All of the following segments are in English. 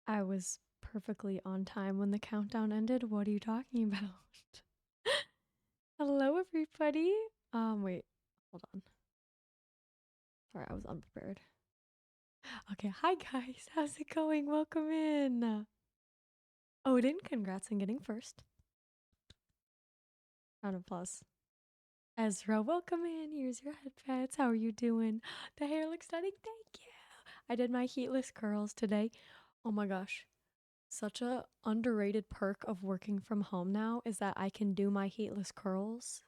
I was perfectly on time when the countdown ended. What are you talking about? Hello, everybody. Wait, hold on. Sorry, I was unprepared. Okay, hi guys. How's it going? Welcome in. Odin, congrats on getting first. Round of applause. Ezra, welcome in. Here's your headpats. How are you doing? The hair looks stunning. Thank you. I did my heatless curls today. Oh my gosh. Such a underrated perk of working from home now is that I can do my heatless curls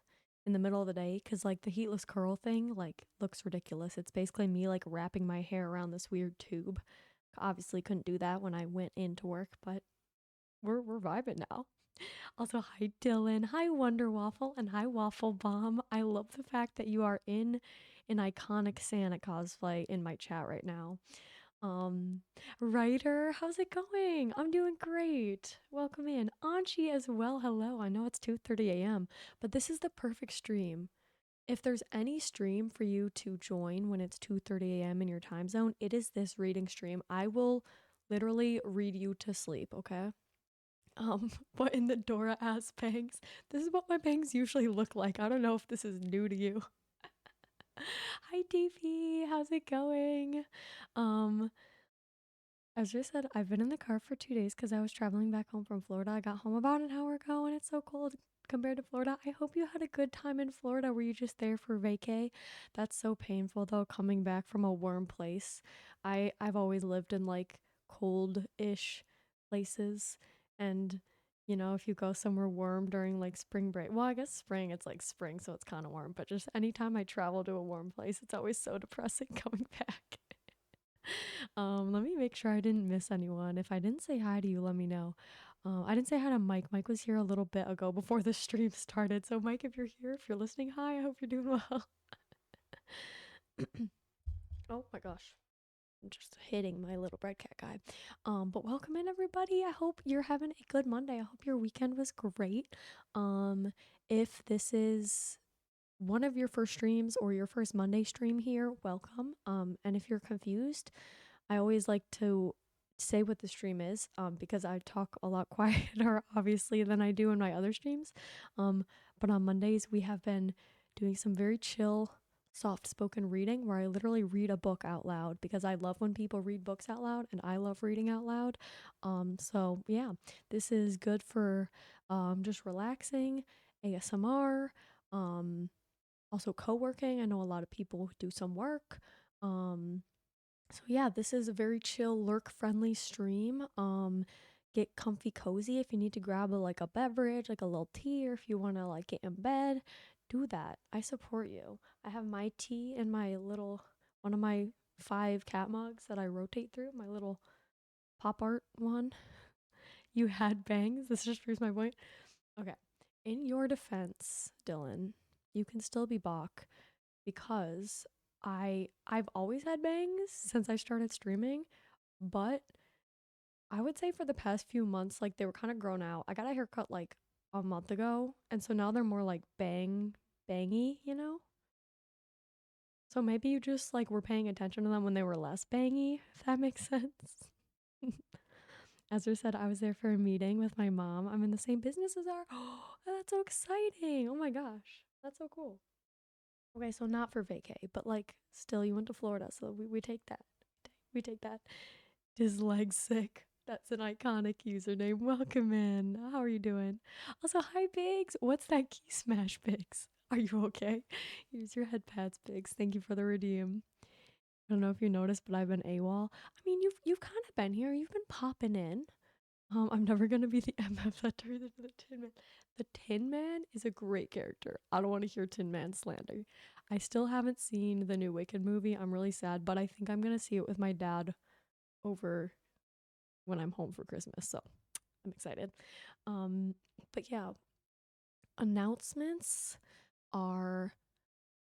in the middle of the day because like the heatless curl thing like looks ridiculous. It's basically me like wrapping my hair around this weird tube. Obviously couldn't do that when I went into work, but we're vibing now. Also, hi Dylan, hi Wonder Waffle, and hi Waffle Bomb. I love the fact that you are in an iconic Santa cosplay in my chat right now. Um, Ryder, how's it going? I'm doing great. Welcome in. Anchi as well. Hello. I know it's 2:30 a.m., but this is the perfect stream. If there's any stream for you to join when it's 2:30 a.m. in your time zone, it is this reading stream. I will literally read you to sleep, okay? But in the Dora ass bangs, this is what my bangs usually look like. I don't know if this is new to you. Hi DP, how's it going? Um, Ezra said, I've been in the car for 2 days because I was traveling back home from Florida. I got home about an hour ago and it's so cold compared to Florida. I hope you had a good time in Florida. Were you just there for vacay? That's so painful though, coming back from a warm place. I've always lived in like cold-ish places, and you know, if you go somewhere warm during like spring break, well, I guess spring, it's like spring, so it's kind of warm, but just anytime I travel to a warm place, it's always so depressing coming back. Let me make sure I didn't miss anyone. If I didn't say hi to you, let me know. I didn't say hi to Mike. Mike was here a little bit ago before the stream started. So, Mike, if you're here, if you're listening, hi. I hope you're doing well. Oh my gosh. I'm just hitting my little bread cat guy. But welcome in everybody. I hope you're having a good Monday. I hope your weekend was great. Um, if this is one of your first streams or your first Monday stream here, welcome. And if you're confused, I always like to say what the stream is, because I talk a lot quieter, obviously, than I do in my other streams. Um, but on Mondays, we have been doing some very chill, soft spoken reading where I literally read a book out loud because I love when people read books out loud and I love reading out loud. So yeah, this is good for just relaxing, ASMR, um, also co working. I know a lot of people who do some work. Um, so yeah, this is a very chill, lurk friendly stream. Get comfy cozy if you need to grab like a beverage, like a little tea, or if you want to like get in bed, do that. I support you. I have my tea in my little one of my 5 cat mugs that I rotate through, my little pop art one. You had bangs. This just proves my point. Okay. In your defense, Dylan, you can still be Bach because I've always had bangs since I started streaming, but I would say for the past few months like they were kind of grown out. I got a haircut like a month ago, and so now they're more like bangy, you know? So maybe you just like were paying attention to them when they were less bangy, if that makes sense. Ezra said I was there for a meeting with my mom. I'm in the same business as her. Oh, that's so exciting. Oh my gosh. That's so cool. Okay, so not for vacay, but like still you went to Florida, so we take that. We take that. His leg's sick. That's an iconic username. Welcome in. How are you doing? Also, hi Biggs. What's that key smash, Biggs? Are you okay? Use your head pads, Biggs. Thank you for the redeem. I don't know if you noticed, but I've been AWOL. I mean, you've kind of been here. You've been popping in. I'm never gonna be the MF that turned into the Tin Man. The Tin Man is a great character. I don't want to hear Tin Man slander. I still haven't seen the new Wicked movie. I'm really sad, but I think I'm gonna see it with my dad over when I'm home for Christmas. So I'm excited. Um, but yeah, announcements are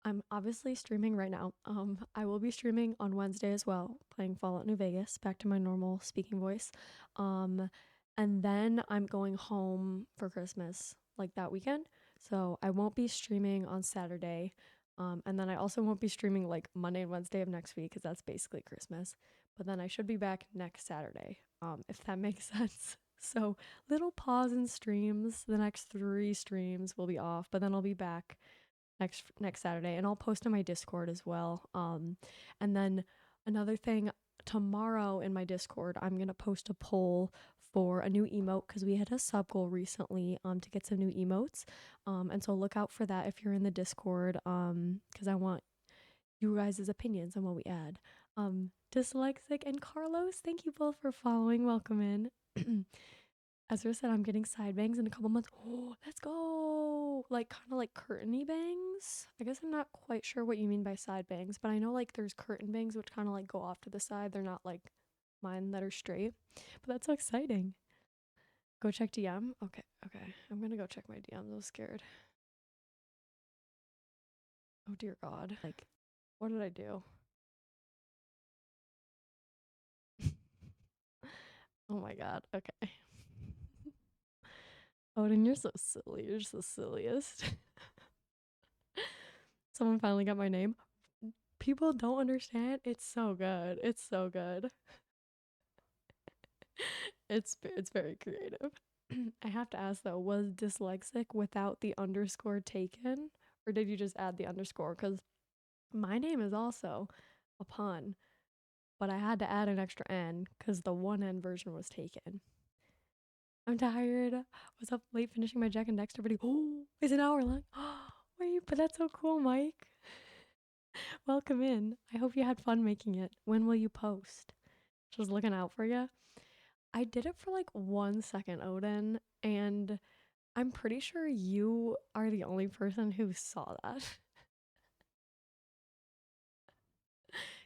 I'm obviously streaming right now. I will be streaming on Wednesday as well, playing Fallout New Vegas, back to my normal speaking voice. Um, and then I'm going home for Christmas, like that weekend. So I won't be streaming on Saturday. And then I also won't be streaming like Monday and Wednesday of next week because that's basically Christmas. But then I should be back next Saturday. if that makes sense. So little pause in streams. The next 3 streams will be off, but then I'll be back next Saturday, and I'll post on my Discord as well. And then another thing, tomorrow in my Discord, I'm gonna post a poll for a new emote because we had a sub goal recently to get some new emotes. And so look out for that if you're in the Discord because I want you guys' opinions on what we add. Dyslexic and Carlos, thank you both for following. Welcome in. Ezra said I'm getting side bangs in a couple months. Oh, let's go. Like kind of like curtainy bangs. I guess I'm not quite sure what you mean by side bangs, but I know like there's curtain bangs which kind of like go off to the side. They're not like mine that are straight. But that's so exciting. Go check DM. Okay, okay. I'm gonna go check my DMs. I was scared. Oh dear God. Like, what did I do? Oh my God. Okay. Odin, you're so silly. You're just the silliest. Someone finally got my name. People don't understand. It's so good. It's so good. It's very creative. I have to ask though, was dyslexic without the underscore taken, or did you just add the underscore? Because my name is also a pun, but I had to add an extra N because the one N version was taken. I'm tired. Was up late finishing my Jack and Dexter video. Oh, it's an hour long. Wait, but that's so cool, Mike. Welcome in. I hope you had fun making it. When will you post? Just looking out for you. I did it for like 1 second, Odin, and I'm pretty sure you are the only person who saw that.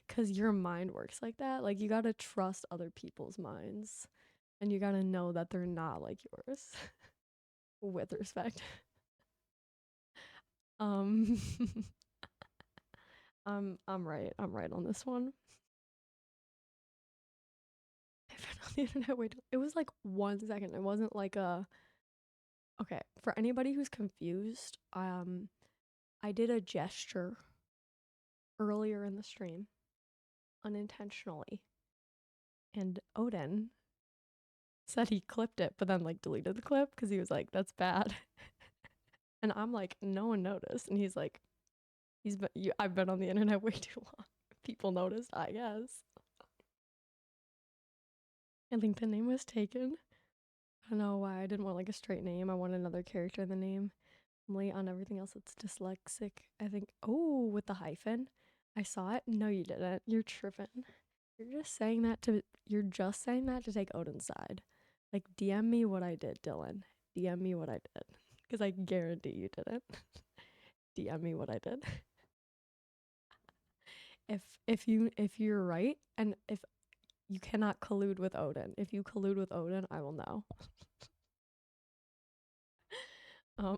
Because your mind works like that. Like, you gotta trust other people's minds, and you gotta know that they're not like yours. With respect. Um, I'm right. I'm right on this one. I've been on the internet way it was like 1 second. It wasn't like a okay. For anybody who's confused, I did a gesture earlier in the stream unintentionally, and Odin said he clipped it, but then like deleted the clip because he was like, "That's bad," and I'm like, "No one noticed," and he's like, I've been on the internet way too long. People noticed, I guess. I think the name was taken. I don't know why I didn't want like a straight name. I want another character in the name. I'm late on everything else. It's dyslexic. I think. Oh, with the hyphen. I saw it. No, you didn't. You're tripping. You're just saying that to. You're just saying that to take Odin's side. Like DM me what I did, Dylan. DM me what I did, because I guarantee you didn't. DM me what I did. If you're right, and if you cannot collude with Odin, if you collude with Odin, I will know. Um.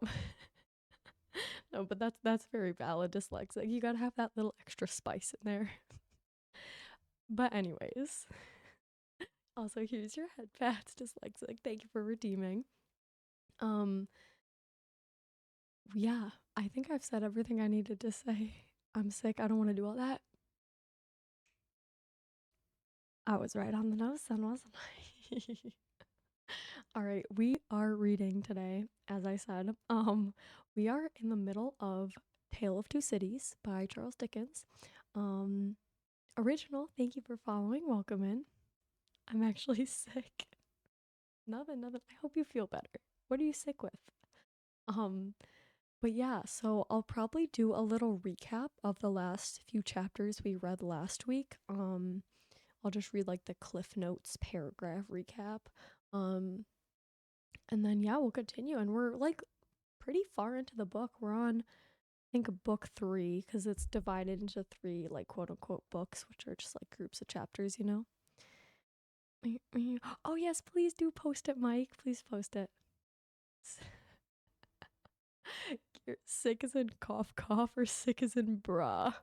No, but that's very valid. Dyslexic. You gotta have that little extra spice in there. But anyways, also here's your head pats. Dyslexic. Thank you for redeeming. Um, yeah, I think I've said everything I needed to say. I'm sick. I don't want to do all that. I was right on the nose, then, wasn't I? All right, we are reading today, as I said. We are in the middle of Tale of Two Cities by Charles Dickens. Um, Original. Thank you for following. Welcome in. I'm actually sick. Nothing. I hope you feel better. What are you sick with? Um, but yeah, so I'll probably do a little recap of the last few chapters we read last week. I'll just read like the Cliff Notes paragraph recap. Um, and then yeah, we'll continue, and we're like pretty far into the book. We're on, I think, book 3 because it's divided into 3 like quote unquote books, which are just like groups of chapters, you know. Oh yes, please do post it, Mike. Please post it. You're sick as in cough cough or sick as in bra.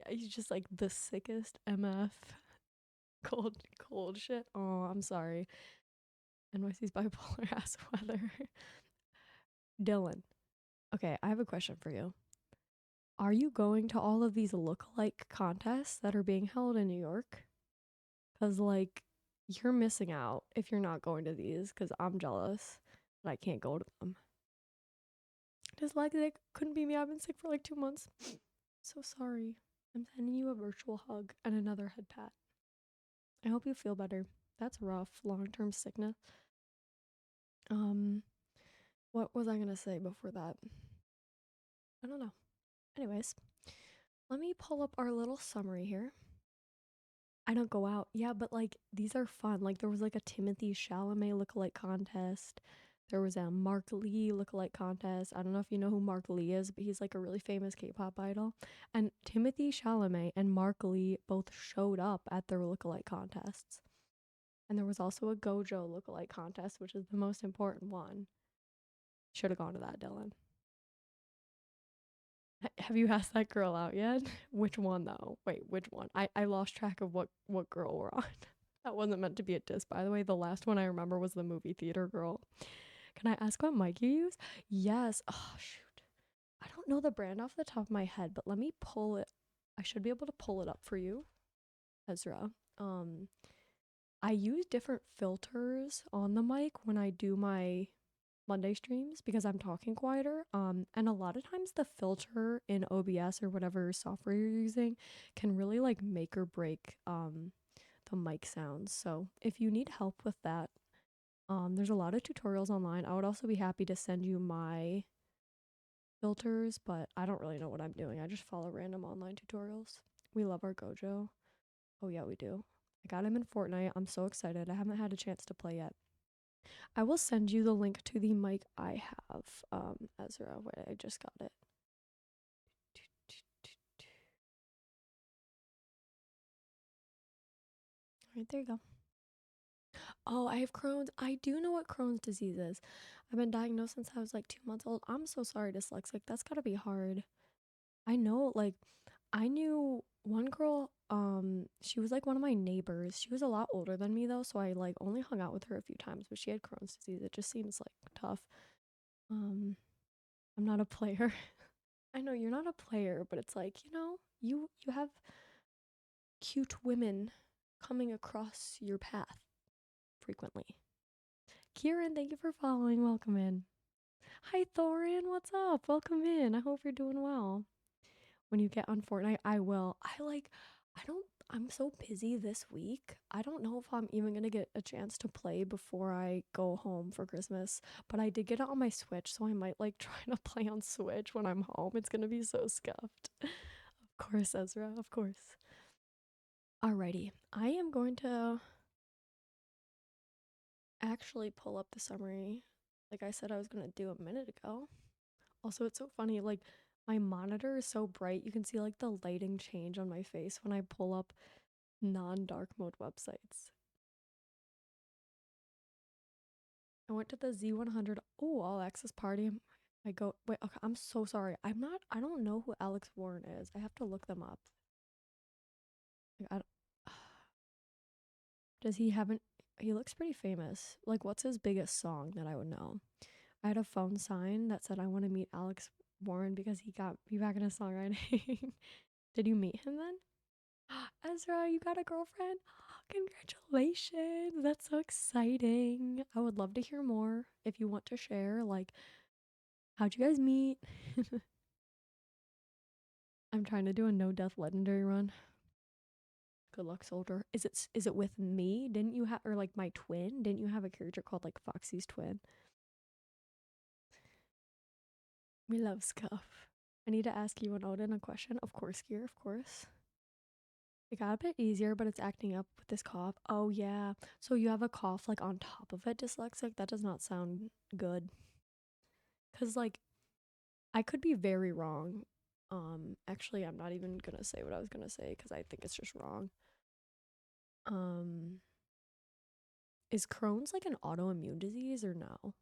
Yeah, he's just like the sickest MF. Cold shit. Oh, I'm sorry. NYC's bipolar ass weather. Dylan. Okay, I have a question for you. Are you going to all of these look-alike contests that are being held in New York? Cause like You're missing out if you're not going to these because I'm jealous that I can't go to them. Dyslexic couldn't be me. I've been sick for like 2 months. So sorry. I'm sending you a virtual hug and another head pat. I hope you feel better. That's rough, long-term sickness. Um, what was I gonna say before that? I don't know. Anyways, let me pull up our little summary here. I don't go out. Yeah, but like these are fun. Like there was like a Timothy Chalamet lookalike contest. There was a Mark Lee lookalike contest. I don't know if you know who Mark Lee is, but he's like a really famous K-pop idol. And Timothy Chalamet and Mark Lee both showed up at their lookalike contests. And there was also a Gojo lookalike contest, which is the most important one. Should have gone to that, Dylan. Have you asked that girl out yet? Which one though? Wait, which one? I lost track of what girl we're on. That wasn't meant to be a diss, by the way. The last one I remember was the movie theater girl. Can I ask what mic you use? Yes. Oh shoot. I don't know the brand off the top of my head, but let me pull it. I should be able to pull it up for you, Ezra. Um, I use different filters on the mic when I do my Monday streams because I'm talking quieter. And a lot of times the filter in OBS or whatever software you're using can really like make or break the mic sounds. So if you need help with that, there's a lot of tutorials online. I would also be happy to send you my filters, but I don't really know what I'm doing. I just follow random online tutorials. We love our Gojo. Oh yeah, we do. I got him in Fortnite. I'm so excited. I haven't had a chance to play yet. I will send you the link to the mic I have, Ezra. Wait, I just got it. All right, there you go. Oh, I have Crohn's. I do know what Crohn's disease is. I've been diagnosed since I was like 2 months old. I'm so sorry, dyslexic. That's gotta be hard. I know, like, I knew one girl, she was like one of my neighbors. She was a lot older than me though, so I like only hung out with her a few times, but she had Crohn's disease. It just seems like tough. Um, I'm not a player. I know you're not a player, but it's like, you have cute women coming across your path frequently. Kieran, thank you for following. Welcome in. Hi, Thorin. What's up? Welcome in. I hope you're doing well. When you get on Fortnite, I will. I'm so busy this week. I don't know if I'm even gonna get a chance to play before I go home for Christmas. But I did get it on my Switch, so I might like try to play on Switch when I'm home. It's gonna be so scuffed. Of course, Ezra. Of course. Alrighty. I am going to actually pull up the summary like I said I was gonna do a minute ago. Also, it's so funny, like my monitor is so bright, you can see like the lighting change on my face when I pull up non-dark mode websites. I went to the Z100 all access party. I go wait, okay, I'm so sorry. I don't know who Alex Warren is. I have to look them up. Like does he haven't he looks pretty famous. Like what's his biggest song that I would know? I had a phone sign that said I want to meet Alex Warren because he got me back into songwriting. Did you meet him then? Ezra, you got a girlfriend? Congratulations. That's so exciting. I would love to hear more if you want to share. Like, how'd you guys meet? I'm trying to do a no death legendary run. Good luck, soldier. Is it with me? Didn't you have or like my twin? Didn't you have a character called like Foxy's twin? We love Scuff. I need to ask you and Odin a question. Of course, Gear, of course. It got a bit easier, but it's acting up with this cough. Oh yeah. So you have a cough like on top of it, dyslexic? That does not sound good. Cause like I could be very wrong. Actually I'm not even gonna say what I was gonna say because I think it's just wrong. Um is Crohn's like an autoimmune disease or no?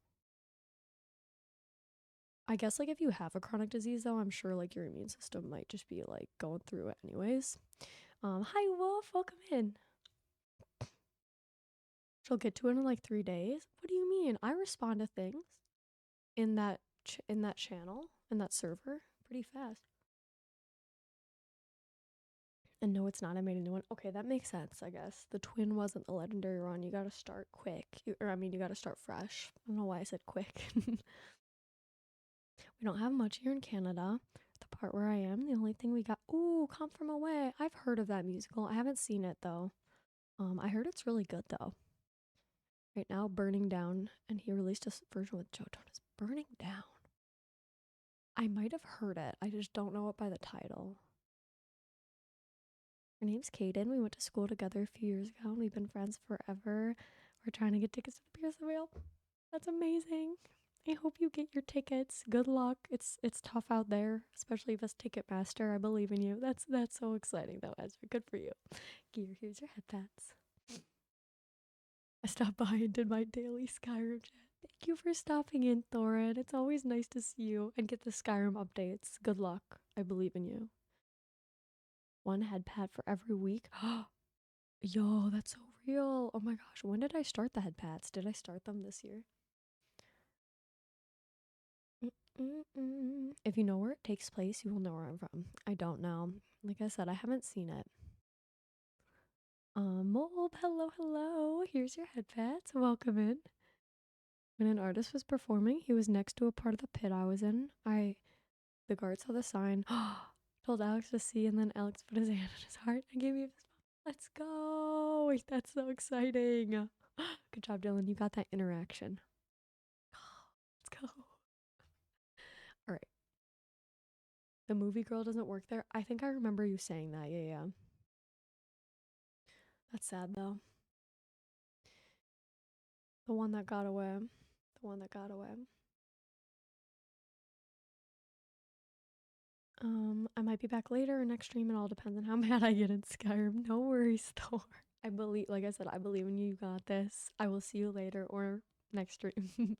I guess like if you have a chronic disease though, I'm sure like your immune system might just be like going through it anyways. Hi Wolf, welcome in. She'll get to it in like 3 days. What do you mean? I respond to things in that in that channel in that server pretty fast. And no, it's not. I made a new one. Okay, that makes sense, I guess. The twin wasn't the legendary run. You gotta start quick. You gotta start fresh. I don't know why I said quick. We don't have much here in Canada. The part where I am, the only thing we got. Ooh, Come From Away. I've heard of that musical. I haven't seen it though. I heard it's really good though. Right now, Burning Down, and he released a version with Joe Jonas. Burning Down. I might have heard it. I just don't know it by the title. Her name's Kaden. We went to school together a few years ago, and we've been friends forever. We're trying to get tickets to the Pierce of Whale. That's amazing. I hope you get your tickets. Good luck. It's tough out there, especially if it's Ticketmaster. I believe in you. That's so exciting though, Ezra. Good for you. Here's your headpats. I stopped by and did my daily Skyrim chat. Thank you for stopping in, Thorin. It's always nice to see you and get the Skyrim updates. Good luck. I believe in you. One headpad for every week. Yo, that's so real. Oh my gosh. When did I start the headpads? Did I start them this year? If you know where it takes place, you will know where I'm from. I don't know. Like I said, I haven't seen it. Mold, hello, hello. Here's your headpads. Welcome in. When an artist was performing, he was next to a part of the pit I was in. The guard saw the sign, told Alex to see, and then Alex put his hand on his heart and gave me a fist bump. Let's go. Wait, that's so exciting. Good job, Dylan. You got that interaction. Let's go. All right. The movie girl doesn't work there. I think I remember you saying that. Yeah. That's sad though. The one that got away. The one that got away. I might be back later or next stream. It all depends on how mad I get in Skyrim. No worries, Thor. I believe, like I said, I believe in you. You got this. I will see you later or next stream.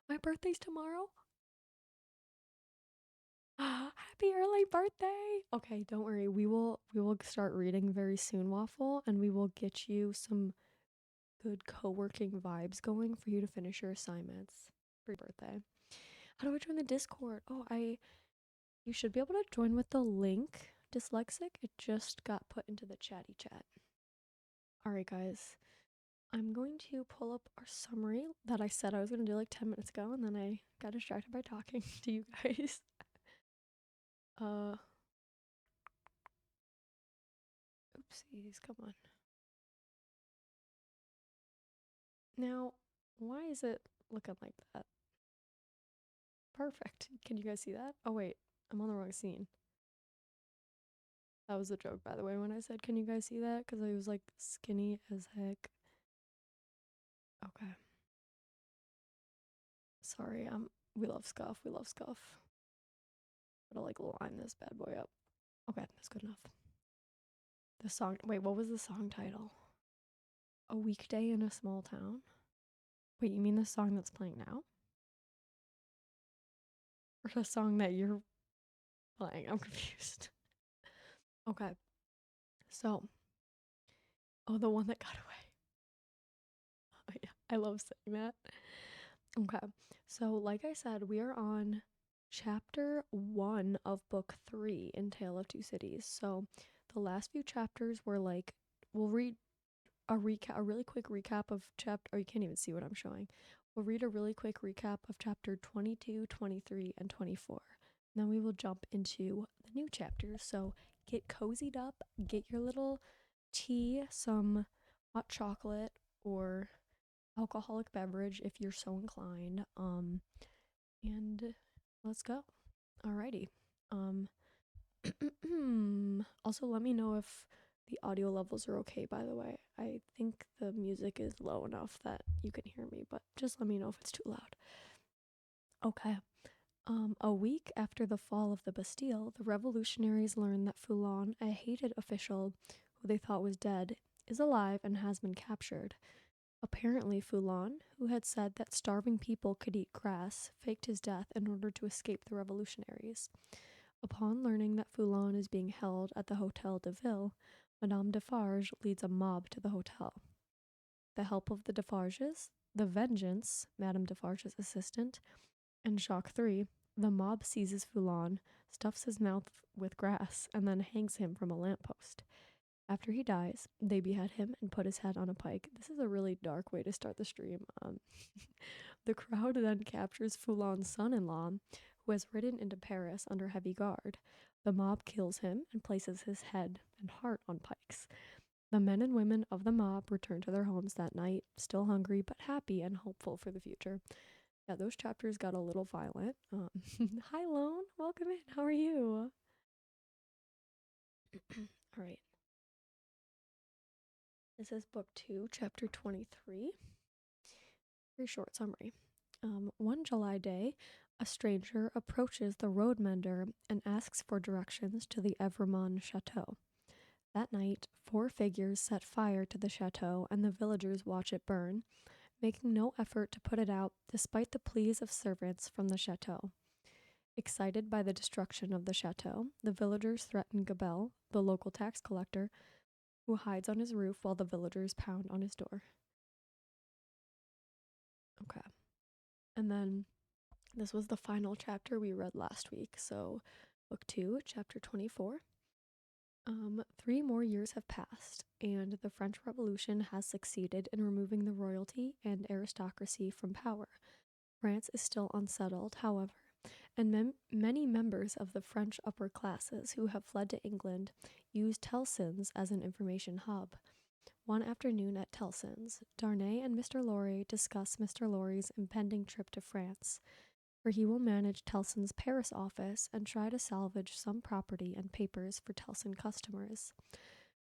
My birthday's tomorrow. Happy early birthday. Okay, don't worry. We will start reading very soon, Waffle, and we will get you some good co-working vibes going for you to finish your assignments for your birthday. How do I join the Discord? You should be able to join with the link. Dyslexic, it just got put into the chatty chat. Alright, guys. I'm going to pull up our summary that I said I was going to do like 10 minutes ago, and then I got distracted by talking to you guys. Oopsies, come on. Now, why is it looking like that? Perfect. Can you guys see that? Oh, wait. I'm on the wrong scene. That was a joke, by the way, when I said, can you guys see that? Because I was like skinny as heck. Okay. Sorry, we love Scuff. We love Scuff. Gotta like line this bad boy up. Okay, that's good enough. The song, wait, what was the song title? A Weekday in a Small Town? Wait, you mean the song that's playing now? Or the song that you're playing? I'm confused. Okay, so, oh, the one that got away. Oh, yeah, I love saying that. Okay, so like I said, we are on chapter 1 of book 3 in Tale of Two Cities. So the last few chapters were like, we'll read a really quick recap of chapter, oh, you can't even see what I'm showing. We'll read a really quick recap of chapter 22, 23, and 24. Then we will jump into the new chapters. So get cozied up, get your little tea, some hot chocolate, or alcoholic beverage if you're so inclined. And let's go. Alrighty. Also let me know if the audio levels are okay, by the way. I think the music is low enough that you can hear me, but just let me know if it's too loud. Okay. A week after the fall of the Bastille, the revolutionaries learned that Foulon, a hated official who they thought was dead, is alive and has been captured. Apparently, Foulon, who had said that starving people could eat grass, faked his death in order to escape the revolutionaries. Upon learning that Foulon is being held at the Hotel de Ville, Madame Defarge leads a mob to the hotel. The help of the Defarges, the Vengeance, Madame Defarge's assistant, and Jacques III, The mob seizes Foulon, stuffs his mouth with grass, and then hangs him from a lamppost. After he dies, they behead him and put his head on a pike. This is a really dark way to start the stream. The crowd then captures Foulon's son-in-law, who has ridden into Paris under heavy guard. The mob kills him and places his head and heart on pikes. The men and women of the mob return to their homes that night, still hungry but happy and hopeful for the future. Yeah, those chapters got a little violent. Hi, Lone. Welcome in. How are you? All right. This is book 2, chapter 23. Very short summary. One July day, a stranger approaches the road mender and asks for directions to the Evremond Chateau. That night, 4 figures set fire to the chateau and the villagers watch it burn, making no effort to put it out despite the pleas of servants from the chateau. Excited by the destruction of the chateau, the villagers threaten Gabelle, the local tax collector, who hides on his roof while the villagers pound on his door. Okay. And then this was the final chapter we read last week. So, book 2, chapter 24. 3 more years have passed, and the French Revolution has succeeded in removing the royalty and aristocracy from power. France is still unsettled, however, and many members of the French upper classes who have fled to England use Tellson's as an information hub. One afternoon at Tellson's, Darnay and Mr. Lorry discuss Mr. Lorry's impending trip to France, where he will manage Tellson's Paris office and try to salvage some property and papers for Tellson customers.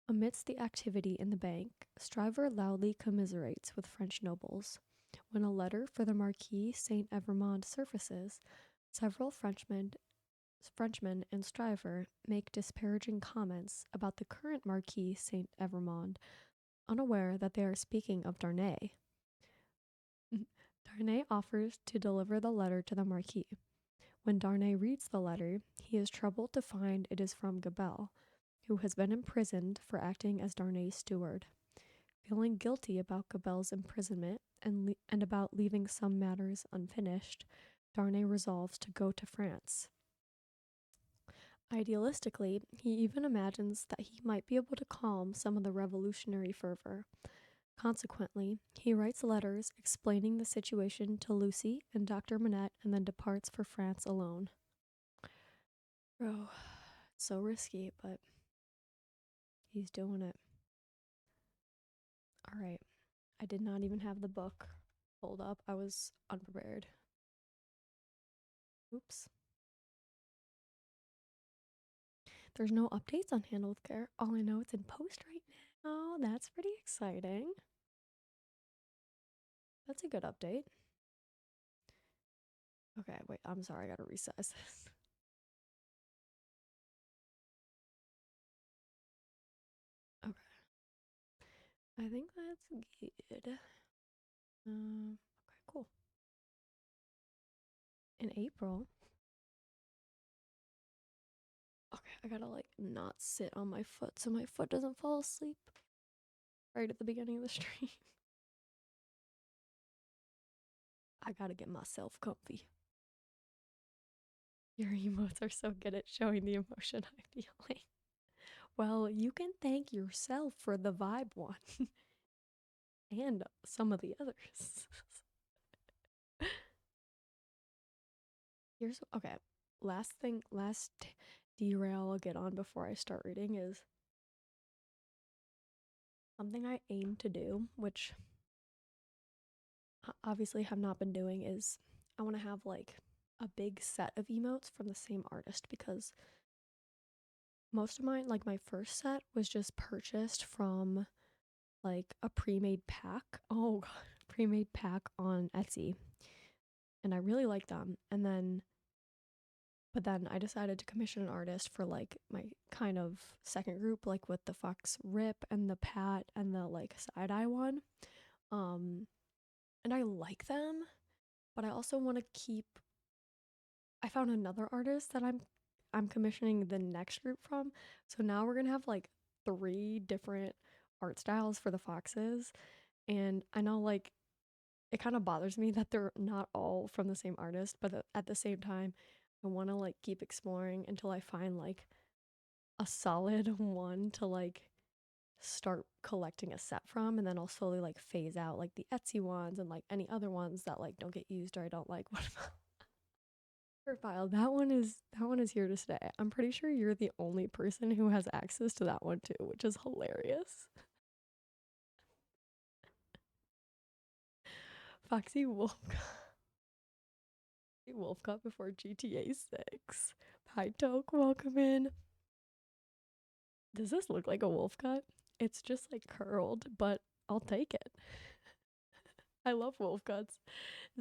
Amidst the activity in the bank, Stryver loudly commiserates with French nobles. When a letter for the Marquis Saint Evremond surfaces, several Frenchmen and Stryver make disparaging comments about the current Marquis Saint Evremond, unaware that they are speaking of Darnay. Darnay offers to deliver the letter to the Marquis. When Darnay reads the letter, he is troubled to find it is from Gabelle, who has been imprisoned for acting as Darnay's steward. Feeling guilty about Gabelle's imprisonment and about leaving some matters unfinished, Darnay resolves to go to France. Idealistically, he even imagines that he might be able to calm some of the revolutionary fervor. Consequently, he writes letters explaining the situation to Lucy and Dr. Manette and then departs for France alone. Bro, it's so risky, but he's doing it. All right. I did not even have the book pulled up. I was unprepared. Oops. There's no updates on Handle with Care. All I know, it's in post right now. That's pretty exciting. That's a good update. Okay, wait, I'm sorry, I gotta resize this. Okay. I think that's good. Okay, cool. In April. Okay, I gotta like not sit on my foot so my foot doesn't fall asleep right at the beginning of the stream. I gotta get myself comfy. Your emotes are so good at showing the emotion I'm feeling. Well, you can thank yourself for the vibe one and some of the others. Here's okay. Last derail I'll get on before I start reading is something I aim to do, which I obviously have not been doing, is I want to have like a big set of emotes from the same artist because most of mine, like my first set, was just purchased from like a pre-made pack. Oh god, pre-made pack on Etsy. And I really like them. But then I decided to commission an artist for like my kind of second group, like with the Fox Rip and the Pat and the like side eye one. And I like them, but I also want to keep. I found another artist that I'm commissioning the next group from. So now we're gonna have like 3 different art styles for the foxes. And I know like it kind of bothers me that they're not all from the same artist, but at the same time, I want to like keep exploring until I find like a solid one to like start collecting a set from, and then I'll slowly like phase out like the Etsy ones and like any other ones that like don't get used or I don't like. What about profile? That one is here to stay. I'm pretty sure you're the only person who has access to that one too, which is hilarious. Foxy Wolf got before GTA 6. Hi Toke, welcome in. Does this look like a wolf cut? It's just like curled, but I'll take it. I love wolf cuts.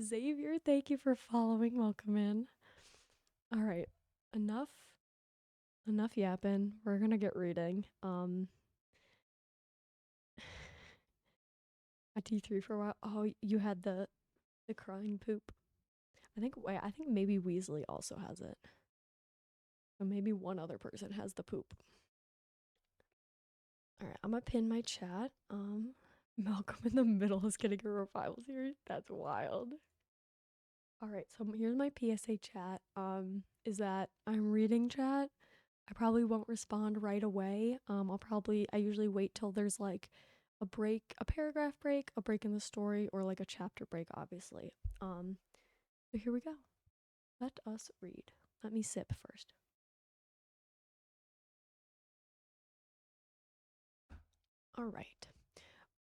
Xavier, thank you for following. Welcome in. All right, enough enough yapping. We're gonna get reading. A T3 for a while. Oh, you had the crying poop. I think maybe Weasley also has it. Or maybe one other person has the poop. All right, I'm gonna pin my chat. Malcolm in the Middle is getting a revival series. That's wild. All right, so here's my PSA chat. Is that I'm reading chat. I probably won't respond right away. I usually wait till there's like a break, a paragraph break, a break in the story, or like a chapter break, obviously. So here we go. Let us read. Let me sip first. All right.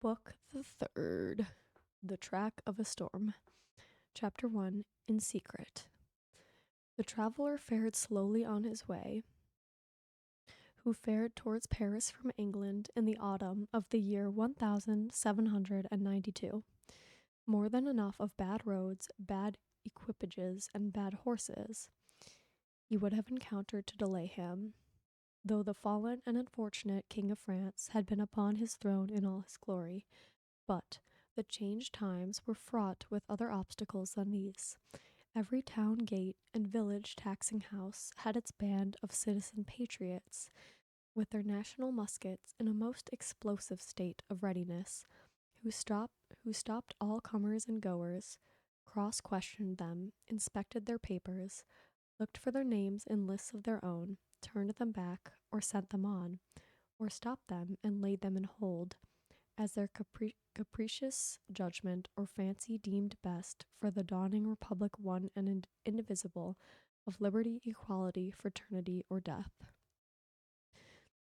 Book the third. The Track of a Storm. Chapter 1. In Secret. The traveler fared slowly on his way, who fared towards Paris from England in the autumn of the year 1792. More than enough of bad roads, bad equipages, and bad horses he would have encountered to delay him, though the fallen and unfortunate King of France had been upon his throne in all his glory. But the changed times were fraught with other obstacles than these. Every town gate and village taxing house had its band of citizen patriots, with their national muskets in a most explosive state of readiness, who stopped all comers and goers, cross-questioned them, inspected their papers, looked for their names in lists of their own, turned them back, or sent them on, or stopped them and laid them in hold, as their capricious judgment or fancy deemed best for the dawning republic one and indivisible of liberty, equality, fraternity, or death.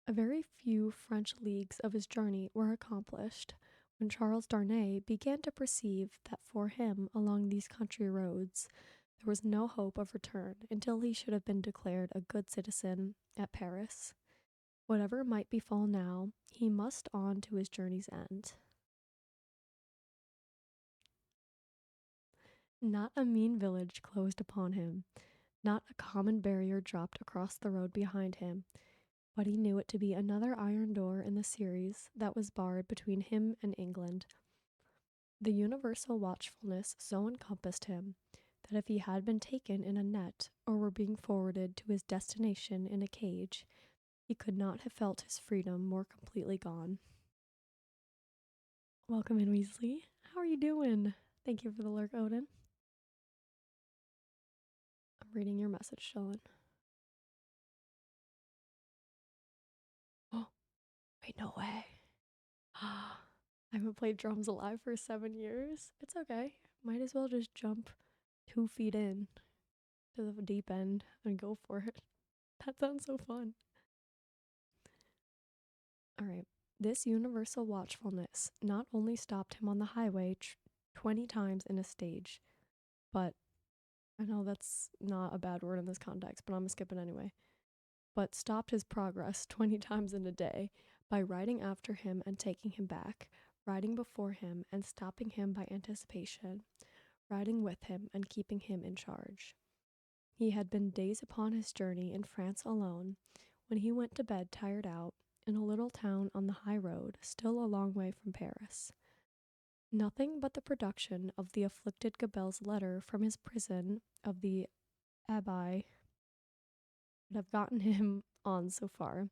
A very few French leagues of his journey were accomplished when Charles Darnay began to perceive that for him along these country roads there was no hope of return until he should have been declared a good citizen at Paris. Whatever might befall now, he must on to his journey's end. Not a mean village closed upon him, not a common barrier dropped across the road behind him, but he knew it to be another iron door in the series that was barred between him and England. The universal watchfulness so encompassed him that if he had been taken in a net or were being forwarded to his destination in a cage, he could not have felt his freedom more completely gone. Welcome in, Weasley. How are you doing? Thank you for the lurk, Odin. I'm reading your message, Sean. Oh, wait, no way. I haven't played drums alive for 7 years. It's okay. Might as well just jump 2 feet in to the deep end and go for it. That sounds so fun. All right. This universal watchfulness not only stopped him on the highway 20 times in a stage, but I know that's not a bad word in this context, but I'm gonna skip it anyway. But stopped his progress 20 times in a day by riding after him and taking him back, riding before him and stopping him by anticipation, riding with him and keeping him in charge. He had been days upon his journey in France alone when he went to bed tired out in a little town on the high road, still a long way from Paris. Nothing but the production of the afflicted Gabelle's letter from his prison of the Abbaye would have gotten him on so far.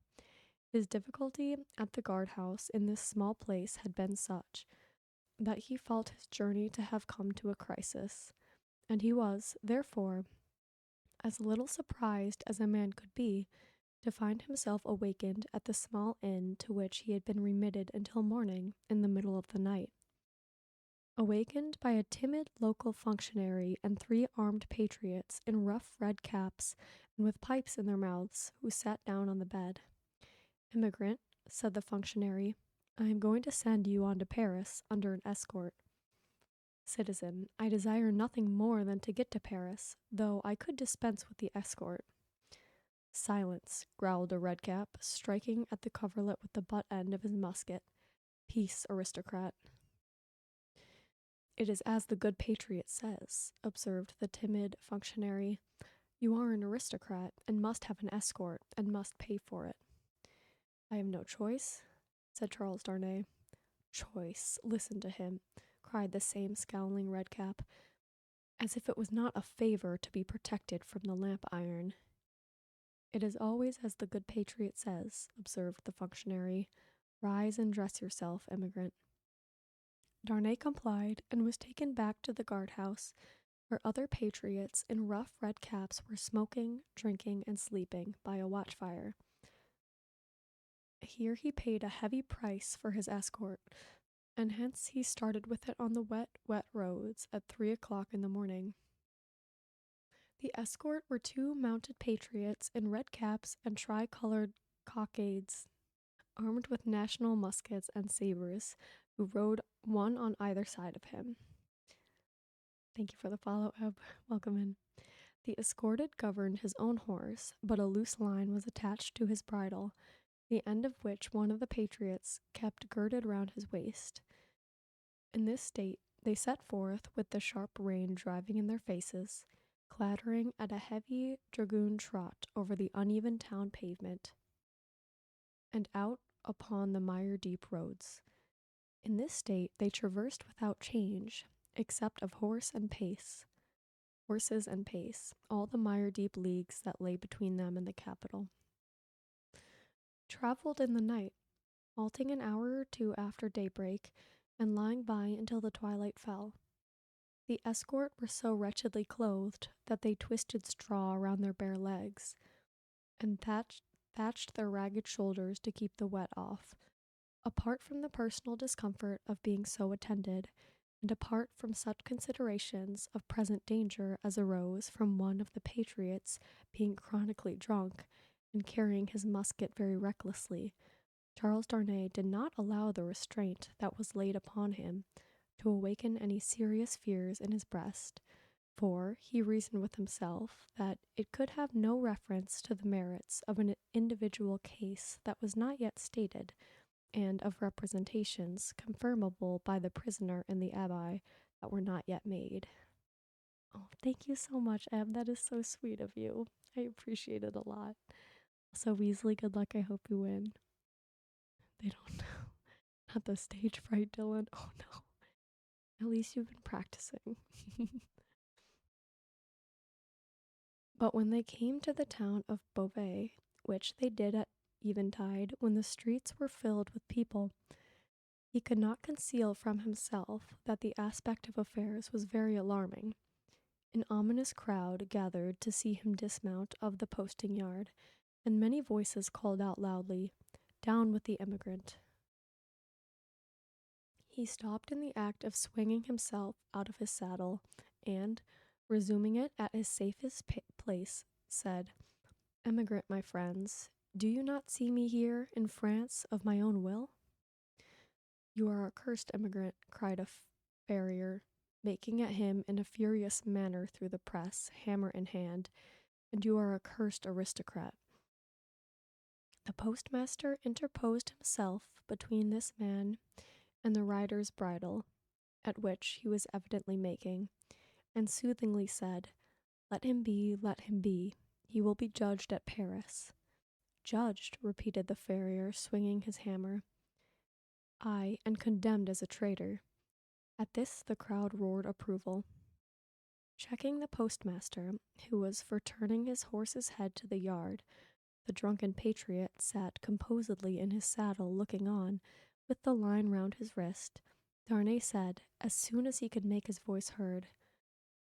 His difficulty at the guardhouse in this small place had been such that he felt his journey to have come to a crisis, and he was, therefore, as little surprised as a man could be to find himself awakened at the small inn to which he had been remitted until morning in the middle of the night. Awakened by a timid local functionary and three armed patriots in rough red caps and with pipes in their mouths, who sat down on the bed. "Immigrant," said the functionary, "I am going to send you on to Paris under an escort." "Citizen, I desire nothing more than to get to Paris, though I could dispense with the escort." "Silence," growled a redcap, striking at the coverlet with the butt end of his musket. "Peace, aristocrat." "It is as the good patriot says," observed the timid functionary. "You are an aristocrat, and must have an escort, and must pay for it." "I have no choice," said Charles Darnay. "Choice! Listen to him," cried the same scowling redcap, "as if it was not a favor to be protected from the lamp iron." "It is always as the good patriot says," observed the functionary. "Rise and dress yourself, emigrant." Darnay complied and was taken back to the guardhouse, where other patriots in rough red caps were smoking, drinking, and sleeping by a watchfire. Here he paid a heavy price for his escort, and hence he started with it on the wet roads at 3 o'clock in the morning. The escort were two mounted patriots in red caps and tricolored cockades, armed with national muskets and sabers, who rode one on either side of him. Thank you for the follow up. Welcome in. The escorted governed his own horse, but a loose line was attached to his bridle, the end of which one of the patriots kept girded round his waist. In this state they set forth with the sharp rain driving in their faces, clattering at a heavy dragoon trot over the uneven town pavement, and out upon the mire-deep roads. In this state they traversed without change, except of horses and pace, all the mire-deep leagues that lay between them and the capital. Travelled in the night, halting an hour or two after daybreak, and lying by until the twilight fell. The escort were so wretchedly clothed that they twisted straw around their bare legs, and thatched their ragged shoulders to keep the wet off. Apart from the personal discomfort of being so attended, and apart from such considerations of present danger as arose from one of the patriots being chronically drunk and carrying his musket very recklessly, Charles Darnay did not allow the restraint that was laid upon him to awaken any serious fears in his breast, for he reasoned with himself that it could have no reference to the merits of an individual case that was not yet stated, and of representations confirmable by the prisoner and the abbé that were not yet made. Oh, thank you so much, Em. That is so sweet of you. I appreciate it a lot. Also, Weasley, good luck. I hope you win. They don't know. Not the stage fright, Dylan. Oh no. At least you've been practicing. But when they came to the town of Beauvais, which they did at eventide, when the streets were filled with people, he could not conceal from himself that the aspect of affairs was very alarming. An ominous crowd gathered to see him dismount of the posting yard, and many voices called out loudly, "Down with the emigrant." He stopped in the act of swinging himself out of his saddle, and, resuming it at his safest place, said, "Emigrant, my friends, do you not see me here in France of my own will?" "You are a cursed emigrant," cried a farrier, making at him in a furious manner through the press, hammer in hand, "and you are a cursed aristocrat." The postmaster interposed himself between this man and the rider's bridle, at which he was evidently making, and soothingly said, let him be, let him be. He will be judged at Paris." "Judged," repeated the farrier, swinging his hammer. "Aye, and condemned as a traitor." At this the crowd roared approval. Checking the postmaster, who was for turning his horse's head to the yard, the drunken patriot sat composedly in his saddle looking on, with the line round his wrist. Darnay said, as soon as he could make his voice heard,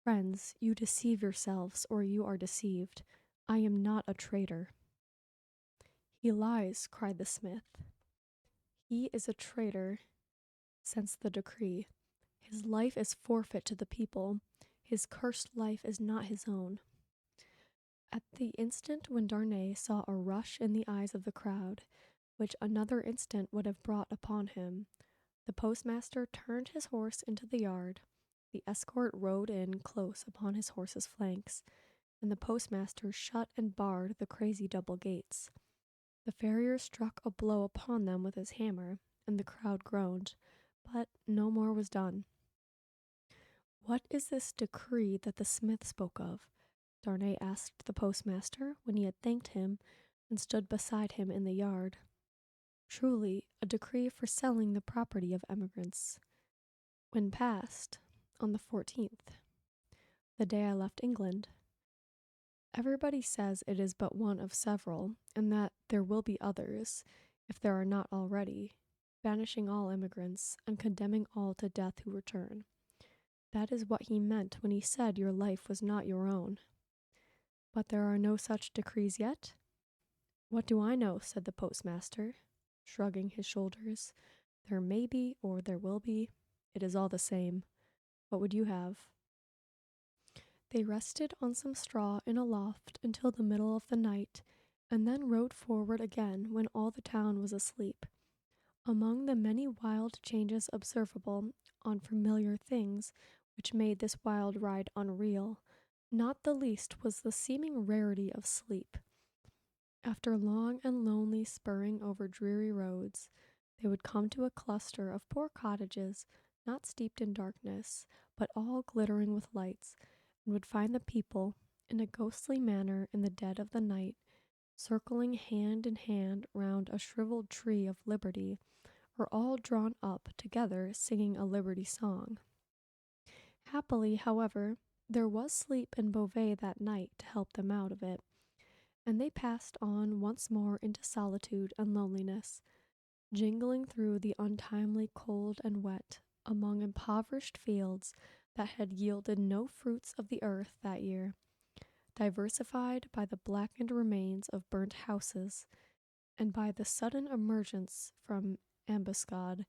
Friends, you deceive yourselves, or you are deceived. I am not a traitor. He lies, cried the smith. He is a traitor since the decree. His life is forfeit to the people. His cursed life is not his own. At the instant when Darnay saw a rush in the eyes of the crowd, which another instant would have brought upon him, the postmaster turned his horse into the yard. The escort rode in close upon his horse's flanks, and the postmaster shut and barred the crazy double gates. The farrier struck a blow upon them with his hammer, and the crowd groaned, but no more was done. What is this decree that the smith spoke of? Darnay asked the postmaster when he had thanked him and stood beside him in the yard. Truly, a decree for selling the property of emigrants. When passed, on the 14th, the day I left England. Everybody says it is but one of several, and that there will be others, if there are not already, banishing all immigrants and condemning all to death who return. That is what he meant when he said your life was not your own. But there are no such decrees yet? What do I know? Said the postmaster, shrugging his shoulders. There may be, or there will be. It is all the same. What would you have? They rested on some straw in a loft until the middle of the night, and then rode forward again when all the town was asleep. Among the many wild changes observable on familiar things which made this wild ride unreal, not the least was the seeming rarity of sleep. After long and lonely spurring over dreary roads, they would come to a cluster of poor cottages, not steeped in darkness, but all glittering with lights, and would find the people, in a ghostly manner in the dead of the night, circling hand in hand round a shriveled tree of liberty, or all drawn up together singing a liberty song. Happily, however, there was sleep in Beauvais that night to help them out of it, and they passed on once more into solitude and loneliness, jingling through the untimely cold and wet among impoverished fields that had yielded no fruits of the earth that year, diversified by the blackened remains of burnt houses, and by the sudden emergence from ambuscade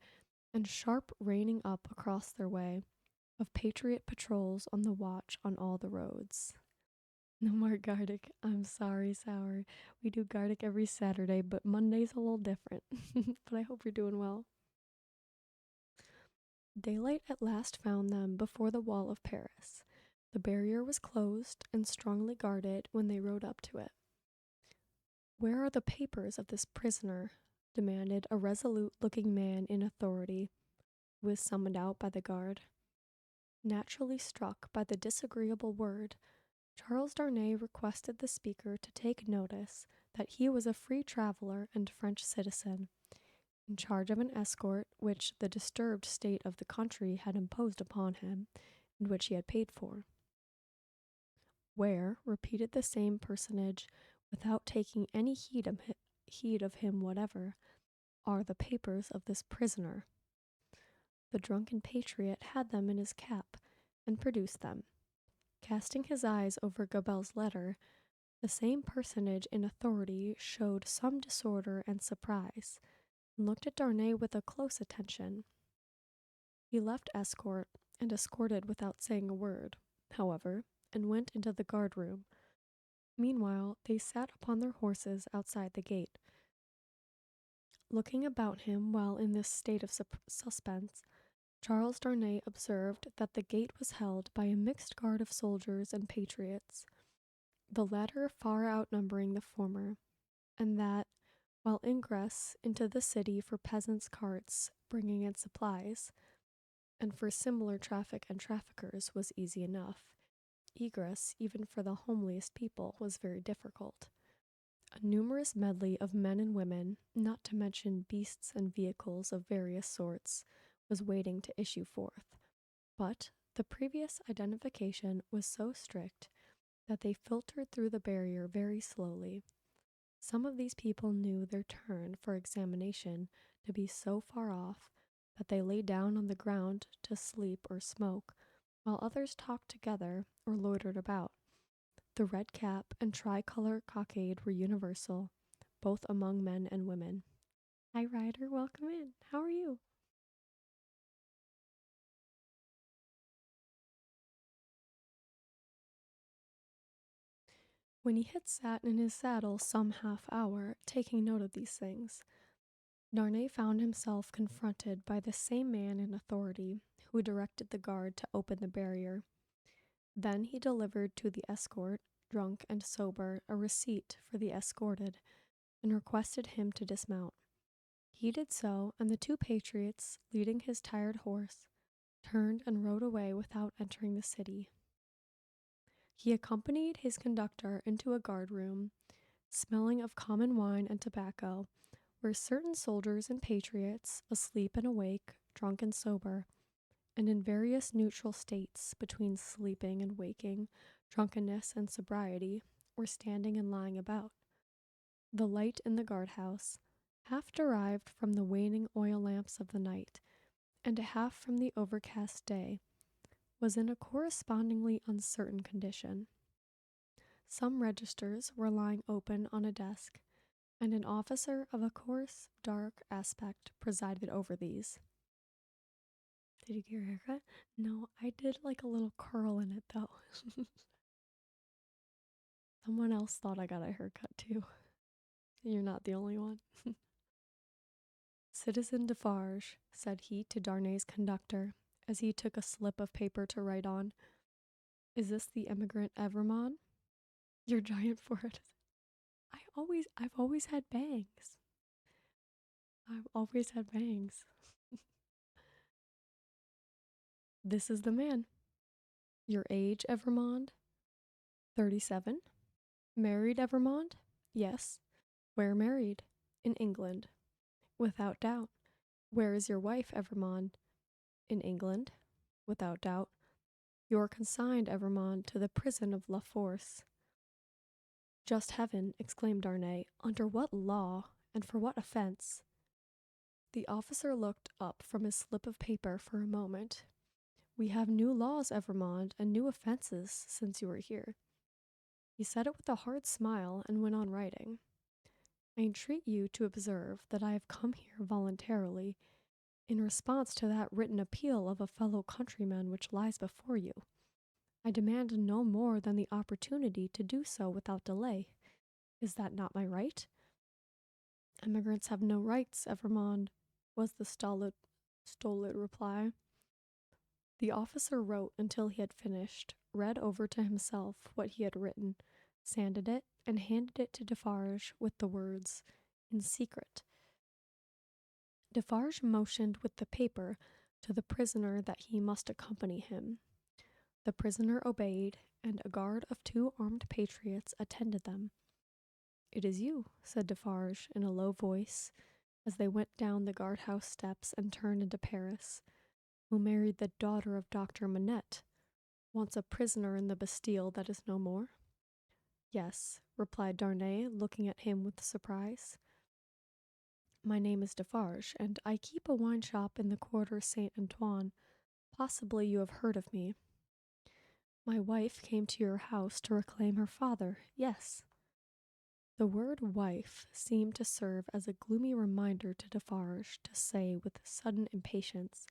and sharp reining up across their way of patriot patrols on the watch on all the roads. No more Gardic. I'm sorry, Sour. We do Gardic every Saturday, but Monday's a little different. But I hope you're doing well. Daylight at last found them before the wall of Paris. The barrier was closed and strongly guarded when they rode up to it. Where are the papers of this prisoner? Demanded a resolute-looking man in authority, who was summoned out by the guard. Naturally struck by the disagreeable word, Charles Darnay requested the speaker to take notice that he was a free traveler and French citizen, in charge of an escort which the disturbed state of the country had imposed upon him, and which he had paid for. Where, repeated the same personage, without taking any heed of him whatever, are the papers of this prisoner? The drunken patriot had them in his cap, and produced them. Casting his eyes over Gabelle's letter, the same personage in authority showed some disorder and surprise, and looked at Darnay with a close attention. He left escort, and escorted without saying a word, however, and went into the guard-room. Meanwhile, they sat upon their horses outside the gate. Looking about him while in this state of suspense, Charles Darnay observed that the gate was held by a mixed guard of soldiers and patriots, the latter far outnumbering the former, and that, while ingress into the city for peasants' carts bringing in supplies, and for similar traffic and traffickers was easy enough, egress, even for the homeliest people, was very difficult. A numerous medley of men and women, not to mention beasts and vehicles of various sorts, was waiting to issue forth, but the previous identification was so strict that they filtered through the barrier very slowly. Some of these people knew their turn for examination to be so far off that they lay down on the ground to sleep or smoke, while others talked together or loitered about. The red cap and tricolor cockade were universal, both among men and women. Hi, Ryder, welcome in. How are you? When he had sat in his saddle some half hour, taking note of these things, Darnay found himself confronted by the same man in authority who directed the guard to open the barrier. Then he delivered to the escort, drunk and sober, a receipt for the escorted, and requested him to dismount. He did so, and the two patriots, leading his tired horse, turned and rode away without entering the city. He accompanied his conductor into a guard room, smelling of common wine and tobacco, where certain soldiers and patriots, asleep and awake, drunk and sober, and in various neutral states between sleeping and waking, drunkenness and sobriety, were standing and lying about. The light in the guardhouse, half derived from the waning oil lamps of the night, and half from the overcast day, was in a correspondingly uncertain condition. Some registers were lying open on a desk, and an officer of a coarse, dark aspect presided over these. Did you get your haircut? No, I did like a little curl in it though. Someone else thought I got a haircut too. You're not the only one. Citizen Defarge, said he to Darnay's conductor, as he took a slip of paper to write on. Is this the emigrant Evermond? Your giant forehead. I've always had bangs. I've always had bangs. This is the man. Your age, Evermond? 37. Married, Evermond? Yes. Where married? In England. Without doubt. Where is your wife, Evermond? In England. Without doubt. You are consigned, Evermond, to the prison of La Force. Just heaven, exclaimed Darnay. Under what law, and for what offense? The officer looked up from his slip of paper for a moment. We have new laws, Evermond, and new offenses since you were here. He said it with a hard smile and went on writing. I entreat you to observe that I have come here voluntarily, in response to that written appeal of a fellow countryman which lies before you. I demand no more than the opportunity to do so without delay. Is that not my right? Emigrants have no rights, Evermond, was the stolid reply. The officer wrote until he had finished, read over to himself what he had written, sanded it, and handed it to Defarge with the words, in secret. Defarge motioned with the paper to the prisoner that he must accompany him. The prisoner obeyed, and a guard of 2 armed patriots attended them. It is you, said Defarge in a low voice, as they went down the guardhouse steps and turned into Paris, who married the daughter of Dr. Manette, once a prisoner in the Bastille that is no more? Yes, replied Darnay, looking at him with surprise. My name is Defarge, and I keep a wine shop in the Quarter Saint Antoine. Possibly you have heard of me. My wife came to your house to reclaim her father, yes. The word wife seemed to serve as a gloomy reminder to Defarge to say with sudden impatience,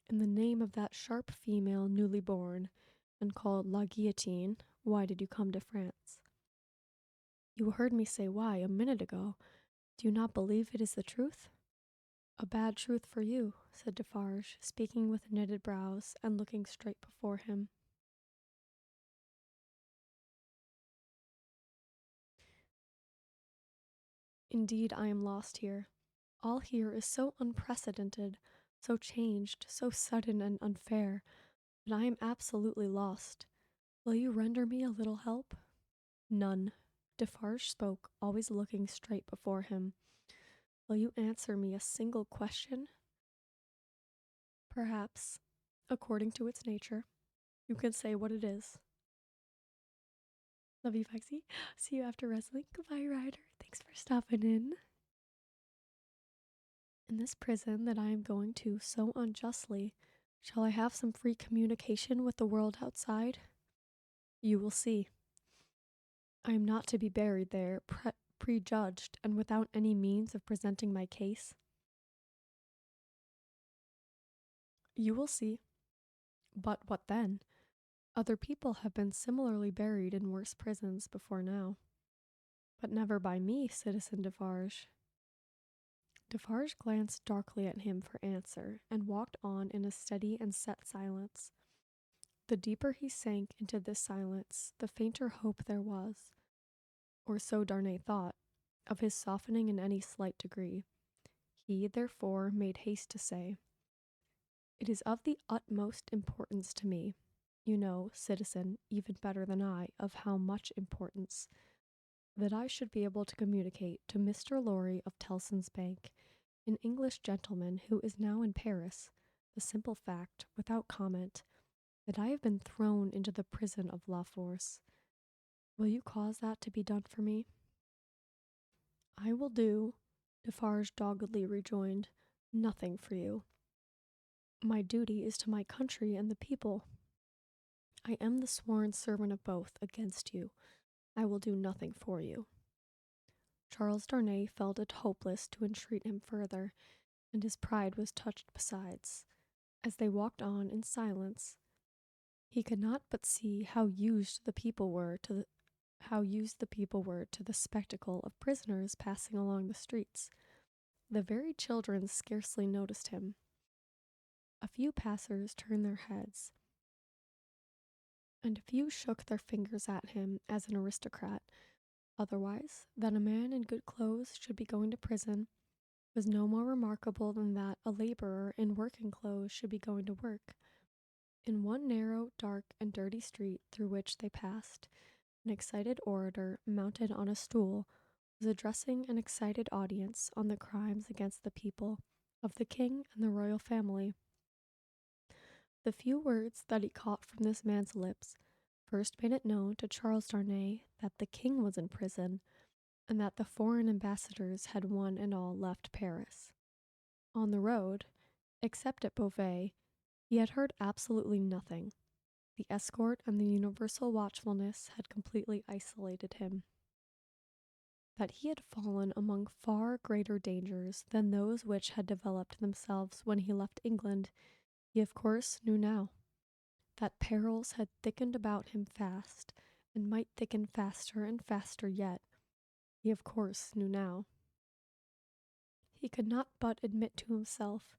in the name of that sharp female newly born, and called La Guillotine, why did you come to France? You heard me say why a minute ago. Do you not believe it is the truth? A bad truth for you, said Defarge, speaking with knitted brows and looking straight before him. Indeed, I am lost here. All here is so unprecedented, so changed, so sudden and unfair, that I am absolutely lost. Will you render me a little help? None. Defarge spoke, always looking straight before him. Will you answer me a single question? Perhaps, according to its nature, you can say what it is. Love you, Foxy. See you after wrestling. Goodbye, Ryder. Thanks for stopping in. In this prison that I am going to so unjustly, Shall I have some free communication with the world outside? You will see. I am not to be buried there, prejudged, and without any means of presenting my case. You will see. But what then? Other people have been similarly buried in worse prisons before now. But never by me, Citizen Defarge. Defarge glanced darkly at him for answer, and walked on in a steady and set silence. The deeper he sank into this silence, the fainter hope there was, or so Darnay thought, of his softening in any slight degree. He, therefore, made haste to say, "It is of the utmost importance to me. You know, citizen, even better than I, of how much importance, that I should be able to communicate to Mr. Lorry of Tellson's Bank, an English gentleman who is now in Paris, the simple fact, without comment, that I have been thrown into the prison of La Force. Will you cause that to be done for me?" "I will do," Defarge doggedly rejoined, "nothing for you. My duty is to my country and the people. I am the sworn servant of both against you. I will do nothing for you." Charles Darnay felt it hopeless to entreat him further, and his pride was touched besides. As they walked on in silence, he could not but see how used the people were to the spectacle of prisoners passing along the streets. The very children scarcely noticed him. A few passers turned their heads, and a few shook their fingers at him as an aristocrat. Otherwise, that a man in good clothes should be going to prison was no more remarkable than that a laborer in working clothes should be going to work. In one narrow, dark, and dirty street through which they passed, an excited orator, mounted on a stool, was addressing an excited audience on the crimes against the people, of the king and the royal family. The few words that he caught from this man's lips first made it known to Charles Darnay that the king was in prison, and that the foreign ambassadors had one and all left Paris. On the road, except at Beauvais, he had heard absolutely nothing. The escort and the universal watchfulness had completely isolated him. That he had fallen among far greater dangers than those which had developed themselves when he left England, he of course knew now. That perils had thickened about him fast, and might thicken faster and faster yet, he of course knew now. He could not but admit to himself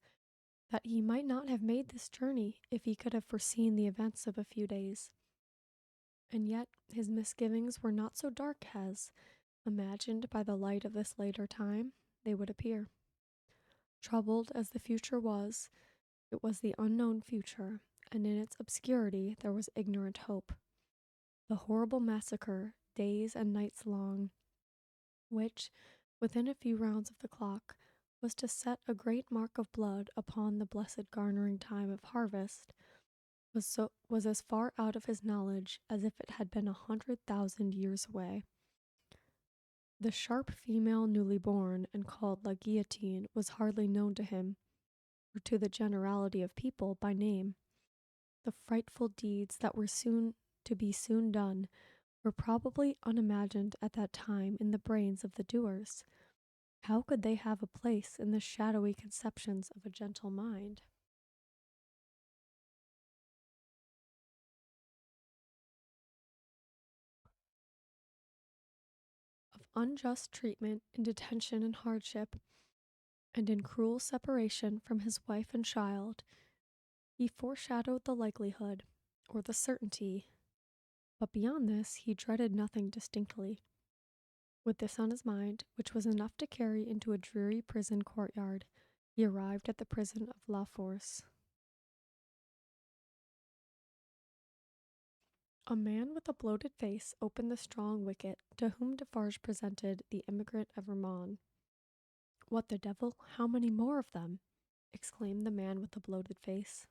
that he might not have made this journey if he could have foreseen the events of a few days. And yet his misgivings were not so dark as, imagined by the light of this later time, they would appear. Troubled as the future was, it was the unknown future, and in its obscurity there was ignorant hope. The horrible massacre, days and nights long, which, within a few rounds of the clock, was to set a great mark of blood upon the blessed garnering time of harvest, was as far out of his knowledge as if it had been 100,000 years away. The sharp female newly born and called La Guillotine was hardly known to him, or to the generality of people, by name. The frightful deeds that were soon done were probably unimagined at that time in the brains of the doers. How could they have a place in the shadowy conceptions of a gentle mind? Of unjust treatment in detention and hardship, and in cruel separation from his wife and child, he foreshadowed the likelihood, or the certainty, but beyond this he dreaded nothing distinctly. With this on his mind, which was enough to carry into a dreary prison courtyard, he arrived at the prison of La Force. A man with a bloated face opened the strong wicket, to whom Defarge presented the emigrant of Vermont. "What the devil? How many more of them?" exclaimed the man with the bloated face.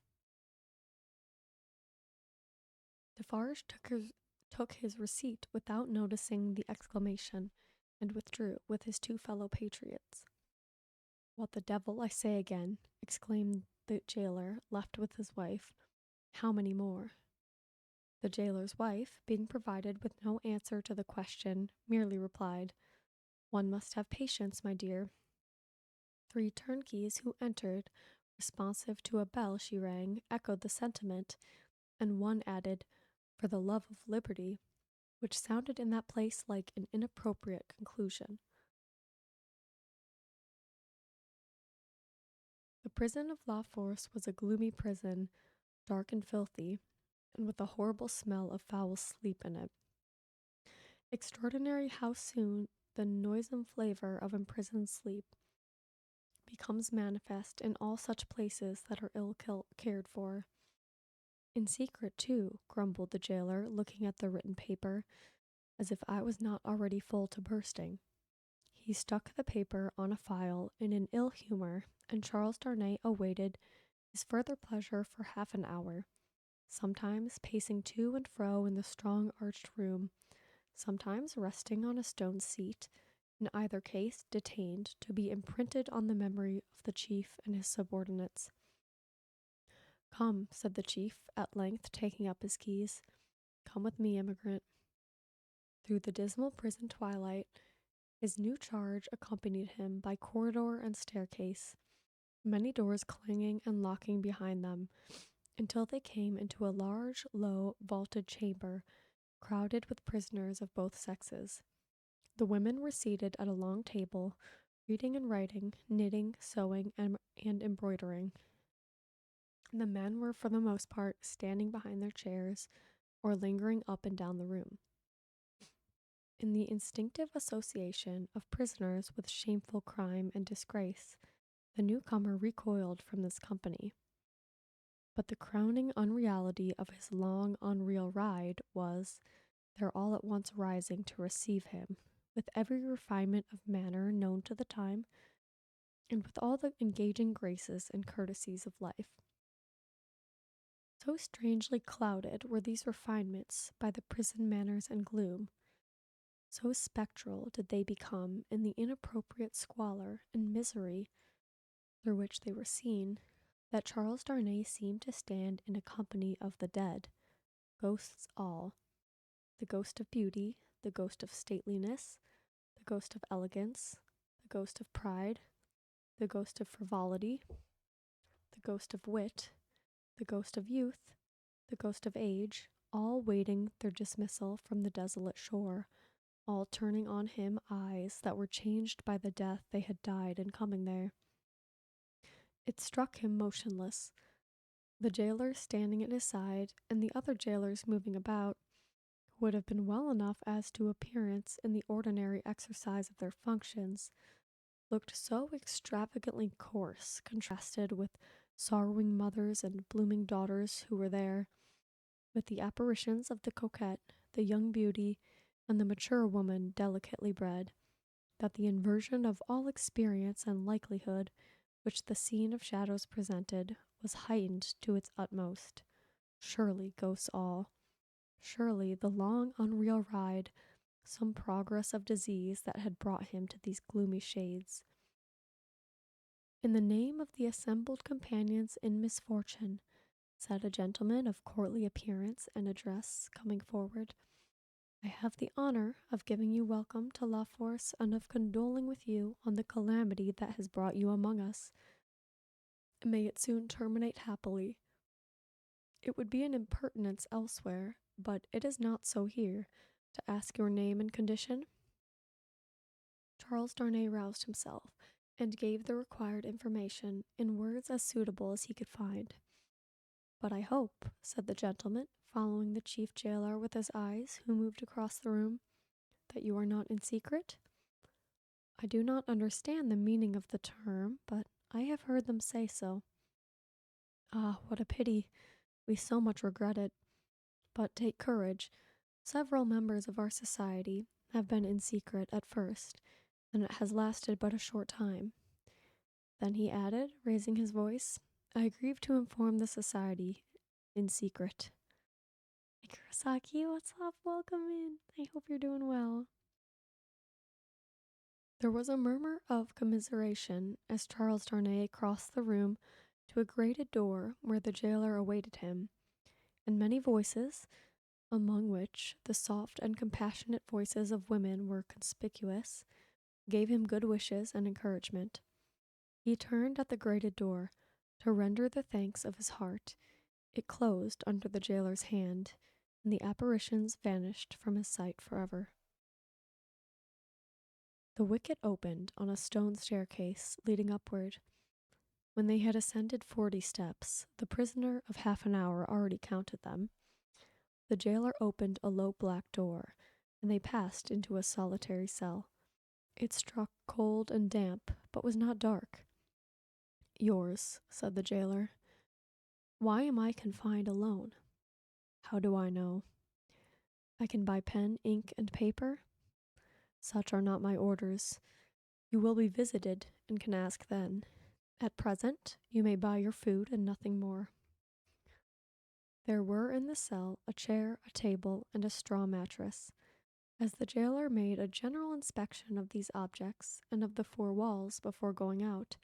Defarge took his receipt without noticing the exclamation, and withdrew with his two fellow patriots. "What the devil, I say again," exclaimed the jailer, left with his wife. How many more? The jailer's wife, being provided with no answer to the question, merely replied, "One must have patience, my dear." 3 turnkeys who entered, responsive to a bell she rang, echoed the sentiment, and one added, "For the love of liberty," which sounded in that place like an inappropriate conclusion. The prison of La Force was a gloomy prison, dark and filthy, and with a horrible smell of foul sleep in it. Extraordinary how soon the noisome flavor of imprisoned sleep becomes manifest in all such places that are ill cared for. In secret, too, grumbled the jailer, looking at the written paper, as if I was not already full to bursting. He stuck the paper on a file in an ill humor, and Charles Darnay awaited his further pleasure for half an hour, sometimes pacing to and fro in the strong arched room, sometimes resting on a stone seat, in either case detained to be imprinted on the memory of the chief and his subordinates. "Come," said the chief, at length taking up his keys. "Come with me, immigrant." Through the dismal prison twilight, his new charge accompanied him by corridor and staircase, many doors clanging and locking behind them, until they came into a large, low, vaulted chamber, crowded with prisoners of both sexes. The women were seated at a long table, reading and writing, knitting, sewing, and embroidering. The men were for the most part standing behind their chairs or lingering up and down the room. In the instinctive association of prisoners with shameful crime and disgrace, the newcomer recoiled from this company. But the crowning unreality of his long, unreal ride was their all at once rising to receive him, with every refinement of manner known to the time, and with all the engaging graces and courtesies of life. So strangely clouded were these refinements by the prison manners and gloom, so spectral did they become in the inappropriate squalor and misery through which they were seen, that Charles Darnay seemed to stand in a company of the dead, ghosts all, the ghost of beauty, the ghost of stateliness, the ghost of elegance, the ghost of pride, the ghost of frivolity, the ghost of wit, the ghost of youth, the ghost of age, all waiting their dismissal from the desolate shore, all turning on him eyes that were changed by the death they had died in coming there. It struck him motionless, the jailer standing at his side, and the other jailers moving about, who would have been well enough as to appearance in the ordinary exercise of their functions, looked so extravagantly coarse, contrasted with sorrowing mothers and blooming daughters who were there, with the apparitions of the coquette, the young beauty, and the mature woman delicately bred, that the inversion of all experience and likelihood which the scene of shadows presented was heightened to its utmost. Surely ghosts all. Surely the long unreal ride, some progress of disease that had brought him to these gloomy shades. "In the name of the assembled companions in misfortune," said a gentleman of courtly appearance and address, coming forward, "I have the honor of giving you welcome to La Force and of condoling with you on the calamity that has brought you among us. May it soon terminate happily. It would be an impertinence elsewhere, but it is not so here, to ask your name and condition." Charles Darnay roused himself and gave the required information in words as suitable as he could find. "But I hope," said the gentleman, following the chief jailer with his eyes, who moved across the room, "that you are not in secret?" "I do not understand the meaning of the term, but I have heard them say so." "Ah, what a pity! We so much regret it. But take courage. Several members of our society have been in secret at first, and it has lasted but a short time." Then he added, raising his voice, "I grieve to inform the society in secret." Hey, Kurosaki, what's up? Welcome in. I hope you're doing well. There was a murmur of commiseration as Charles Darnay crossed the room to a grated door where the jailer awaited him, and many voices, among which the soft and compassionate voices of women were conspicuous, gave him good wishes and encouragement. He turned at the grated door to render the thanks of his heart. It closed under the jailer's hand, and the apparitions vanished from his sight forever. The wicket opened on a stone staircase leading upward. When they had ascended 40 steps, the prisoner of half an hour already counted them. The jailer opened a low black door, and they passed into a solitary cell. It struck cold and damp, but was not dark. "Yours," said the jailer. "Why am I confined alone?" "How do I know?" "I can buy pen, ink, and paper?" "Such are not my orders. You will be visited, and can ask then. At present, you may buy your food and nothing more." There were in the cell a chair, a table, and a straw mattress. As the jailer made a general inspection of these objects and of the four walls before going out,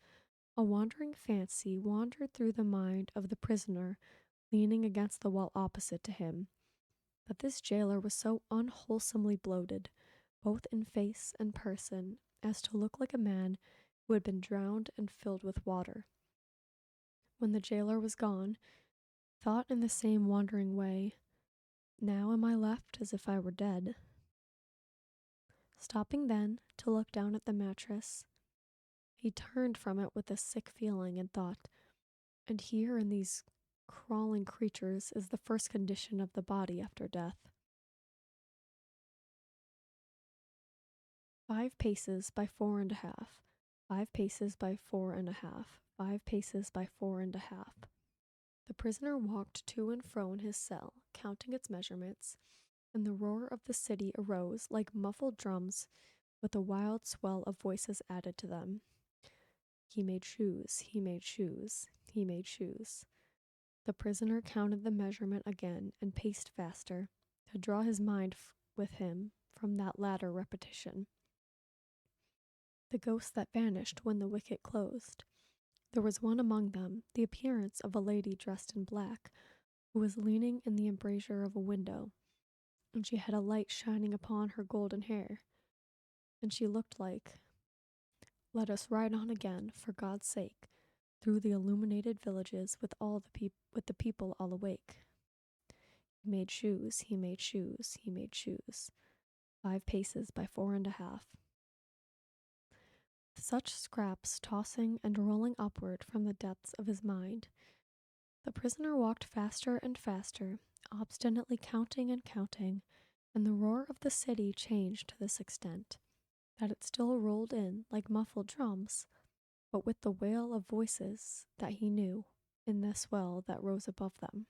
a wandering fancy wandered through the mind of the prisoner leaning against the wall opposite to him, that this jailer was so unwholesomely bloated, both in face and person, as to look like a man who had been drowned and filled with water. When the jailer was gone, thought in the same wandering way, "Now am I left as if I were dead." Stopping then to look down at the mattress, he turned from it with a sick feeling and thought, "And here in these crawling creatures is the first condition of the body after death." 5 paces by 4.5, 5 paces by 4.5, 5 paces by 4.5. The prisoner walked to and fro in his cell, counting its measurements, and the roar of the city arose like muffled drums, with a wild swell of voices added to them. He made shoes, he made shoes, he made shoes. The prisoner counted the measurement again and paced faster, to draw his mind with him from that latter repetition. The ghosts that vanished when the wicket closed. There was one among them, the appearance of a lady dressed in black, who was leaning in the embrasure of a window, and she had a light shining upon her golden hair, and she looked like, "Let us ride on again, for God's sake, through the illuminated villages with the people all awake." He made shoes, he made shoes, he made shoes. 5 paces by 4.5. Such scraps tossing and rolling upward from the depths of his mind, the prisoner walked faster and faster, obstinately counting and counting, and the roar of the city changed to this extent, that it still rolled in like muffled drums, but with the wail of voices that he knew in the swell that rose above them.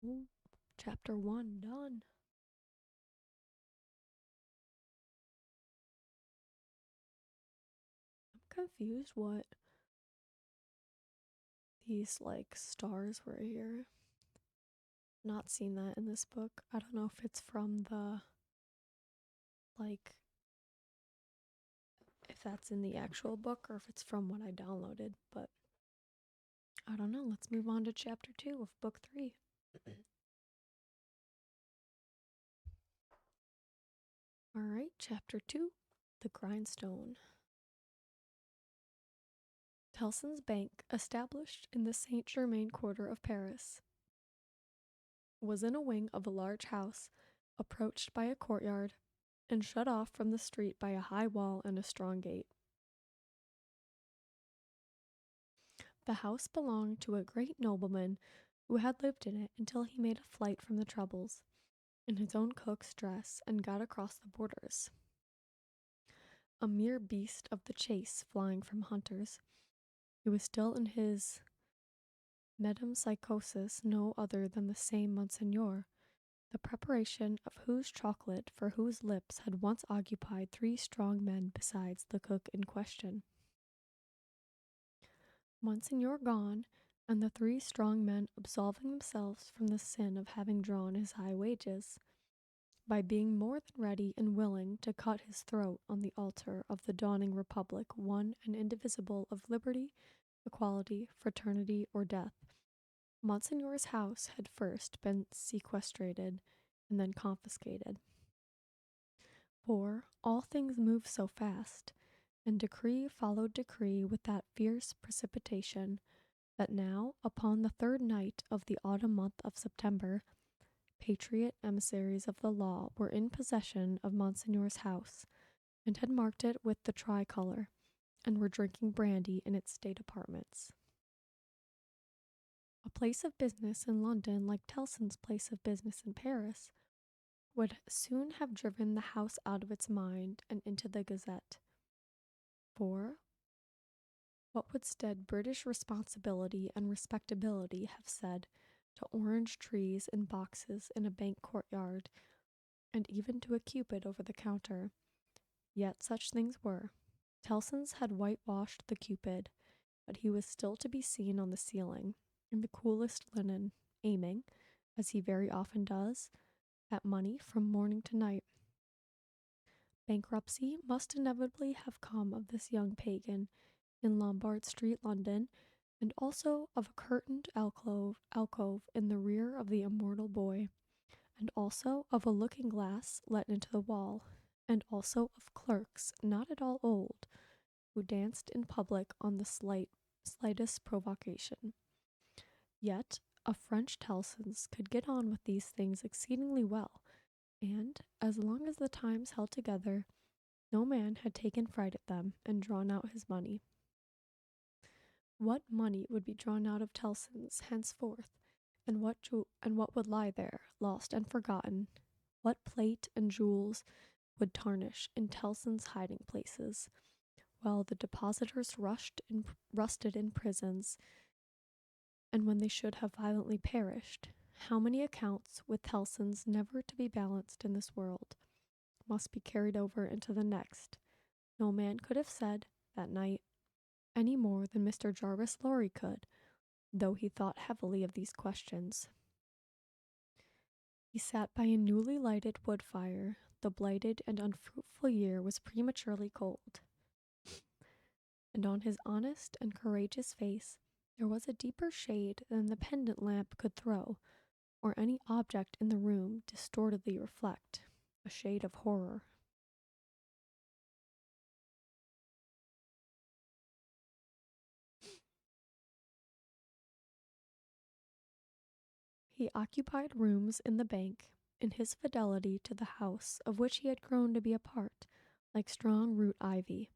Ooh, chapter 1 done. I'm confused what these like stars were here. Not seen that in this book. I don't know if it's from the like if that's in the actual book or if it's from what I downloaded, but I don't know. Let's move on to chapter 2 of book 3. All right, chapter 2, The Grindstone. Tellson's Bank, established in the Saint Germain quarter of Paris, was in a wing of a large house, approached by a courtyard, and shut off from the street by a high wall and a strong gate. The house belonged to a great nobleman who had lived in it until he made a flight from the troubles, in his own cook's dress, and got across the borders. A mere beast of the chase flying from hunters, he was still in his metempsychosis no other than the same Monseigneur, the preparation of whose chocolate for whose lips had once occupied 3 strong men besides the cook in question. Monseigneur gone, and the 3 strong men absolving themselves from the sin of having drawn his high wages, by being more than ready and willing to cut his throat on the altar of the dawning republic, one and indivisible, of liberty equality, fraternity, or death. Monsignor's house had first been sequestrated and then confiscated. For all things move so fast, and decree followed decree with that fierce precipitation, that now, upon the third night of the autumn month of September, patriot emissaries of the law were in possession of Monsignor's house, and had marked it with the tricolour, and were drinking brandy in its state apartments. A place of business in London, like Tellson's place of business in Paris, would soon have driven the house out of its mind and into the Gazette. For what would stead British responsibility and respectability have said to orange trees in boxes in a bank courtyard, and even to a cupid over the counter? Yet such things were. Tellson's had whitewashed the cupid, but he was still to be seen on the ceiling, in the coolest linen, aiming, as he very often does, at money from morning to night. Bankruptcy must inevitably have come of this young pagan in Lombard Street, London, and also of a curtained alcove in the rear of the immortal boy, and also of a looking glass let into the wall, and also of clerks not at all old, who danced in public on the slightest provocation. Yet a French Tellson's could get on with these things exceedingly well, and, as long as the times held together, no man had taken fright at them and drawn out his money. What money would be drawn out of Tellson's henceforth, and what would lie there, lost and forgotten? What plate and jewels would tarnish in Tellson's hiding places, while the depositors rusted in prisons, and when they should have violently perished? How many accounts, with Tellson's never to be balanced in this world, must be carried over into the next? No man could have said, that night, any more than Mr. Jarvis Lorry could, though he thought heavily of these questions. He sat by a newly lighted wood fire. The blighted and unfruitful year was prematurely cold, and on his honest and courageous face there was a deeper shade than the pendant lamp could throw, or any object in the room distortedly reflect, a shade of horror. He occupied rooms in the bank, in his fidelity to the house of which he had grown to be a part, like strong root ivy.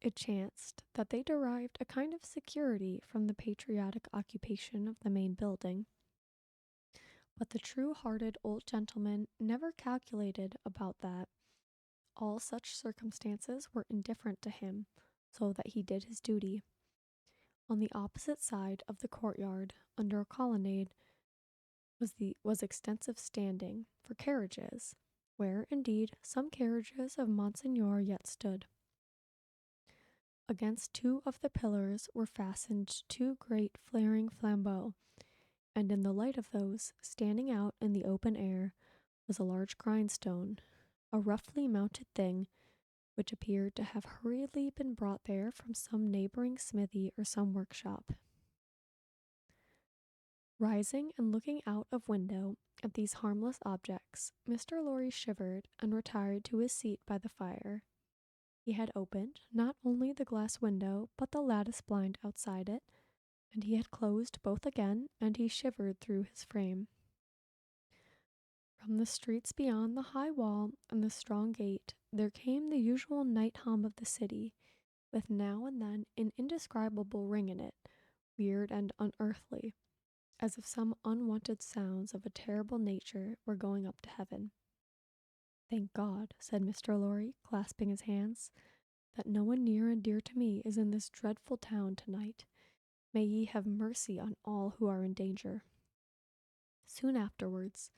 It chanced that they derived a kind of security from the patriotic occupation of the main building. But the true-hearted old gentleman never calculated about that. All such circumstances were indifferent to him, so that he did his duty. On the opposite side of the courtyard, under a colonnade, was extensive standing for carriages, where, indeed, some carriages of Monsignor yet stood. Against two of the pillars were fastened two great flaring flambeaux, and in the light of those, standing out in the open air, was a large grindstone, a roughly mounted thing, which appeared to have hurriedly been brought there from some neighboring smithy or some workshop. Rising and looking out of window at these harmless objects, Mr. Lorry shivered and retired to his seat by the fire. He had opened not only the glass window, but the lattice blind outside it, and he had closed both again, and he shivered through his frame. From the streets beyond the high wall and the strong gate there came the usual night hum of the city, with now and then an indescribable ring in it, weird and unearthly, as if some unwonted sounds of a terrible nature were going up to heaven. "Thank God," said Mr. Lorry, clasping his hands, "that no one near and dear to me is in this dreadful town tonight. May ye have mercy on all who are in danger." Soon afterwards,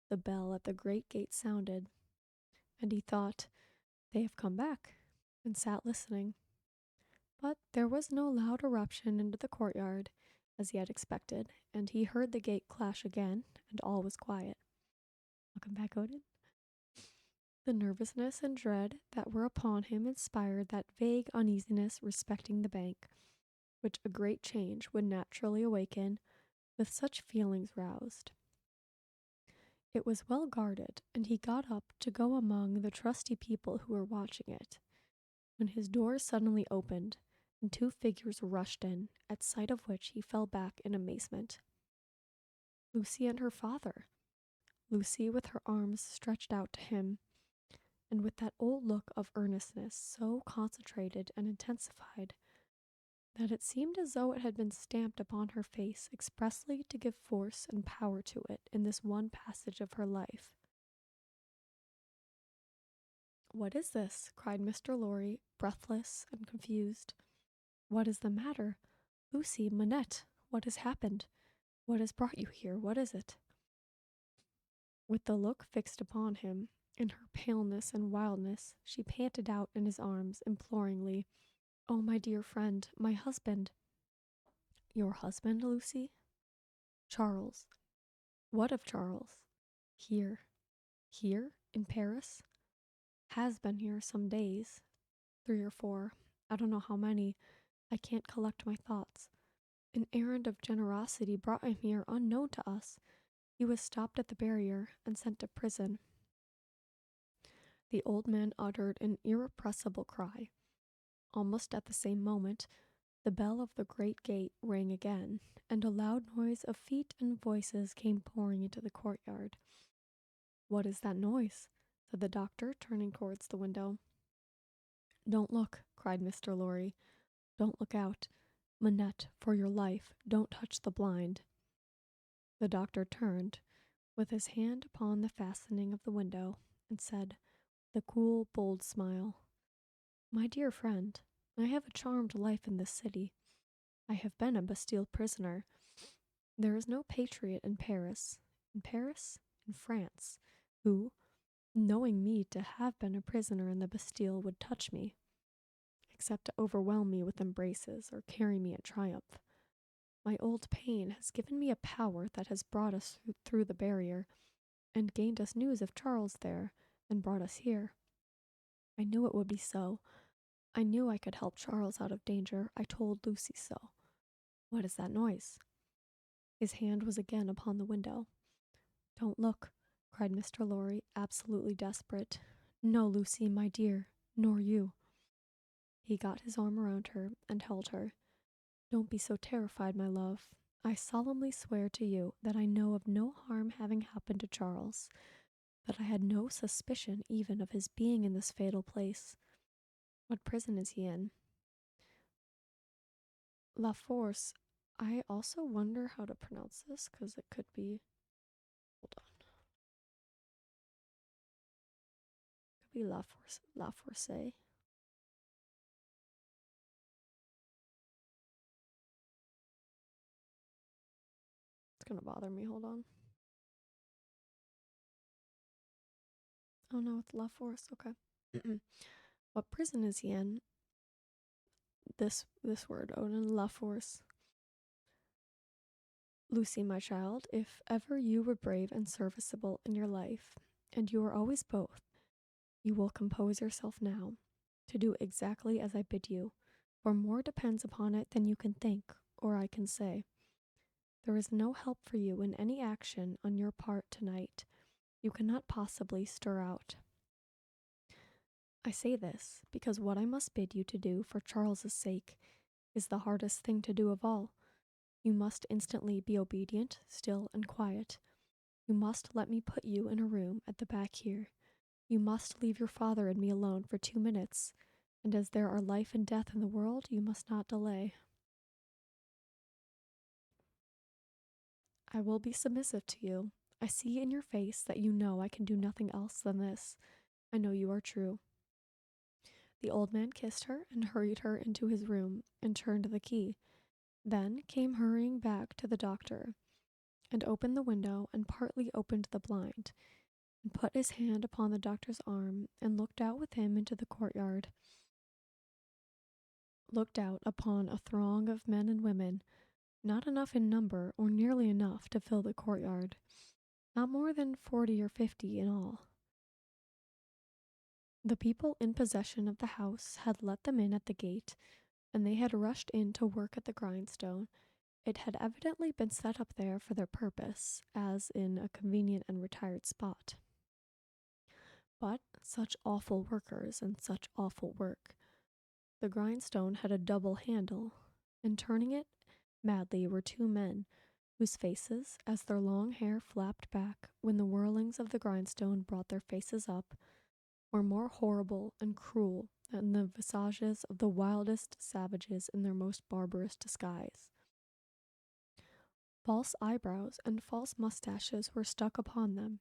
the bell at the great gate sounded, and he thought, "They have come back," and sat listening. But there was no loud eruption into the courtyard, as he had expected, and he heard the gate clash again, and all was quiet. Welcome back, Odin. The nervousness and dread that were upon him inspired that vague uneasiness respecting the bank, which a great change would naturally awaken with such feelings roused. It was well guarded, and he got up to go among the trusty people who were watching it, when his door suddenly opened, and two figures rushed in, at sight of which he fell back in amazement. Lucy and her father. Lucy with her arms stretched out to him, and with that old look of earnestness so concentrated and intensified that it seemed as though it had been stamped upon her face expressly to give force and power to it in this one passage of her life. "What is this?" cried Mr. Lorry, breathless and confused. "What is the matter? Lucy, Manette, what has happened? What has brought you here? What is it?" With the look fixed upon him, in her paleness and wildness, she panted out in his arms imploringly, "Oh, my dear friend, my husband." "Your husband, Lucy?" "Charles." "What of Charles?" "Here." "Here? In Paris?" "Has been here some days. 3 or 4. I don't know how many. I can't collect my thoughts. An errand of generosity brought him here unknown to us. He was stopped at the barrier and sent to prison." The old man uttered an irrepressible cry. Almost at the same moment, the bell of the great gate rang again, and a loud noise of feet and voices came pouring into the courtyard. "What is that noise?" said the doctor, turning towards the window. "Don't look," cried Mr. Lorry. "Don't look out. Manette, for your life, don't touch the blind." The doctor turned, with his hand upon the fastening of the window, and said, with a cool, bold smile, "My dear friend, I have a charmed life in this city. I have been a Bastille prisoner. There is no patriot in Paris, in France, who, knowing me to have been a prisoner in the Bastille, would touch me, except to overwhelm me with embraces or carry me in triumph. My old pain has given me a power that has brought us through the barrier, and gained us news of Charles there, and brought us here. I knew it would be so. I knew I could help Charles out of danger. I told Lucy so. What is that noise?" His hand was again upon the window. "Don't look," cried Mr. Lorry, absolutely desperate. "No, Lucy, my dear, nor you." He got his arm around her and held her. "Don't be so terrified, my love. I solemnly swear to you that I know of no harm having happened to Charles, that I had no suspicion even of his being in this fatal place. What prison is he in?" La Force. I also wonder how to pronounce this because it could be. Hold on. Could be La Force. La Force. It's gonna bother me. Hold on. Oh no, it's La Force. Okay. What prison is he in? This word, Odin. La Force. Lucy, my child, if ever you were brave and serviceable in your life, and you are always both, you will compose yourself now to do exactly as I bid you, for more depends upon it than you can think or I can say. There is no help for you in any action on your part tonight. You cannot possibly stir out. I say this because what I must bid you to do for Charles's sake is the hardest thing to do of all. You must instantly be obedient, still, and quiet. You must let me put you in a room at the back here. You must leave your father and me alone for 2 minutes, and as there are life and death in the world, you must not delay. I will be submissive to you. I see in your face that you know I can do nothing else than this. I know you are true." The old man kissed her and hurried her into his room and turned the key, then came hurrying back to the doctor, and opened the window and partly opened the blind, and put his hand upon the doctor's arm and looked out with him into the courtyard. Looked out upon a throng of men and women, not enough in number or nearly enough to fill the courtyard, not more than 40 or 50 in all. The people in possession of the house had let them in at the gate, and they had rushed in to work at the grindstone. It had evidently been set up there for their purpose, as in a convenient and retired spot. But such awful workers and such awful work. The grindstone had a double handle, and turning it madly were two men, whose faces, as their long hair flapped back when the whirlings of the grindstone brought their faces up, were more horrible and cruel than the visages of the wildest savages in their most barbarous disguise. False eyebrows and false mustaches were stuck upon them,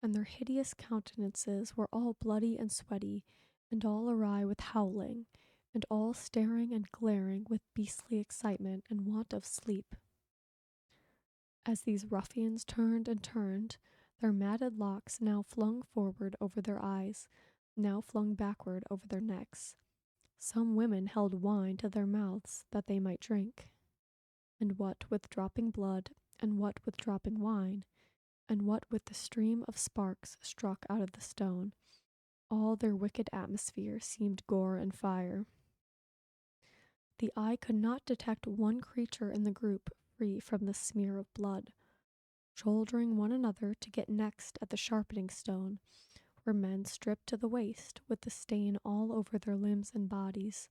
and their hideous countenances were all bloody and sweaty, and all awry with howling, and all staring and glaring with beastly excitement and want of sleep. As these ruffians turned and turned, their matted locks now flung forward over their eyes, now flung backward over their necks. Some women held wine to their mouths that they might drink. And what with dropping blood, and what with dropping wine, and what with the stream of sparks struck out of the stone, all their wicked atmosphere seemed gore and fire. The eye could not detect one creature in the group free from the smear of blood. Shouldering one another to get next at the sharpening stone were men stripped to the waist, with the stain all over their limbs and bodies,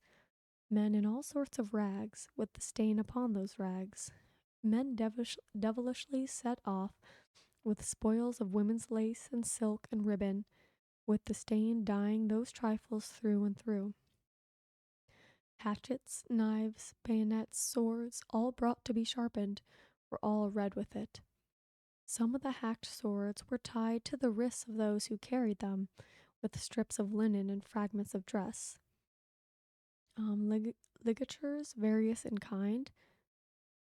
men in all sorts of rags, with the stain upon those rags, men devilishly set off with spoils of women's lace and silk and ribbon, with the stain dyeing those trifles through and through. Hatchets, knives, bayonets, swords, all brought to be sharpened, were all red with it. Some of the hacked swords were tied to the wrists of those who carried them with strips of linen and fragments of dress. Ligatures, various in kind,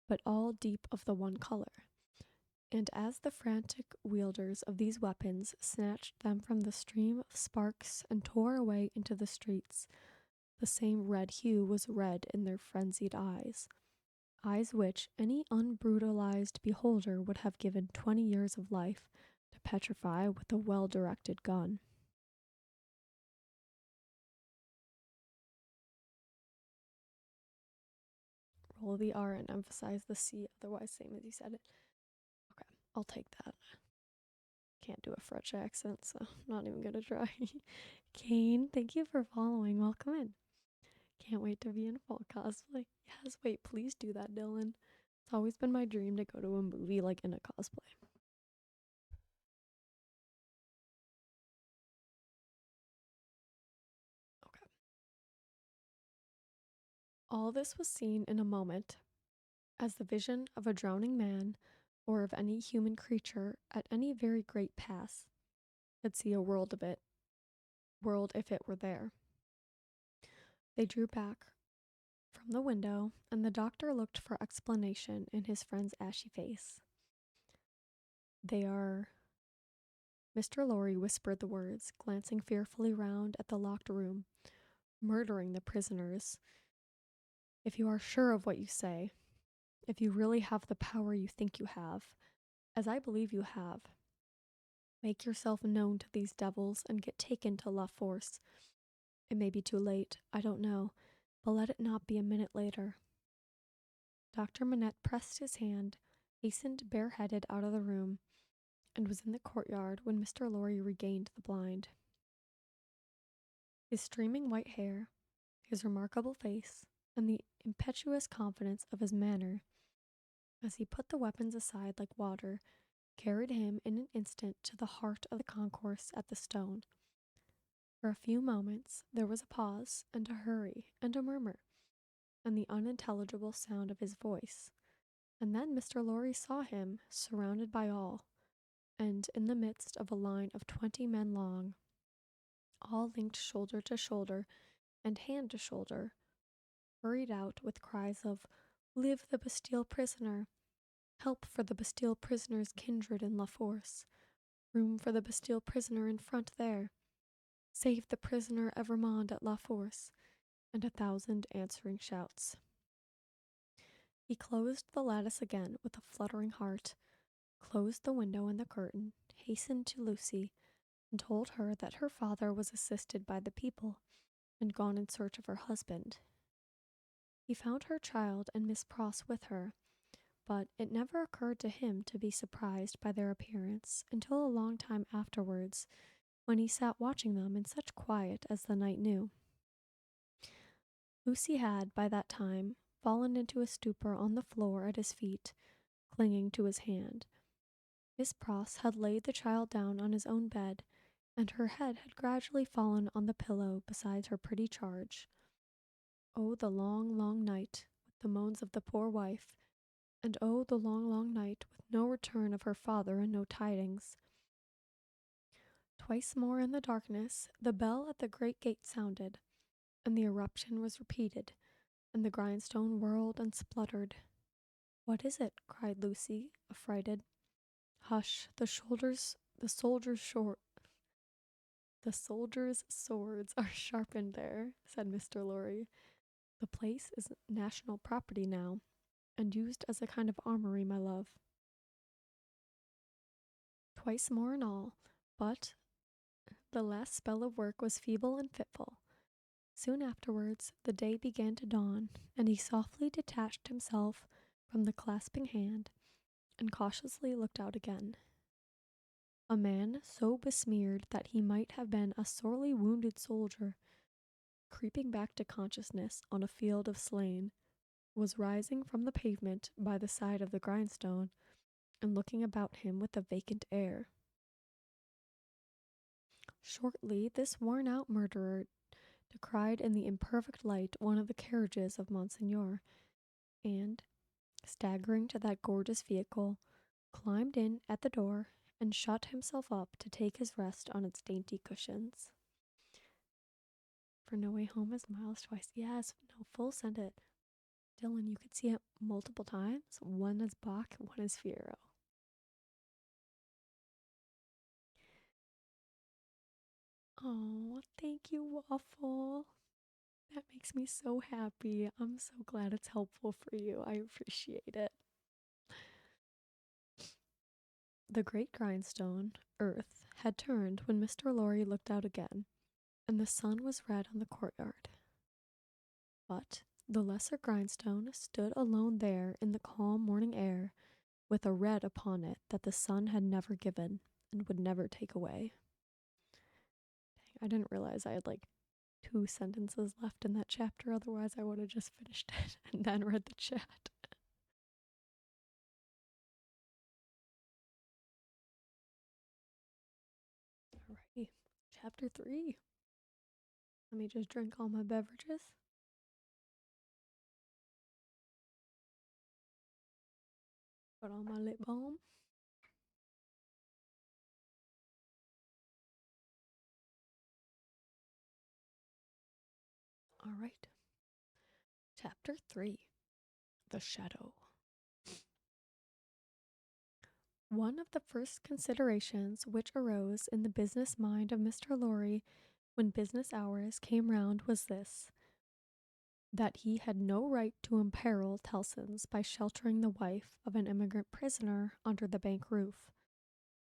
but all deep of the one color. And as the frantic wielders of these weapons snatched them from the stream of sparks and tore away into the streets, the same red hue was red in their frenzied eyes, eyes which any unbrutalized beholder would have given 20 years of life to petrify with a well-directed gun. Roll the R and emphasize the C, otherwise same as you said it. Okay, I'll take that. Can't do a French accent, so I'm not even gonna try. Kane, thank you for following. Welcome in. Can't wait to be in full cosplay. Yes, wait, please do that, Dylan. It's always been my dream to go to a movie like in a cosplay. Okay. All this was seen in a moment, as the vision of a drowning man or of any human creature at any very great pass. Could see a world of it, world if it were there. They drew back from the window, and the doctor looked for explanation in his friend's ashy face. They are. Mr. Lorry whispered the words, glancing fearfully round at the locked room. Murdering the prisoners. If you are sure of what you say, if you really have the power you think you have, as I believe you have, make yourself known to these devils and get taken to La Force. It may be too late, I don't know, but let it not be a minute later. Dr. Manette pressed his hand, hastened bareheaded out of the room, and was in the courtyard when Mr. Lorry regained the blind. His streaming white hair, his remarkable face, and the impetuous confidence of his manner, as he put the weapons aside like water, carried him in an instant to the heart of the concourse at the stone. For a few moments there was a pause, and a hurry, and a murmur, and the unintelligible sound of his voice, and then Mr. Lorry saw him, surrounded by all, and in the midst of a line of 20 men long, all linked shoulder to shoulder and hand to shoulder, hurried out with cries of, "Live the Bastille prisoner! Help for the Bastille prisoner's kindred in La Force! Room for the Bastille prisoner in front there! Save the prisoner Evermond at La Force!" and 1,000 answering shouts. He closed the lattice again with a fluttering heart, closed the window and the curtain, hastened to Lucy, and told her that her father was assisted by the people, and gone in search of her husband. He found her child and Miss Pross with her, but it never occurred to him to be surprised by their appearance until a long time afterwards, when he sat watching them in such quiet as the night knew. Lucy had, by that time, fallen into a stupor on the floor at his feet, clinging to his hand. Miss Pross had laid the child down on his own bed, and her head had gradually fallen on the pillow beside her pretty charge. Oh, the long, long night, with the moans of the poor wife, and oh, the long, long night, with no return of her father and no tidings. Twice more in the darkness, the bell at the great gate sounded, and the eruption was repeated, and the grindstone whirled and spluttered. "What is it?" cried Lucy, affrighted. "Hush, the soldiers' swords are sharpened there," said Mr. Lorry. "The place is national property now, and used as a kind of armory, my love." Twice more in all, but the last spell of work was feeble and fitful. Soon afterwards, the day began to dawn, and he softly detached himself from the clasping hand and cautiously looked out again. A man so besmeared that he might have been a sorely wounded soldier, creeping back to consciousness on a field of slain, was rising from the pavement by the side of the grindstone and looking about him with a vacant air. Shortly, this worn-out murderer descried in the imperfect light one of the carriages of Monseigneur, and, staggering to that gorgeous vehicle, climbed in at the door and shut himself up to take his rest on its dainty cushions. For No Way Home is Miles twice. Yes, no, full send it. Dylan, you could see it multiple times. One is Bach, one is Fierro. Oh, thank you, Waffle. That makes me so happy. I'm so glad it's helpful for you. I appreciate it. The great grindstone, Earth, had turned when Mr. Lorry looked out again, and the sun was red on the courtyard. But the lesser grindstone stood alone there in the calm morning air, with a red upon it that the sun had never given and would never take away. Dang, I didn't realize I had like 2 sentences left in that chapter, otherwise I would have just finished it and then read the chat. Alrighty, chapter 3. Let me just drink all my beverages. Put on my lip balm. Alright. Chapter 3. The Shadow. One of the first considerations which arose in the business mind of Mr. Lorry when business hours came round was this: that he had no right to imperil Tellson's by sheltering the wife of an immigrant prisoner under the bank roof.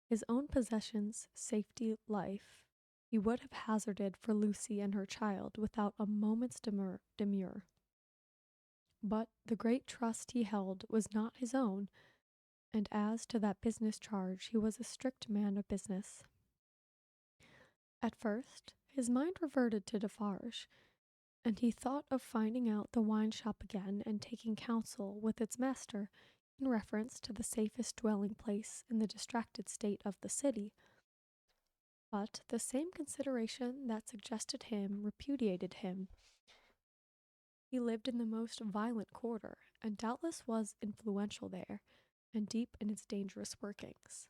His own possessions, safety, life, he would have hazarded for Lucy and her child without a moment's demur. But the great trust he held was not his own, and as to that business charge, he was a strict man of business. At first, his mind reverted to Defarge, and he thought of finding out the wine shop again and taking counsel with its master in reference to the safest dwelling place in the distracted state of the city. But the same consideration that suggested him repudiated him. He lived in the most violent quarter, and doubtless was influential there, and deep in its dangerous workings.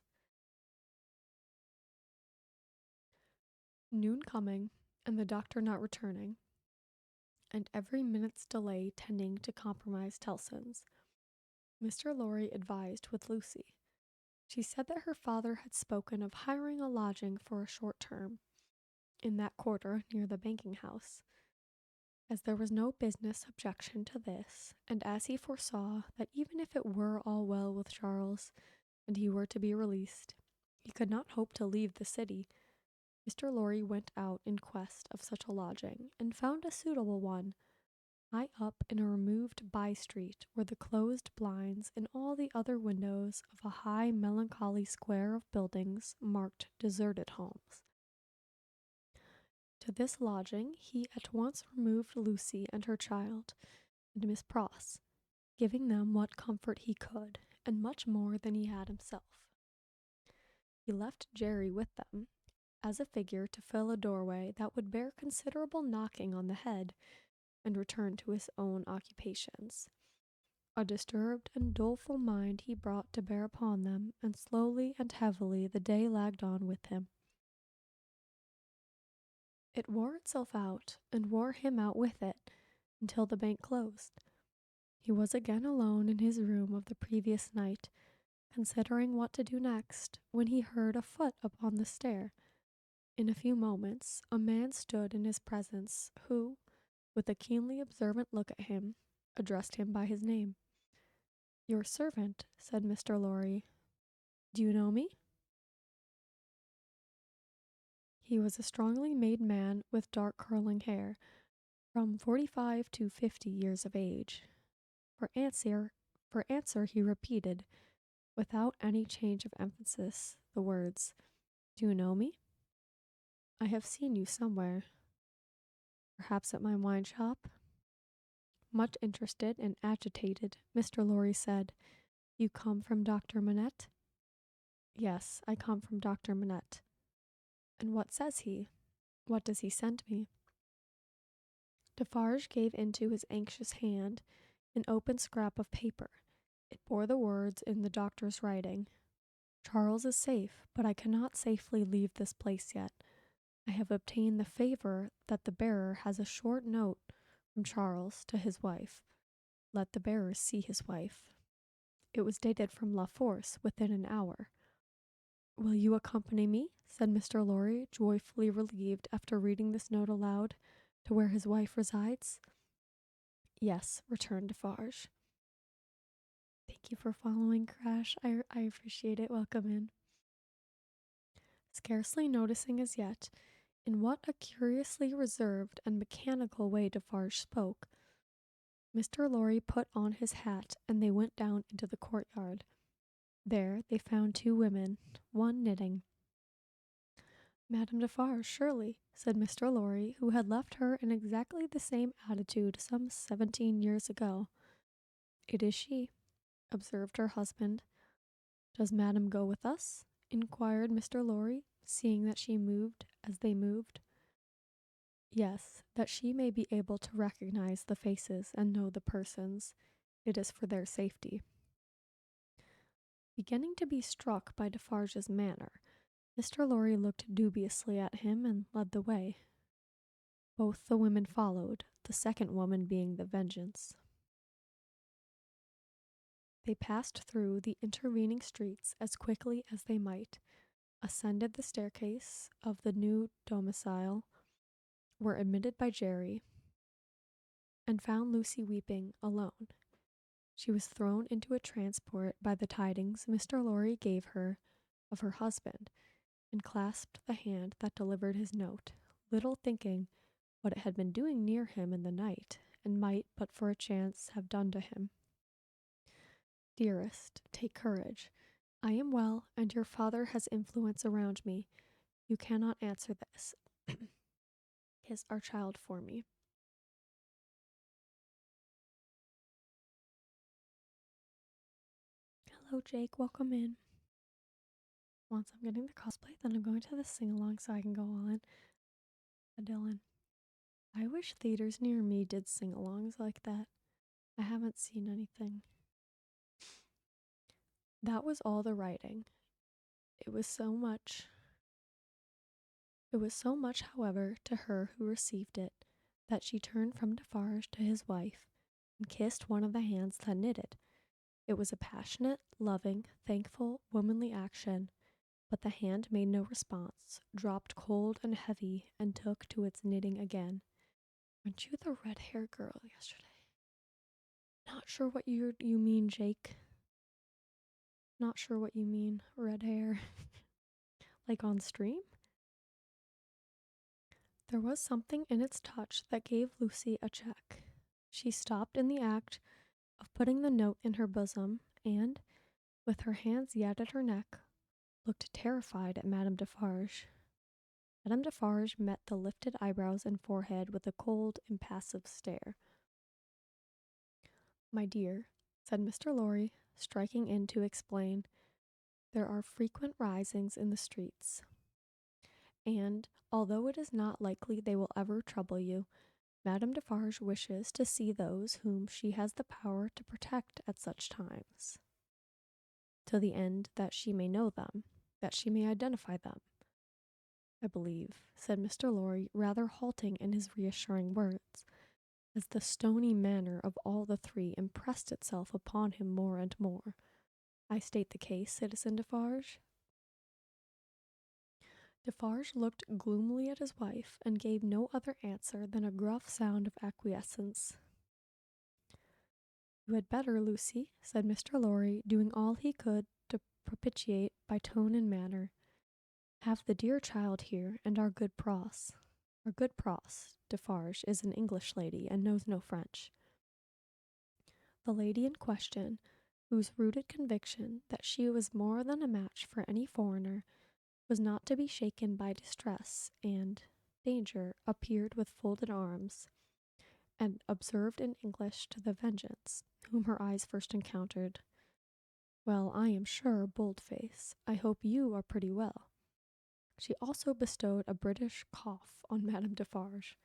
Noon coming, and the doctor not returning, and every minute's delay tending to compromise Tellson's, Mr. Lorry advised with Lucy. She said that her father had spoken of hiring a lodging for a short term in that quarter near the banking house. As there was no business objection to this, and as he foresaw that even if it were all well with Charles, and he were to be released, he could not hope to leave the city, Mr. Lorry went out in quest of such a lodging, and found a suitable one, High up in a removed by street were the closed blinds and all the other windows of a high, melancholy square of buildings marked deserted homes. To this lodging he at once removed Lucy and her child, and Miss Pross, giving them what comfort he could, and much more than he had himself. He left Jerry with them, as a figure to fill a doorway that would bear considerable knocking on the head, and returned to his own occupations. A disturbed and doleful mind he brought to bear upon them, and slowly and heavily the day lagged on with him. It wore itself out, and wore him out with it, until the bank closed. He was again alone in his room of the previous night, considering what to do next, when he heard a foot upon the stair. In a few moments, a man stood in his presence, who, with a keenly observant look at him, addressed him by his name. "Your servant," said Mr. Lorry. "Do you know me?" He was a strongly made man with dark curling hair, from 45 to 50 years of age. For answer he repeated, without any change of emphasis, the words, "Do you know me?" "I have seen you somewhere." "Perhaps at my wine shop?" Much interested and agitated, Mr. Lorry said, "You come from Dr. Manette?" "Yes, I come from Dr. Manette." "And what says he? What does he send me?" Defarge gave into his anxious hand an open scrap of paper. It bore the words in the doctor's writing, "Charles is safe, but I cannot safely leave this place yet. I have obtained the favor that the bearer has a short note from Charles to his wife. Let the bearer see his wife." It was dated from La Force within an hour. "Will you accompany me?" said Mr. Lorry, joyfully relieved after reading this note aloud, "to where his wife resides?" "Yes," returned Defarge. "Thank you for following, Crash. I appreciate it. Welcome in." Scarcely noticing as yet in what a curiously reserved and mechanical way Defarge spoke, Mr. Lorry put on his hat, and they went down into the courtyard. There they found two women, one knitting. "Madame Defarge, surely," said Mr. Lorry, who had left her in exactly the same attitude some 17 years ago. "It is she," observed her husband. "Does Madame go with us?" inquired Mr. Lorry, seeing that she moved as they moved. "Yes, that she may be able to recognize the faces and know the persons. It is for their safety." Beginning to be struck by Defarge's manner, Mr. Lorry looked dubiously at him and led the way. Both the women followed, the second woman being the Vengeance. They passed through the intervening streets as quickly as they might, ascended the staircase of the new domicile, were admitted by Jerry, and found Lucy weeping alone. She was thrown into a transport by the tidings Mr. Lorry gave her of her husband, and clasped the hand that delivered his note, little thinking what it had been doing near him in the night, and might, but for a chance, have done to him. "Dearest, take courage. I am well, and your father has influence around me. You cannot answer this. Kiss our child for me." "Hello, Jake. Welcome in." Once I'm getting the cosplay, then I'm going to the sing-along so I can go on. Dylan. I wish theaters near me did sing-alongs like that. I haven't seen anything. That was all the writing. It was so much. It was so much, however, to her who received it, that she turned from Defarge to his wife, and kissed one of the hands that knitted. It was a passionate, loving, thankful, womanly action, but the hand made no response, dropped cold and heavy, and took to its knitting again. "Aren't you the red-haired girl yesterday?" "Not sure what you mean, Jake." "Not sure what you mean, red hair." "Like on stream?" There was something in its touch that gave Lucy a check. She stopped in the act of putting the note in her bosom, and, with her hands yet at her neck, looked terrified at Madame Defarge. Madame Defarge met the lifted eyebrows and forehead with a cold, impassive stare. "My dear," said Mr. Lorry, striking in to explain, "there are frequent risings in the streets, and, although it is not likely they will ever trouble you, Madame Defarge wishes to see those whom she has the power to protect at such times, to the end that she may know them, that she may identify them. I believe," said Mr. Lorry, rather halting in his reassuring words, as the stony manner of all the three impressed itself upon him more and more. "I state the case, Citizen Defarge." Defarge looked gloomily at his wife, and gave no other answer than a gruff sound of acquiescence. "You had better, Lucy," said Mr. Lorry, doing all he could to propitiate by tone and manner, "have the dear child here, and our good Pross. Our good Pross, Defarge, is an English lady, and knows no French." The lady in question, whose rooted conviction that she was more than a match for any foreigner, was not to be shaken by distress and danger, appeared with folded arms, and observed in English to the Vengeance, whom her eyes first encountered, "Well, I am sure, Boldface, I hope you are pretty well." She also bestowed a British cough on Madame Defarge,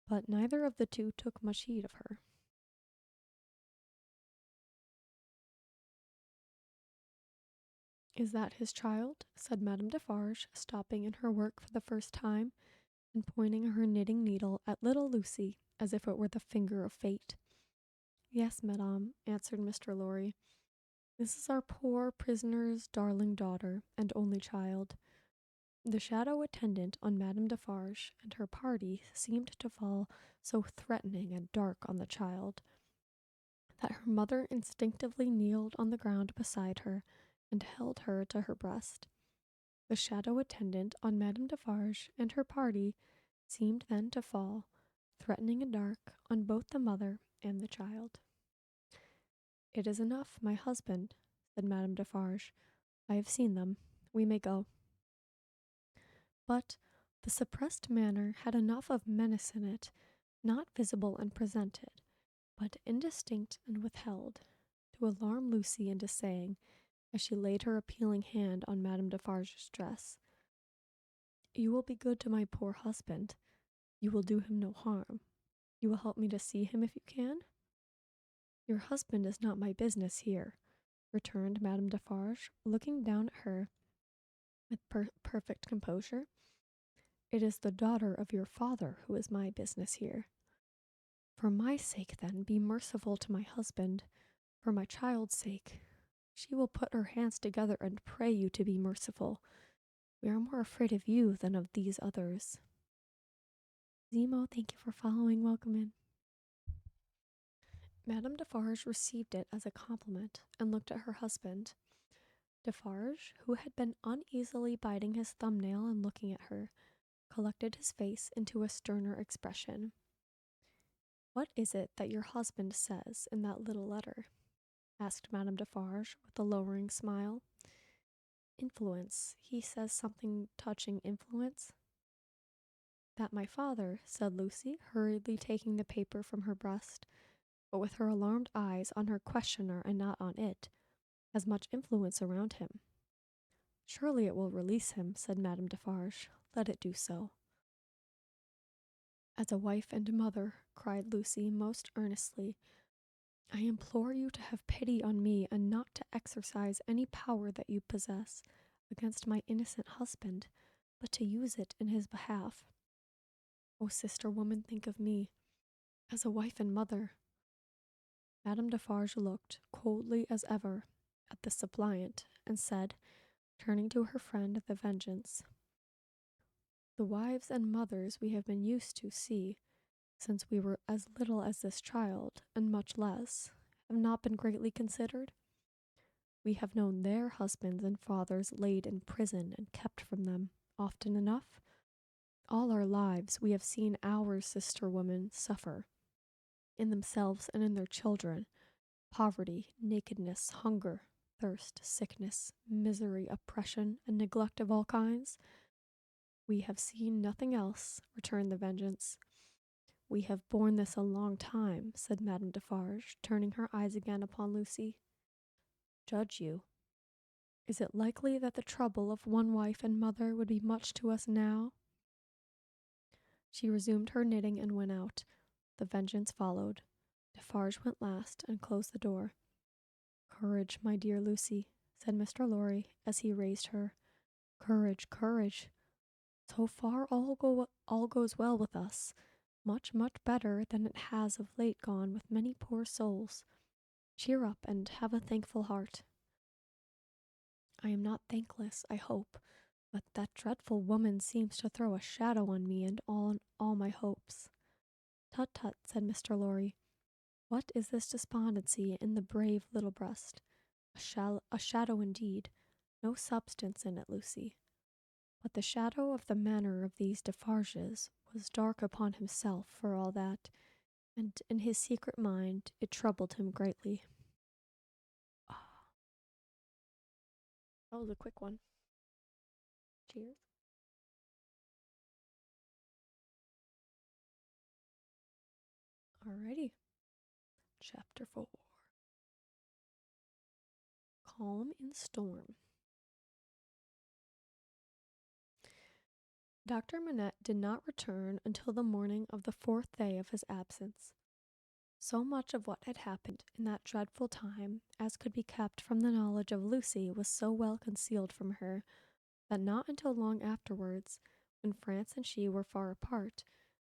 but neither of the two took much heed of her. "Is that his child?" said Madame Defarge, stopping in her work for the first time, and pointing her knitting needle at little Lucy, as if it were the finger of fate. "Yes, madame," answered Mr. Lorry. "This is our poor prisoner's darling daughter, and only child." The shadow attendant on Madame Defarge and her party seemed to fall so threatening and dark on the child, that her mother instinctively kneeled on the ground beside her, and held her to her breast. The shadow attendant on Madame Defarge and her party seemed then to fall, threatening and dark, on both the mother and the child. "It is enough, my husband," said Madame Defarge. "I have seen them. We may go." But the suppressed manner had enough of menace in it, not visible and presented, but indistinct and withheld, to alarm Lucy into saying, as she laid her appealing hand on Madame Defarge's dress, "You will be good to my poor husband. You will do him no harm. You will help me to see him if you can?" "Your husband is not my business here," returned Madame Defarge, looking down at her with perfect composure. "It is the daughter of your father who is my business here. For my sake, then, be merciful to my husband. For my child's sake, she will put her hands together and pray you to be merciful. We are more afraid of you than of these others." "Zemo, thank you for following. Welcome in." Madame Defarge received it as a compliment, and looked at her husband. Defarge, who had been uneasily biting his thumbnail and looking at her, collected his face into a sterner expression. "What is it that your husband says in that little letter?" asked Madame Defarge, with a lowering smile. "Influence. He says something touching influence." "That my father," said Lucy, hurriedly taking the paper from her breast, but with her alarmed eyes on her questioner and not on it, "has much influence around him." "Surely it will release him," said Madame Defarge. "Let it do so." "As a wife and mother," cried Lucy most earnestly, "I implore you to have pity on me, and not to exercise any power that you possess against my innocent husband, but to use it in his behalf. O sister woman, think of me, as a wife and mother." Madame Defarge looked, coldly as ever, at the suppliant, and said, turning to her friend the Vengeance, "The wives and mothers we have been used to see, since we were as little as this child, and much less, have not been greatly considered. We have known their husbands and fathers laid in prison and kept from them, often enough. All our lives we have seen our sister women suffer. in themselves and in their children, poverty, nakedness, hunger, thirst, sickness, misery, oppression, and neglect of all kinds. We have seen nothing else, returned the Vengeance. We have borne this a long time, said Madame Defarge, turning her eyes again upon Lucy. Judge you. Is it likely that the trouble of one wife and mother would be much to us now? She resumed her knitting and went out. The Vengeance followed. Defarge went last and closed the door. Courage, my dear Lucy, said Mr. Lorry, as he raised her. Courage, courage. So far all goes well with us. Much, much better than it has of late gone with many poor souls. Cheer up and have a thankful heart. I am not thankless, I hope, but that dreadful woman seems to throw a shadow on me and on all my hopes. Tut, tut, said Mr. Lorry. What is this despondency in the brave little breast? A shadow indeed, no substance in it, Lucy. But the shadow of the manner of these Defarges was dark upon himself for all that, and in his secret mind it troubled him greatly. Ah, that was a quick one. Cheers. Alrighty. Chapter 4. Calm in Storm. Dr. Manette did not return until the morning of the 4th day of his absence. So much of what had happened in that dreadful time as could be kept from the knowledge of Lucy was so well concealed from her that not until long afterwards, when France and she were far apart,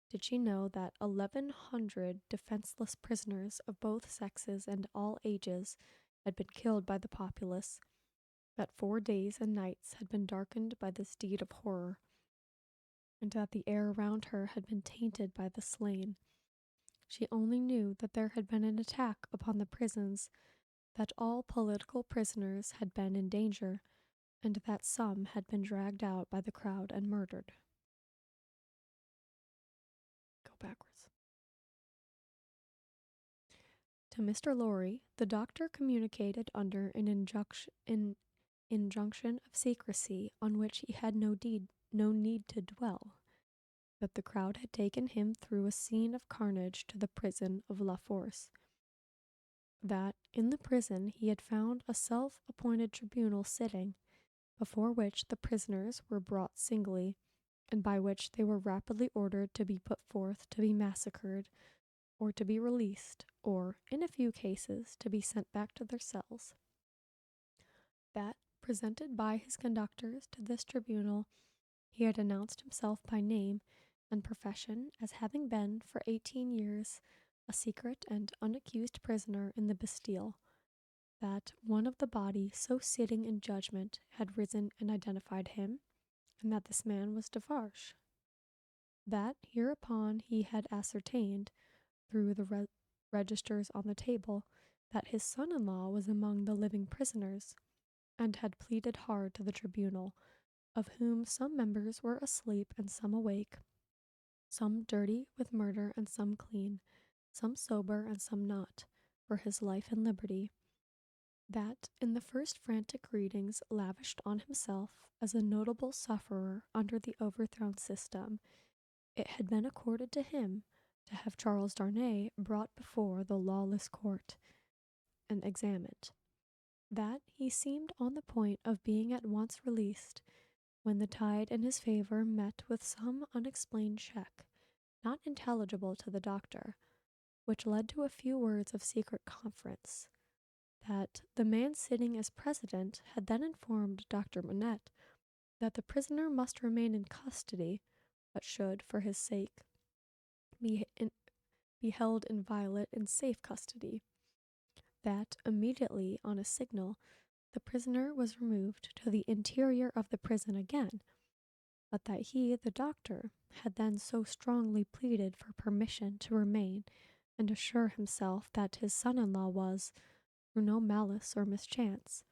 did she know that 1,100 defenseless prisoners of both sexes and all ages had been killed by the populace, that 4 days and nights had been darkened by this deed of horror, and that the air around her had been tainted by the slain. She only knew that there had been an attack upon the prisons, that all political prisoners had been in danger, and that some had been dragged out by the crowd and murdered. Go backwards. To Mr. Lorry, the doctor communicated under an injunction of secrecy on which he had no need to dwell, that the crowd had taken him through a scene of carnage to the prison of La Force, that in the prison he had found a self-appointed tribunal sitting, before which the prisoners were brought singly, and by which they were rapidly ordered to be put forth to be massacred, or to be released, or, in a few cases, to be sent back to their cells. That, presented by his conductors to this tribunal, he had announced himself by name and profession as having been for 18 years a secret and unaccused prisoner in the Bastille, that one of the body so sitting in judgment had risen and identified him, and that this man was Defarge. That hereupon he had ascertained, through the registers on the table, that his son-in-law was among the living prisoners, and had pleaded hard to the tribunal, of whom some members were asleep and some awake, some dirty with murder and some clean, some sober and some not, for his life and liberty, that in the first frantic greetings lavished on himself as a notable sufferer under the overthrown system, it had been accorded to him to have Charles Darnay brought before the lawless court and examined, that he seemed on the point of being at once released, when the tide in his favor met with some unexplained check, not intelligible to the doctor, which led to a few words of secret conference, that the man sitting as president had then informed Dr. Manette that the prisoner must remain in custody, but should, for his sake, be held inviolate in safe custody, that immediately on a signal the prisoner was removed to the interior of the prison again, but that he, the doctor, had then so strongly pleaded for permission to remain and assure himself that his son-in-law was, through no malice or mischance,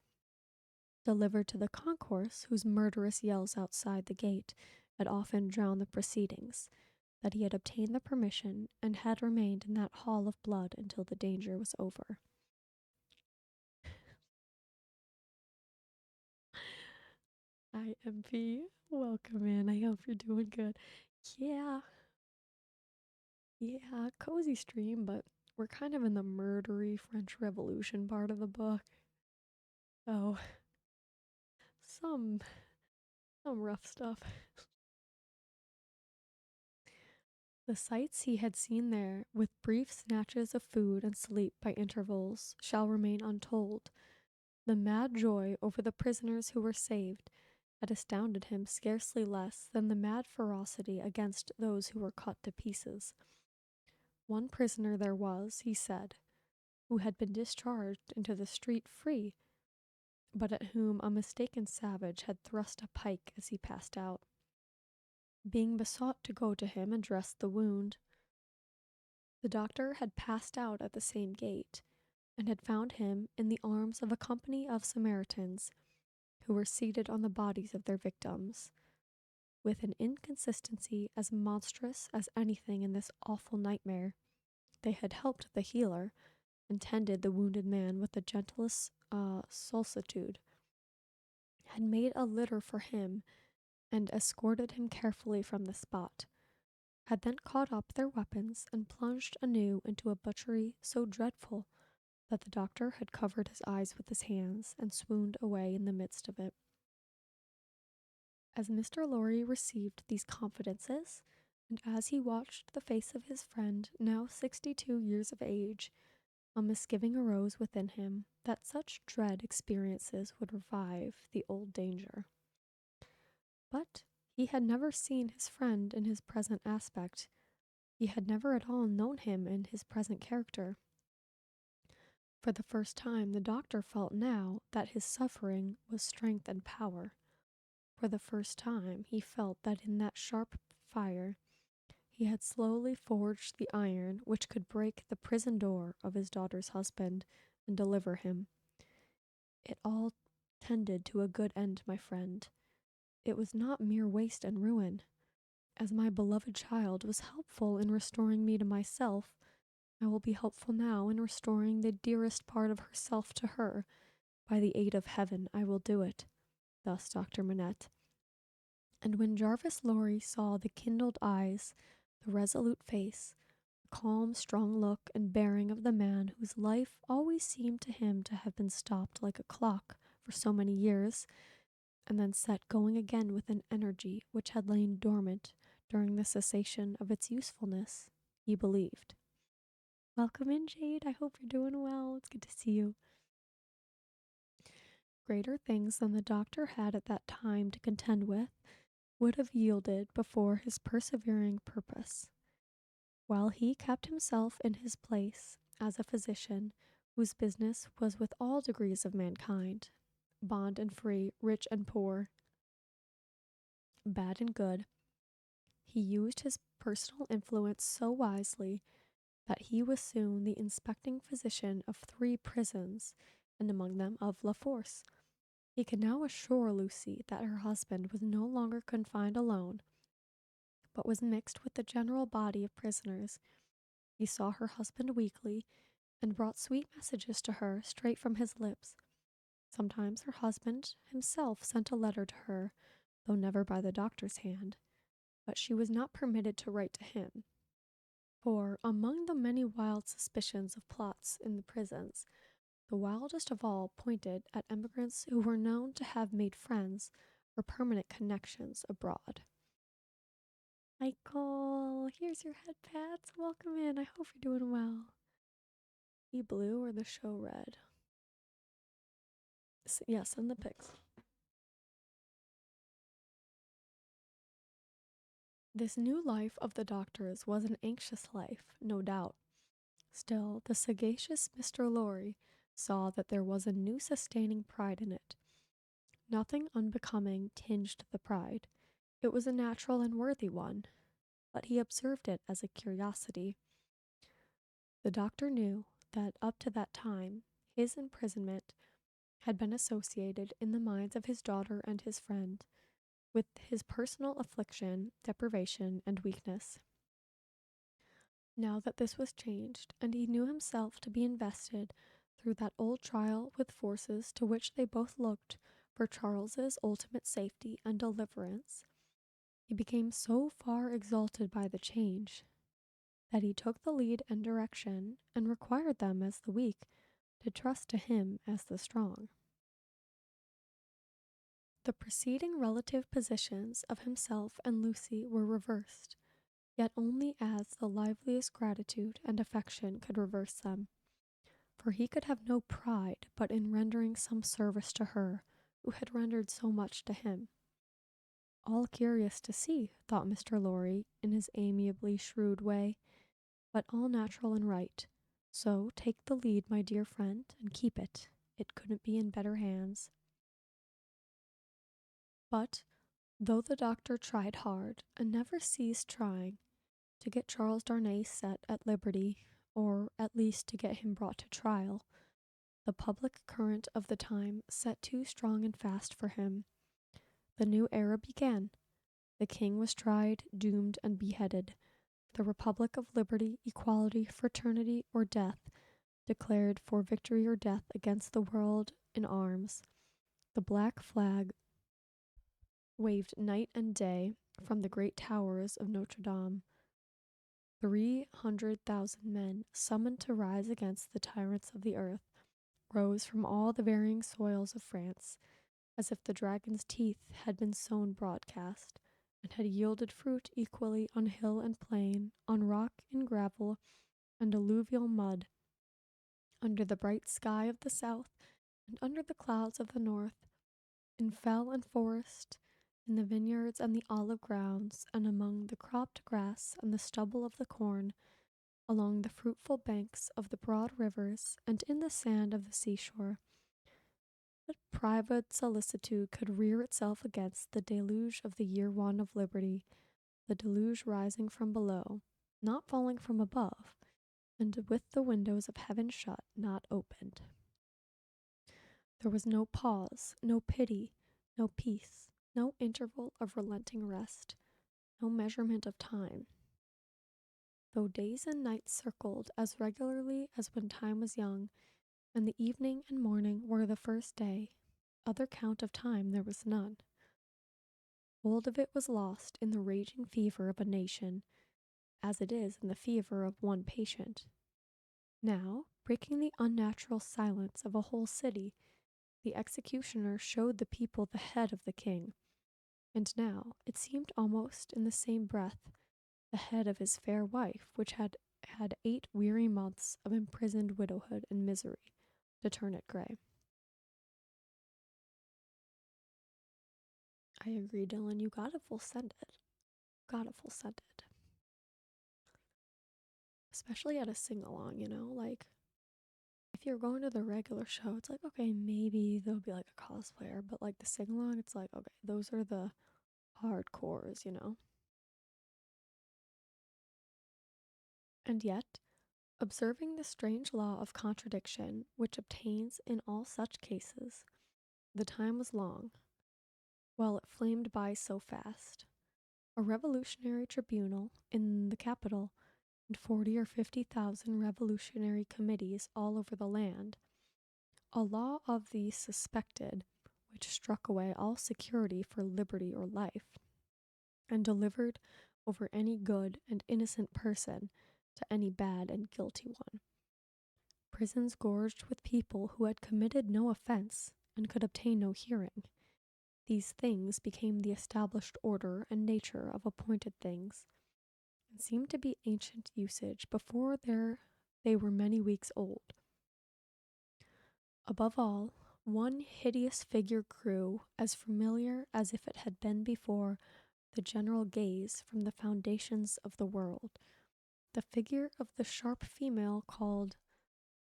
delivered to the concourse whose murderous yells outside the gate had often drowned the proceedings, that he had obtained the permission and had remained in that hall of blood until the danger was over. Hi, MP. Welcome in. I hope you're doing good. Yeah, yeah, cozy stream, but we're kind of in the murdery French Revolution part of the book. Oh, some some rough stuff. The sights he had seen there, with brief snatches of food and sleep by intervals, shall remain untold. The mad joy over the prisoners who were saved had astounded him scarcely less than the mad ferocity against those who were cut to pieces. One prisoner there was, he said, who had been discharged into the street free, but at whom a mistaken savage had thrust a pike as he passed out. Being besought to go to him and dress the wound, the doctor had passed out at the same gate, and had found him in the arms of a company of Samaritans who were seated on the bodies of their victims, with an inconsistency as monstrous as anything in this awful nightmare. They had helped the healer, and tended the wounded man with the gentlest solicitude, had made a litter for him, and escorted him carefully from the spot, had then caught up their weapons and plunged anew into a butchery so dreadful that the doctor had covered his eyes with his hands and swooned away in the midst of it. As Mr. Lorry received these confidences, and as he watched the face of his friend, now 62 years of age, a misgiving arose within him that such dread experiences would revive the old danger. But he had never seen his friend in his present aspect. He had never at all known him in his present character. For the first time, the doctor felt now that his suffering was strength and power. For the first time, he felt that in that sharp fire he had slowly forged the iron which could break the prison door of his daughter's husband and deliver him. It all tended to a good end, my friend. It was not mere waste and ruin. As my beloved child was helpful in restoring me to myself, I will be helpful now in restoring the dearest part of herself to her. By the aid of heaven, I will do it. Thus Dr. Manette. And when Jarvis Lorry saw the kindled eyes, the resolute face, the calm, strong look and bearing of the man whose life always seemed to him to have been stopped like a clock for so many years, and then set going again with an energy which had lain dormant during the cessation of its usefulness, he believed. Welcome in, Jade. I hope you're doing well. It's good to see you. Greater things than the doctor had at that time to contend with would have yielded before his persevering purpose. While he kept himself in his place as a physician whose business was with all degrees of mankind, bond and free, rich and poor, bad and good, he used his personal influence so wisely that he was soon the inspecting physician of 3 prisons, and among them of La Force. He could now assure Lucy that her husband was no longer confined alone, but was mixed with the general body of prisoners. He saw her husband weekly, and brought sweet messages to her straight from his lips. Sometimes her husband himself sent a letter to her, though never by the doctor's hand, but she was not permitted to write to him. For among the many wild suspicions of plots in the prisons, the wildest of all pointed at emigrants who were known to have made friends or permanent connections abroad. Michael, here's your head pats. Welcome in. I hope you're doing well. The blue or the show red? Yeah, send the pics. This new life of the doctor's was an anxious life, no doubt. Still, the sagacious Mr. Lorry saw that there was a new sustaining pride in it. Nothing unbecoming tinged the pride. It was a natural and worthy one, but he observed it as a curiosity. The doctor knew that up to that time his imprisonment had been associated in the minds of his daughter and his friend with his personal affliction, deprivation, and weakness. Now that this was changed, and he knew himself to be invested through that old trial with forces to which they both looked for Charles's ultimate safety and deliverance, he became so far exalted by the change that he took the lead and direction and required them as the weak to trust to him as the strong. The preceding relative positions of himself and Lucy were reversed, yet only as the liveliest gratitude and affection could reverse them, for he could have no pride but in rendering some service to her who had rendered so much to him. All curious to see, thought Mr. Lorry, in his amiably shrewd way, but all natural and right. So take the lead, my dear friend, and keep it. It couldn't be in better hands. But, though the doctor tried hard, and never ceased trying, to get Charles Darnay set at liberty, or at least to get him brought to trial, the public current of the time set too strong and fast for him. The new era began. The king was tried, doomed, and beheaded. The Republic of Liberty, Equality, Fraternity, or Death declared for victory or death against the world in arms. The black flag waved night and day from the great towers of Notre Dame. 300,000 men, summoned to rise against the tyrants of the earth, rose from all the varying soils of France, as if the dragon's teeth had been sown broadcast, and had yielded fruit equally on hill and plain, on rock and gravel, and alluvial mud, under the bright sky of the south, and under the clouds of the north, in fell and forest, in the vineyards and the olive grounds, and among the cropped grass and the stubble of the corn, along the fruitful banks of the broad rivers, and in the sand of the seashore. What private solicitude could rear itself against the deluge of the year one of liberty, the deluge rising from below, not falling from above, and with the windows of heaven shut, not opened? There was no pause, no pity, no peace, no interval of relenting rest, no measurement of time. Though days and nights circled as regularly as when time was young, and the evening and morning were the first day, other count of time there was none. Hold of it was lost in the raging fever of a nation, as it is in the fever of one patient. Now, breaking the unnatural silence of a whole city, the executioner showed the people the head of the king, and now, it seemed almost in the same breath, the head of his fair wife, which had had 8 weary months of imprisoned widowhood and misery to turn it gray. I agree, Dylan. You gotta full send it. Gotta full send it. Especially at a sing along, Like, if you're going to the regular show, it's like, okay, maybe there'll be like a cosplayer, but like the sing along, it's like, okay, those are the hardcores. And yet, observing the strange law of contradiction which obtains in all such cases, the time was long, while it flamed by so fast. A revolutionary tribunal in the capital, and 40 or 50,000 revolutionary committees all over the land. A law of the suspected, which struck away all security for liberty or life, and delivered over any good and innocent person to any bad and guilty one. Prisons gorged with people who had committed no offense and could obtain no hearing. These things became the established order and nature of appointed things, and seemed to be ancient usage before they were many weeks old. Above all, one hideous figure grew as familiar as if it had been before the general gaze from the foundations of the world, the figure of the sharp female called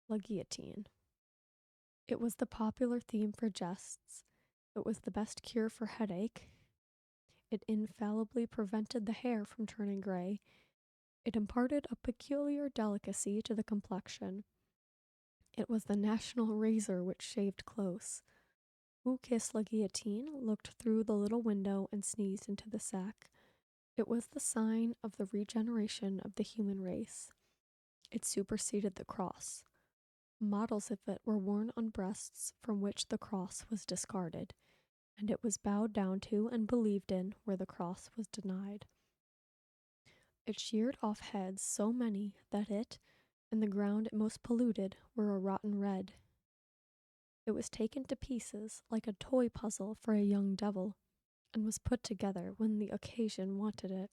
La Guillotine. It was the popular theme for jests. It was the best cure for headache. It infallibly prevented the hair from turning gray. It imparted a peculiar delicacy to the complexion. It was the national razor which shaved close. Who kissed La Guillotine looked through the little window and sneezed into the sack. It was the sign of the regeneration of the human race. It superseded the cross. Models of it were worn on breasts from which the cross was discarded, and it was bowed down to and believed in where the cross was denied. It sheared off heads so many that it, and the ground it most polluted, were a rotten red. It was taken to pieces like a toy puzzle for a young devil, and was put together when the occasion wanted it.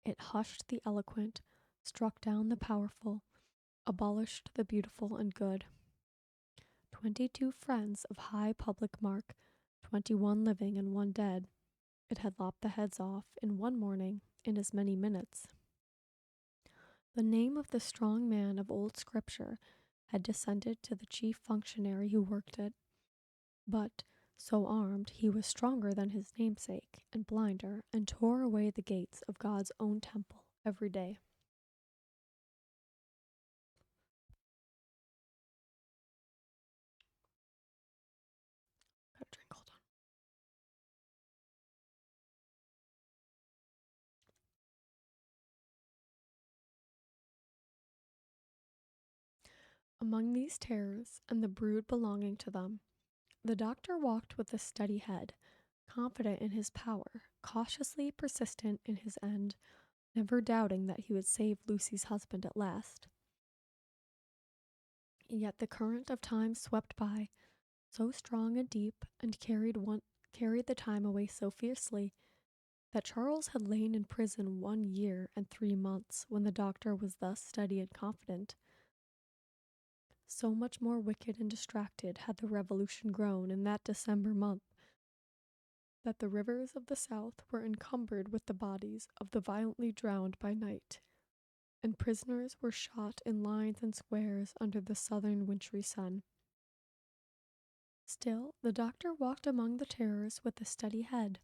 It hushed the eloquent, struck down the powerful, abolished the beautiful and good. 22 friends of high public mark, 21 living and one dead. It had lopped the heads off in one morning in as many minutes. The name of the strong man of old scripture had descended to the chief functionary who worked it, but, so armed, he was stronger than his namesake, and blinder, and tore away the gates of God's own temple every day. Got a drink, hold on. Among these terrors and the brood belonging to them, the doctor walked with a steady head, confident in his power, cautiously persistent in his end, never doubting that he would save Lucy's husband at last. Yet the current of time swept by, so strong and deep, and carried the time away so fiercely, that Charles had lain in prison 1 year and 3 months when the doctor was thus steady and confident. So much more wicked and distracted had the revolution grown in that December month, that the rivers of the South were encumbered with the bodies of the violently drowned by night, and prisoners were shot in lines and squares under the southern wintry sun. Still, the doctor walked among the terrors with a steady head.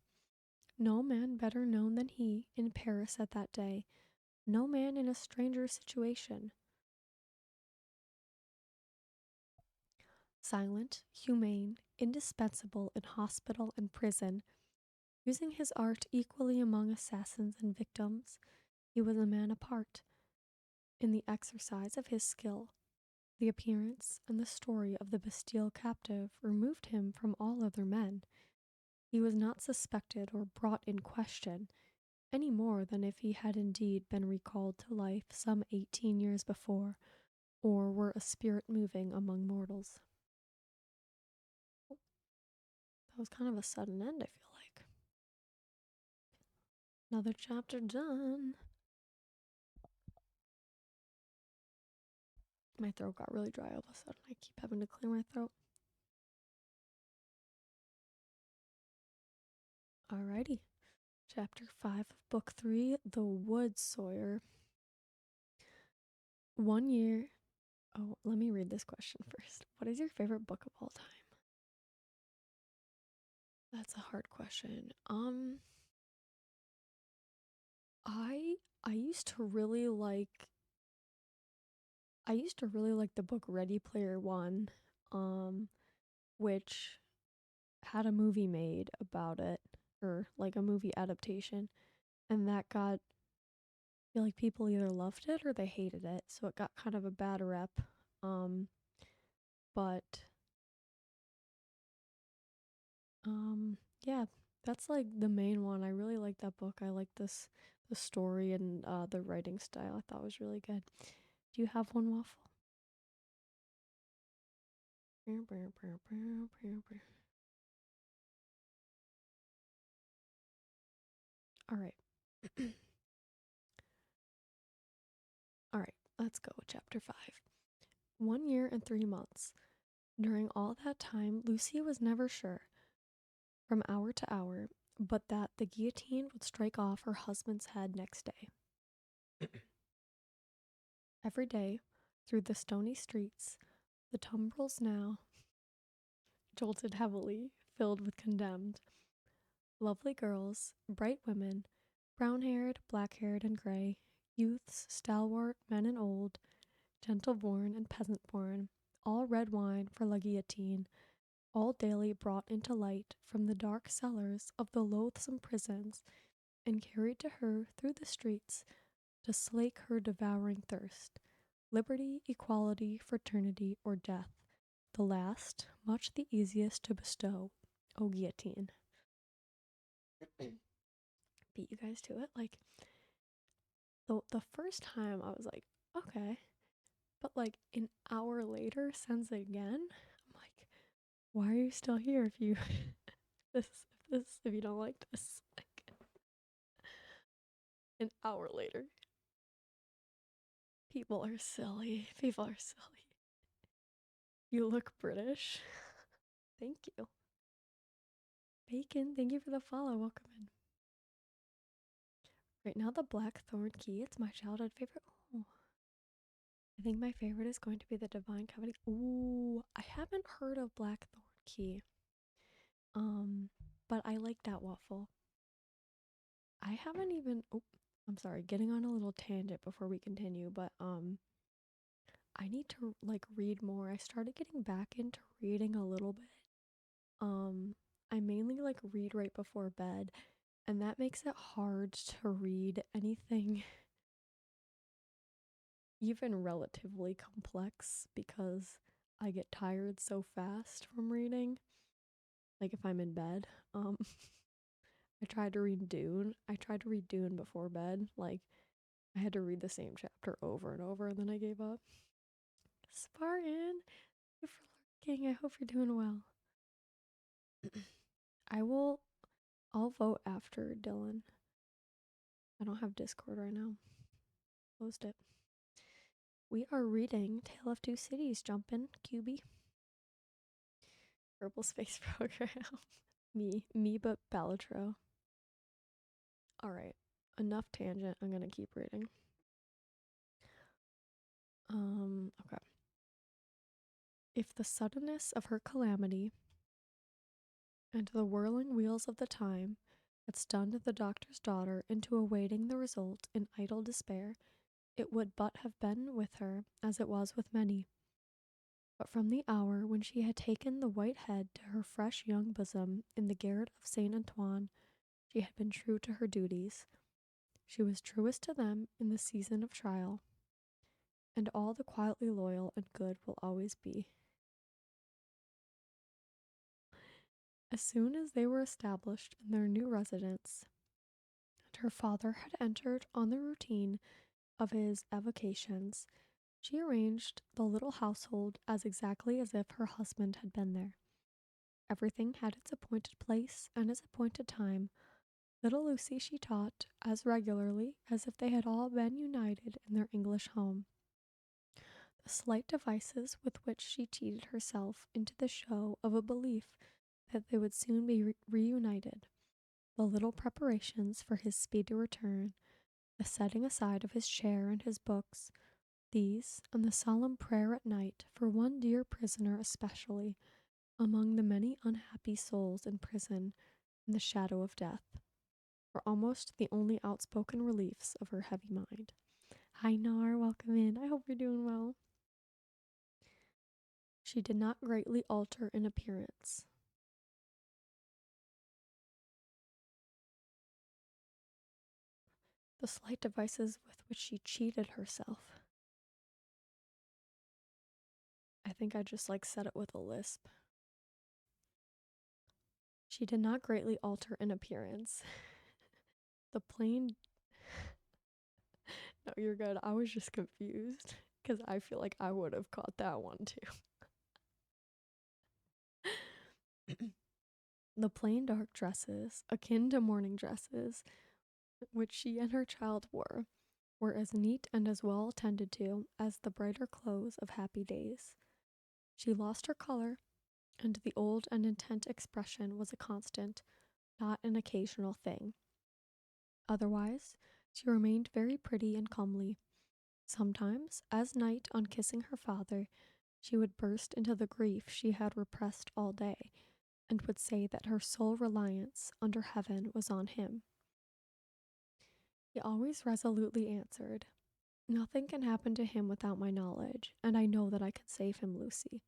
No man better known than he in Paris at that day, no man in a stranger situation. Silent, humane, indispensable in hospital and prison, using his art equally among assassins and victims, he was a man apart. In the exercise of his skill, the appearance and the story of the Bastille captive removed him from all other men. He was not suspected or brought in question, any more than if he had indeed been recalled to life some 18 years before, or were a spirit moving among mortals. That was kind of a sudden end, I feel like. Another chapter done. My throat got really dry all of a sudden. I keep having to clear my throat. Alrighty. Chapter 5 of Book 3, The Wood Sawyer. 1 year. Oh, let me read this question first. What is your favorite book of all time? That's a hard question. I used to really like the book Ready Player One, which had a movie made about it, or like a movie adaptation, and that got, I feel like people either loved it or they hated it, so it got kind of a bad rep. Um, but yeah, that's like the main one. I really like that book. I like the story and the writing style. I thought was really good. Do you have one, Waffle? All right. All right, let's go with chapter 5. 1 year and 3 months. During all that time, Lucy was never sure, from hour to hour, but that the guillotine would strike off her husband's head next day. Every day, through the stony streets, the tumbrils now jolted heavily, filled with condemned. Lovely girls, bright women, brown-haired, black-haired, and gray, youths, stalwart, men and old, gentle-born and peasant-born, all red wine for la guillotine, all daily brought into light from the dark cellars of the loathsome prisons, and carried to her through the streets to slake her devouring thirst. Liberty, equality, fraternity, or death. The last, much the easiest to bestow. O guillotine. Beat you guys to it. Like, the first time I was like, okay. But like an hour later, sends it again. I'm like, why are you still here if you if you don't like this? Like an hour later. People are silly. People are silly. You look British. Thank you. Bacon, thank you for the follow. Welcome in. Right now, the Blackthorn Key. It's my childhood favorite. Oh, I think my favorite is going to be the Divine Comedy. Ooh, I haven't heard of Blackthorn Key. But I like that waffle. I haven't even. Oh, I'm sorry. Getting on a little tangent before we continue, but I need to like read more. I started getting back into reading a little bit. I mainly like read right before bed, and that makes it hard to read anything even relatively complex because I get tired so fast from reading. Like if I'm in bed. I tried to read Dune. I tried to read Dune before bed. Like I had to read the same chapter over and over and then I gave up. Spartan, thank you for lurking. I hope you're doing well. I will I'll vote after Dylan. I don't have Discord right now. Closed it. We are reading Tale of Two Cities. Jump in, QB. Purple Space Program. me, but Balatro. Alright, enough tangent. I'm gonna keep reading. Okay. If the suddenness of her calamity and the whirling wheels of the time had stunned the doctor's daughter into awaiting the result in idle despair, it would but have been with her as it was with many. But from the hour when she had taken the white head to her fresh young bosom in the garret of Saint Antoine, she had been true to her duties. She was truest to them in the season of trial, and all the quietly loyal and good will always be. As soon as they were established in their new residence, and her father had entered on the routine of his avocations, she arranged the little household as exactly as if her husband had been there. Everything had its appointed place and its appointed time. Little Lucy she taught as regularly as if they had all been united in their English home. The slight devices with which she cheated herself into the show of a belief that they would soon be reunited, the little preparations for his speedy return, the setting aside of his chair and his books, these, and the solemn prayer at night for one dear prisoner especially, among the many unhappy souls in prison in the shadow of death, were almost the only outspoken reliefs of her heavy mind. Hi Nar, welcome in. I hope you're doing well. She did not greatly alter in appearance. The slight devices with which she cheated herself. I think I just like said it with a lisp. She did not greatly alter in appearance. The plain. No, you're good. I was just confused because I feel like I would have caught that one too. The plain dark dresses, akin to morning dresses, which she and her child were as neat and as well attended to as the brighter clothes of happy days. She lost her color, and the old and intent expression was a constant, not an occasional thing. Otherwise, she remained very pretty and comely. Sometimes, as night on kissing her father, she would burst into the grief she had repressed all day, and would say that her sole reliance under heaven was on him. He always resolutely answered, "Nothing can happen to him without my knowledge, and I know that I can save him, Lucy."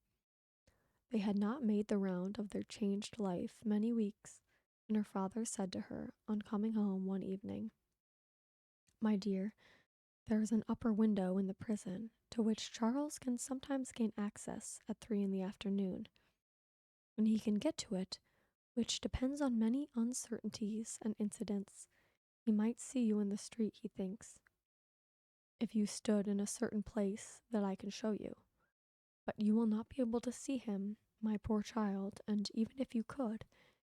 They had not made the round of their changed life many weeks, and her father said to her, on coming home one evening, "My dear, There is an upper window in the prison to which Charles can sometimes gain access at 3 in the afternoon. When he can get to it, which depends on many uncertainties and incidents, he might see you in the street, he thinks, if you stood in a certain place that I can show you. But you will not be able to see him, my poor child, and even if you could,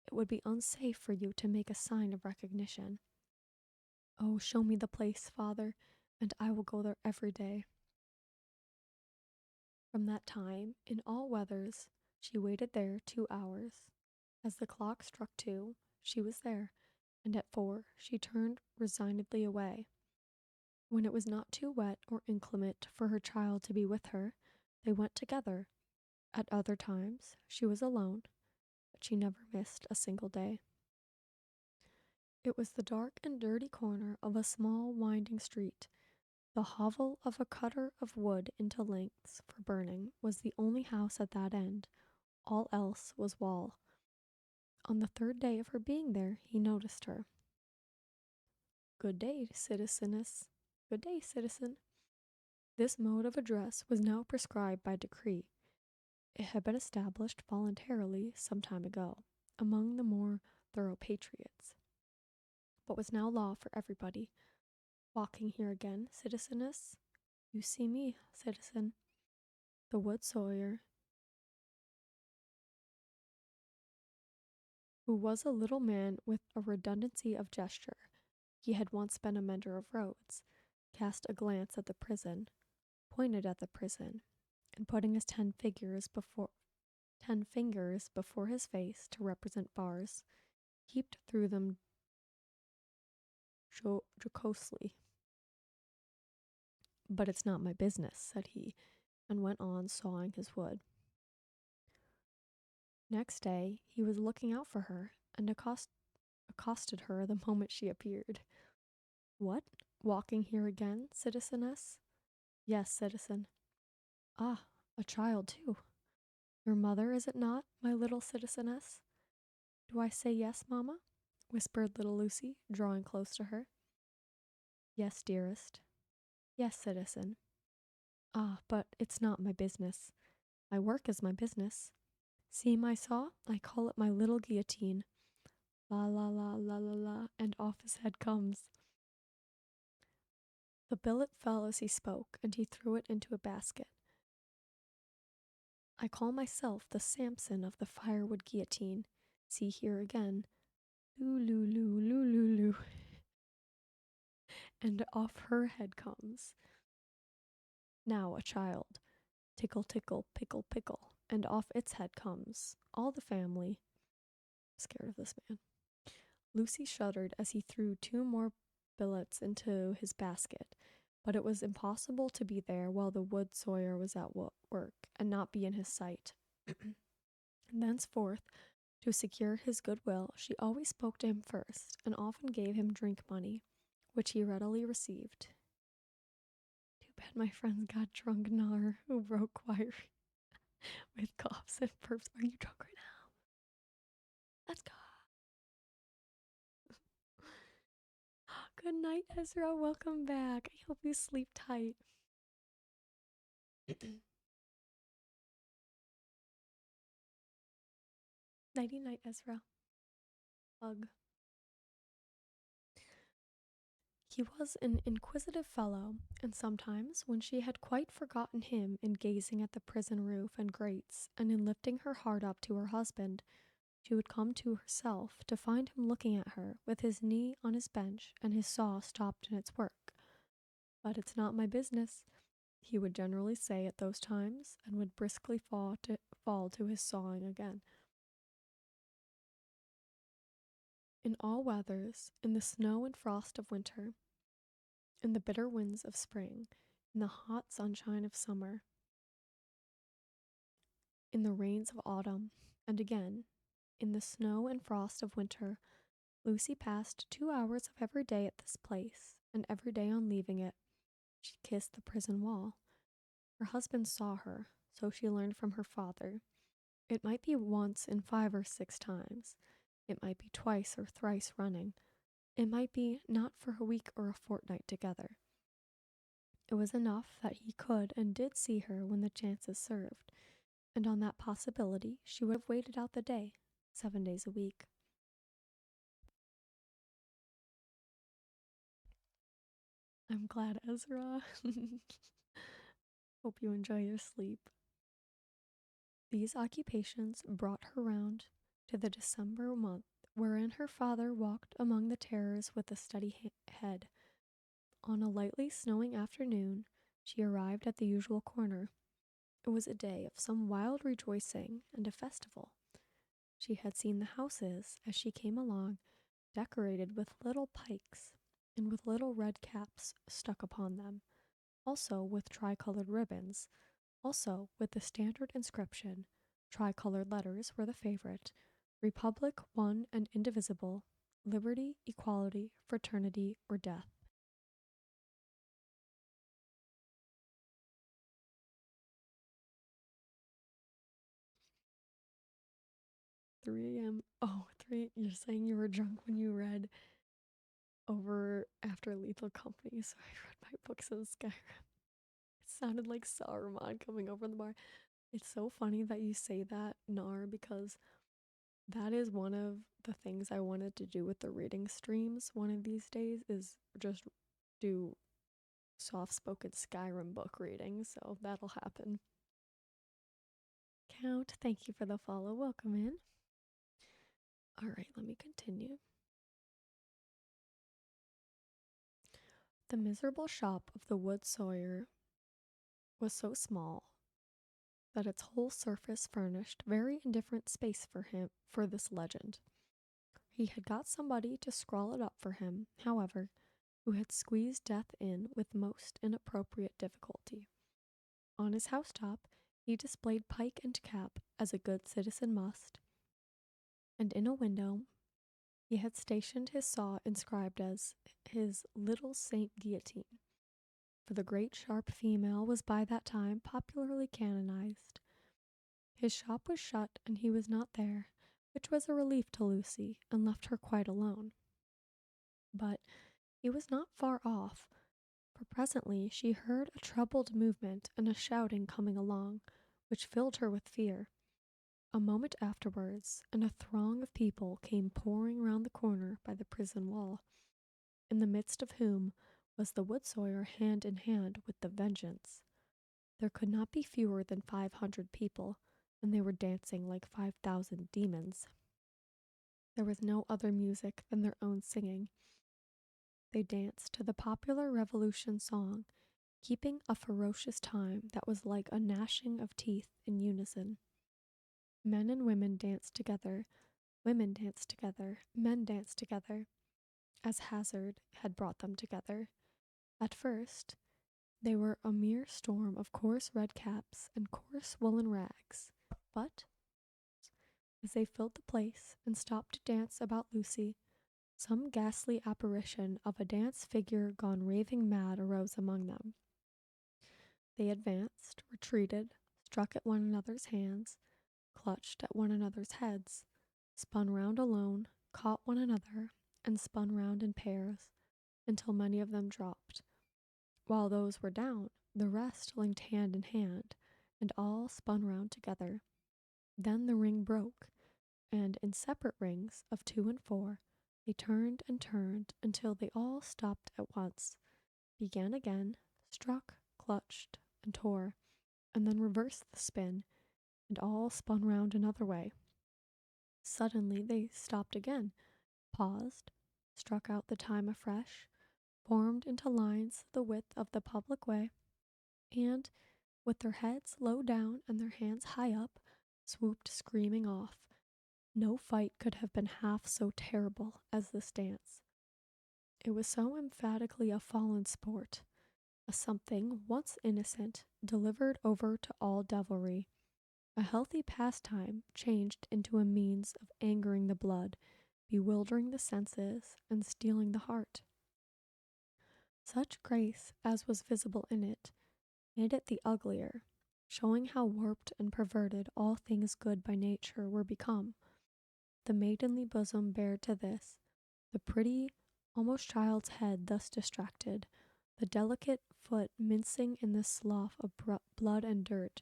it would be unsafe for you to make a sign of recognition. Oh, show me the place, father, and I will go there every day. From that time, in all weathers, she waited there 2 hours. As the clock struck 2, she was there, and at 4 she turned resignedly away. When it was not too wet or inclement for her child to be with her, they went together. At other times she was alone, but she never missed a single day. It was the dark and dirty corner of a small winding street. The hovel of a cutter of wood into lengths for burning was the only house at that end. All else was wall. On the third day of her being there, he noticed her. Good day, citizeness. Good day, citizen. This mode of address was now prescribed by decree. It had been established voluntarily some time ago among the more thorough patriots, but was now law for everybody. Walking here again, citizeness? You see me, citizen. The wood sawyer, who was a little man with a redundancy of gesture, he had once been a mender of roads, cast a glance at the prison, pointed at the prison, and putting his 10 fingers before his face to represent bars, heaped through them jocosely. But it's not my business, said he, and went on sawing his wood. Next day he was looking out for her, and accosted her the moment she appeared. What? Walking here again, citizeness? Yes, citizen. Ah, a child too. Your mother, is it not, my little citizeness? Do I say yes, mamma? Whispered little Lucy, drawing close to her. Yes, dearest. Yes, citizen. Ah, but it's not my business. My work is my business. See my saw? I call it my little guillotine. La la la la la la, and off his head comes. The billet fell as he spoke, and he threw it into a basket. I call myself the Samson of the firewood guillotine. See here again. Loo loo loo loo loo loo. And off her head comes. Now a child. Tickle tickle pickle pickle, and off its head comes. All the family. Scared of this man. Lucy shuddered as he threw 2 more billets into his basket, but it was impossible to be there while the wood sawyer was at work and not be in his sight. Thenceforth, to secure his goodwill, she always spoke to him first, and often gave him drink money, which he readily received. Too bad my friends got drunk, Nar, who broke quiet with coughs and burps. Are you drunk right now? Let's go. Good night, Ezra. Welcome back. I hope you sleep tight. Nighty night, Ezra. Hug. He was an inquisitive fellow, and sometimes, when she had quite forgotten him in gazing at the prison roof and grates, and in lifting her heart up to her husband, she would come to herself to find him looking at her with his knee on his bench and his saw stopped in its work. But it's not my business, he would generally say at those times, and would briskly fall to his sawing again. In all weathers, in the snow and frost of winter, in the bitter winds of spring, in the hot sunshine of summer, in the rains of autumn, and again, in the snow and frost of winter, Lucy passed 2 hours of every day at this place, and every day on leaving it, she kissed the prison wall. Her husband saw her, so she learned from her father. It might be once in 5 or 6 times. It might be twice or thrice running. It might be not for a week or a fortnight together. It was enough that he could and did see her when the chances served, and on that possibility she would have waited out the day, 7 days a week. I'm glad, Ezra. Hope you enjoy your sleep. These occupations brought her round to the December month wherein her father walked among the terrors with a steady head. On a lightly snowing afternoon, she arrived at the usual corner. It was a day of some wild rejoicing and a festival. She had seen the houses, as she came along, decorated with little pikes and with little red caps stuck upon them, also with tricolored ribbons, also with the standard inscription. Tricolored letters were the favorite: Republic one and indivisible, liberty, equality, fraternity, or death. 3 a.m. Oh, 3. You're saying you were drunk when you read over after Lethal Company, so I read my books in Skyrim. It sounded like Saruman coming over the bar. It's so funny that you say that, Nar, because that is one of the things I wanted to do with the reading streams one of these days, is just do soft-spoken Skyrim book reading, so that'll happen. Count, thank you for the follow. Welcome in. All right, let me continue. The miserable shop of the wood sawyer was so small that its whole surface furnished very indifferent space for him for this legend. He had got somebody to scrawl it up for him, however, who had squeezed death in with most inappropriate difficulty. On his housetop he displayed pike and cap as a good citizen must, and in a window he had stationed his saw inscribed as his little Saint Guillotine, for the great sharp female was by that time popularly canonized. His shop was shut and he was not there, which was a relief to Lucy and left her quite alone. But he was not far off, for presently she heard a troubled movement and a shouting coming along, which filled her with fear. A moment afterwards, and a throng of people came pouring round the corner by the prison wall, in the midst of whom was the wood sawyer hand in hand with the Vengeance. There could not be fewer than 500 people, and they were dancing like 5,000 demons. There was no other music than their own singing. They danced to the popular Revolution song, keeping a ferocious time that was like a gnashing of teeth in unison. Men and women danced together, women danced together, men danced together, as hazard had brought them together. At first, they were a mere storm of coarse red caps and coarse woolen rags, but as they filled the place and stopped to dance about Lucy, some ghastly apparition of a dance figure gone raving mad arose among them. They advanced, retreated, struck at one another's hands, clutched at one another's heads, spun round alone, caught one another, and spun round in pairs, until many of them dropped. While those were down, the rest linked hand in hand, and all spun round together. Then the ring broke, and in separate rings of 2 and 4, they turned and turned until they all stopped at once, began again, struck, clutched, and tore, and then reversed the spin, and all spun round another way. Suddenly they stopped again, paused, struck out the time afresh, formed into lines the width of the public way, and, with their heads low down and their hands high up, swooped screaming off. No fight could have been half so terrible as this dance. It was so emphatically a fallen sport, a something once innocent delivered over to all devilry, a healthy pastime changed into a means of angering the blood, bewildering the senses, and stealing the heart. Such grace as was visible in it made it the uglier, showing how warped and perverted all things good by nature were become. The maidenly bosom bared to this, the pretty, almost child's head thus distracted, the delicate foot mincing in the slough of blood and dirt,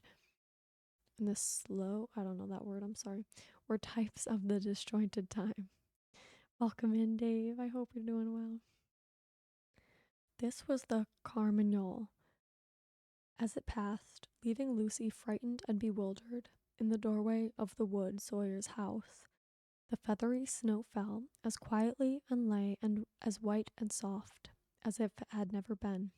and the slow, I don't know that word, I'm sorry, were types of the disjointed time. Welcome in, Dave. I hope you're doing well. This was the Carmagnole. As it passed, leaving Lucy frightened and bewildered, in the doorway of the wood Sawyer's house, the feathery snow fell as quietly and lay and as white and soft as if it had never been.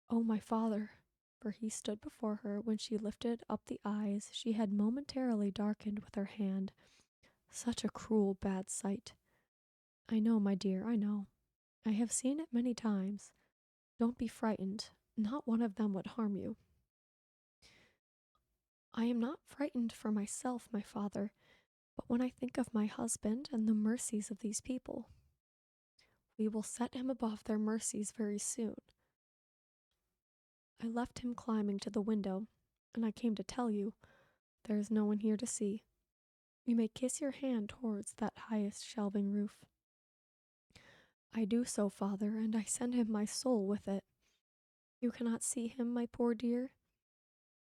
Oh, my father! For he stood before her when she lifted up the eyes she had momentarily darkened with her hand. Such a cruel, bad sight. I know, my dear, I know. I have seen it many times. Don't be frightened. Not one of them would harm you. I am not frightened for myself, my father, but when I think of my husband and the mercies of these people, we will set him above their mercies very soon. I left him climbing to the window, and I came to tell you, there is no one here to see. You may kiss your hand towards that highest shelving roof. I do so, father, and I send him my soul with it. You cannot see him, my poor dear?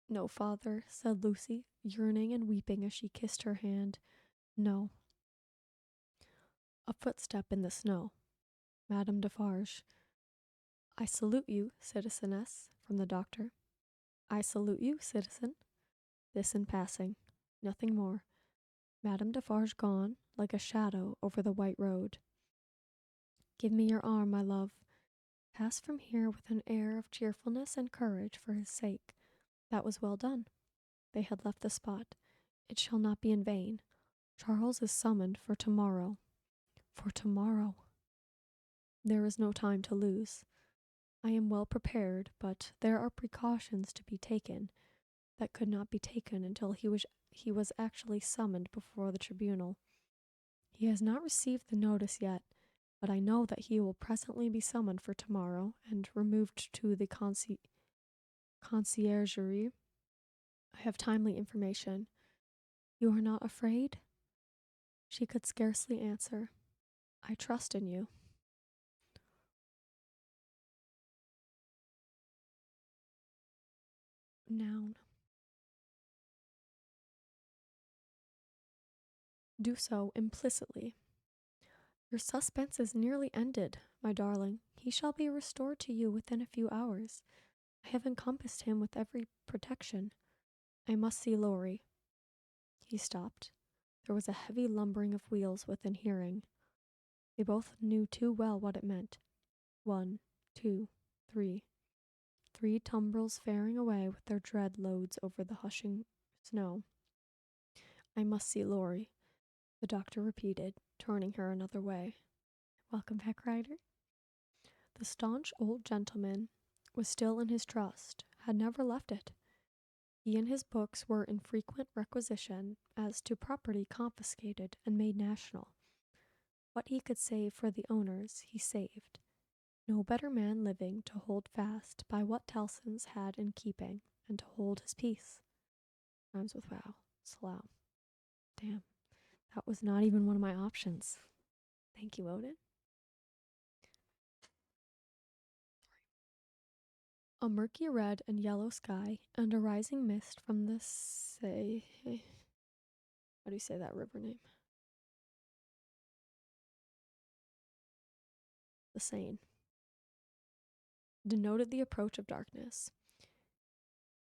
No, father, said Lucy, yearning and weeping as she kissed her hand. No. A footstep in the snow. Madame Defarge. I salute you, citizeness, from the doctor. I salute you, citizen. This in passing. Nothing more. Madame Defarge gone, like a shadow over the white road. Give me your arm, my love. Pass from here with an air of cheerfulness and courage for his sake. That was well done. They had left the spot. It shall not be in vain. Charles is summoned for tomorrow. For tomorrow. There is no time to lose. I am well prepared, but there are precautions to be taken that could not be taken until he was actually summoned before the tribunal. He has not received the notice yet, but I know that he will presently be summoned for tomorrow and removed to the conciergerie. I have timely information. You are not afraid? She could scarcely answer. I trust in you. Noun. Do so implicitly. Your suspense is nearly ended, my darling. He shall be restored to you within a few hours. I have encompassed him with every protection. I must see Laurie. He stopped. There was a heavy lumbering of wheels within hearing. They both knew too well what it meant. 1, 2, 3. 3 tumbrils faring away with their dread loads over the hushing snow. I must see Laurie, the doctor repeated, turning her another way. Welcome back, Ryder. The staunch old gentleman was still in his trust, had never left it. He and his books were in frequent requisition as to property confiscated and made national. What he could save for the owners, he saved. No better man living to hold fast by what Tellson's had in keeping, and to hold his peace. Rhymes with wow. Slough. Damn. That was not even one of my options. Thank you, Odin. A murky red and yellow sky and a rising mist from the how do you say that river name? The Seine. Denoted the approach of darkness.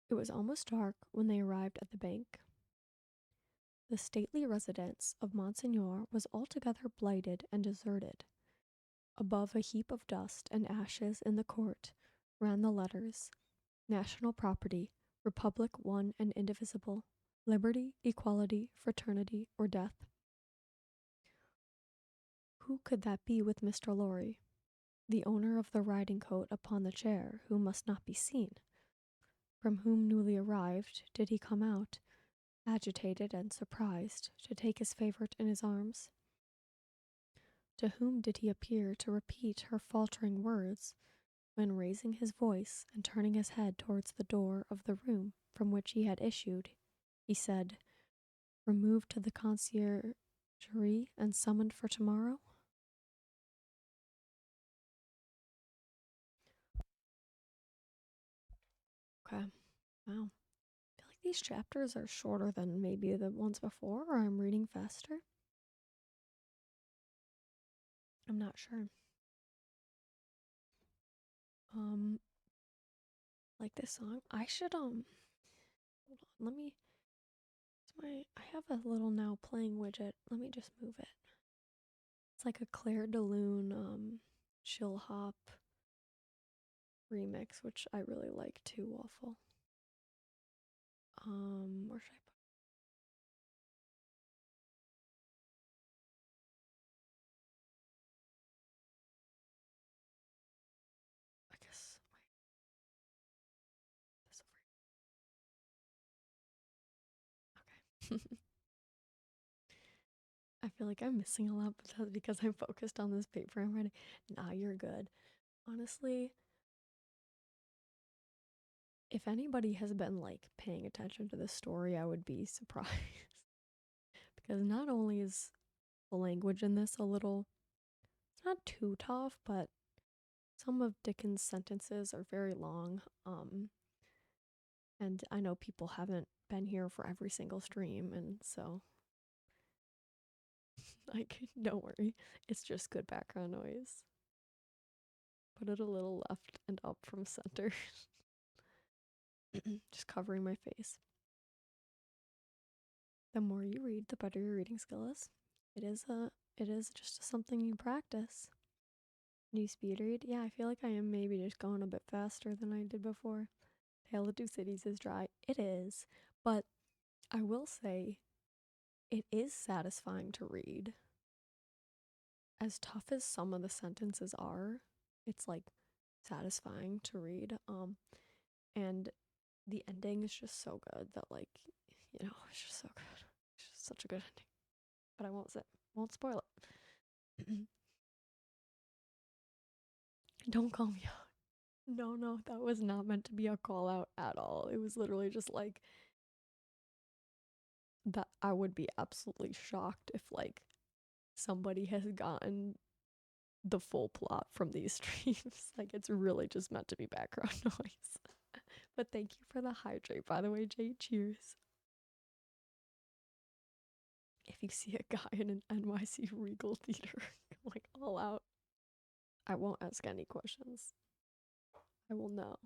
It was almost dark when they arrived at the bank. The stately residence of Monseigneur was altogether blighted and deserted. Above a heap of dust and ashes in the court ran the letters, National Property, Republic one and indivisible, Liberty, Equality, Fraternity, or Death. Who could that be with Mr. Lorry, the owner of the riding coat upon the chair, who must not be seen? From whom newly arrived did he come out, agitated and surprised, to take his favourite in his arms? To whom did he appear to repeat her faltering words, when raising his voice and turning his head towards the door of the room from which he had issued, he said, "Removed to the conciergerie and summoned for tomorrow"? Okay. Wow. I feel like these chapters are shorter than maybe the ones before, or I'm reading faster. I'm not sure. Um, like this song. I should hold on, let me I have a little now playing widget. Let me just move it. It's like a Claire de Lune chill hop remix, which I really like too, Waffle. Where should I put I guess wait, this over here. Okay. I feel like I'm missing a lot, but that's because I'm focused on this paper I'm writing. Nah, you're good. Honestly, if anybody has been like paying attention to this story, I would be surprised. Because not only is the language in this a little, it's not too tough, but some of Dickens' sentences are very long. And I know people haven't been here for every single stream, and so like, don't worry, it's just good background noise. Put it a little left and up from center. Just covering my face. The more you read, the better your reading skill is. It is just something you practice. New speed read? Yeah, I feel like I am maybe just going a bit faster than I did before. Tale of Two Cities is dry. It is, but I will say it is satisfying to read. As tough as some of the sentences are, it's like satisfying to read. And the ending is just so good that like, it's just so good. It's just such a good ending. But I won't spoil it. Don't call me out. No, no, that was not meant to be a call out at all. It was literally just like that I would be absolutely shocked if like somebody has gotten the full plot from these streams. Like it's really just meant to be background noise. But thank you for the hydrate, by the way, Jay. Cheers. If you see a guy in an NYC Regal theater, like all out, I won't ask any questions. I will know.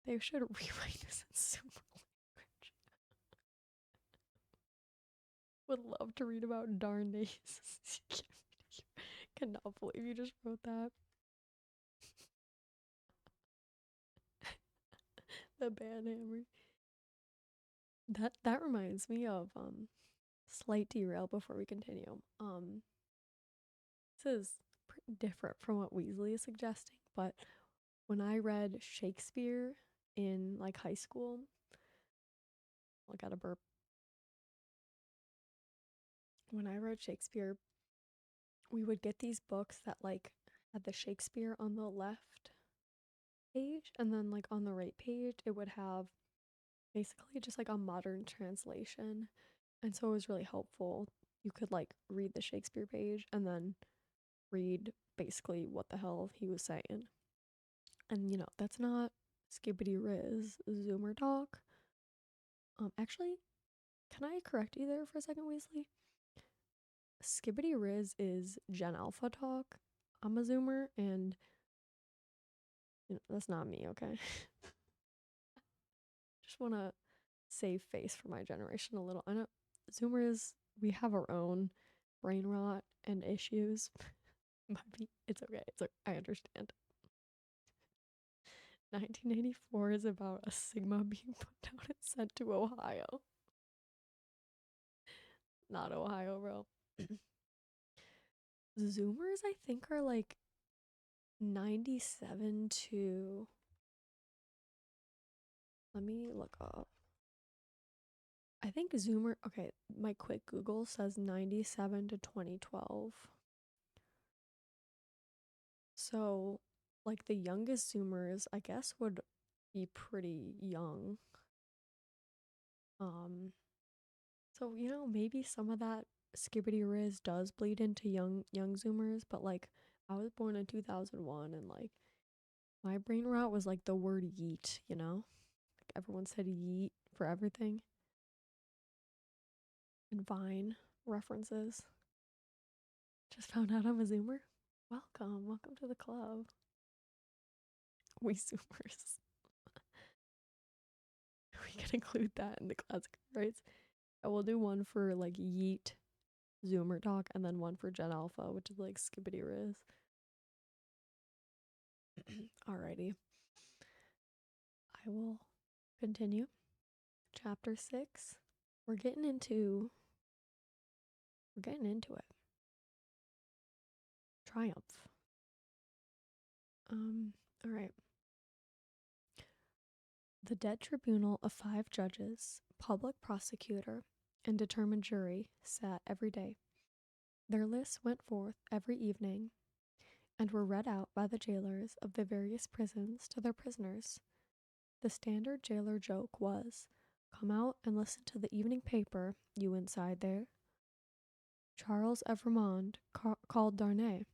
They should rewrite this in super language. Would love to read about darn days. Cannot believe you just wrote that. The band hammer. That reminds me of slight derail before we continue. This is different from what Weasley is suggesting, but when I read Shakespeare in like high school, I got a burp. When I read Shakespeare, we would get these books that like had the Shakespeare on the left page, and then like on the right page, it would have basically just like a modern translation. And so it was really helpful. You could like read the Shakespeare page and then read basically what the hell he was saying. And that's not skibbity riz Zoomer talk. Actually, can I correct you there for a second, Weasley? Skibbity riz is Gen Alpha talk. I'm a Zoomer, and that's not me, okay? Just want to save face for my generation a little. I know Zoomers, we have our own brain rot and issues. It's okay. I understand. 1984 is about a Sigma being put down and sent to Ohio. Not Ohio, bro. Zoomers, I think, are like 97 to. Let me look up. I think Zoomer. Okay, my quick Google says 97 to 2012. So, like, the youngest Zoomers, I guess, would be pretty young. So maybe some of that skibbity riz does bleed into young Zoomers, but like, I was born in 2001, and like, my brain rot was like the word yeet. everyone said yeet for everything. And Vine references. Just found out I'm a Zoomer. Welcome to the club. We Zoomers. We can include that in the classic rights. I will do one for like yeet Zoomer talk and then one for Gen Alpha, which is like skibbity riz. Alrighty. I will continue. Chapter 6. We're getting into it. Triumph. Alright. The dead tribunal of 5 judges, public prosecutor, and determined jury sat every day. Their lists went forth every evening and were read out by the jailers of the various prisons to their prisoners. The standard jailer joke was, "Come out and listen to the evening paper, you inside there." Charles Evrémonde called Darnay.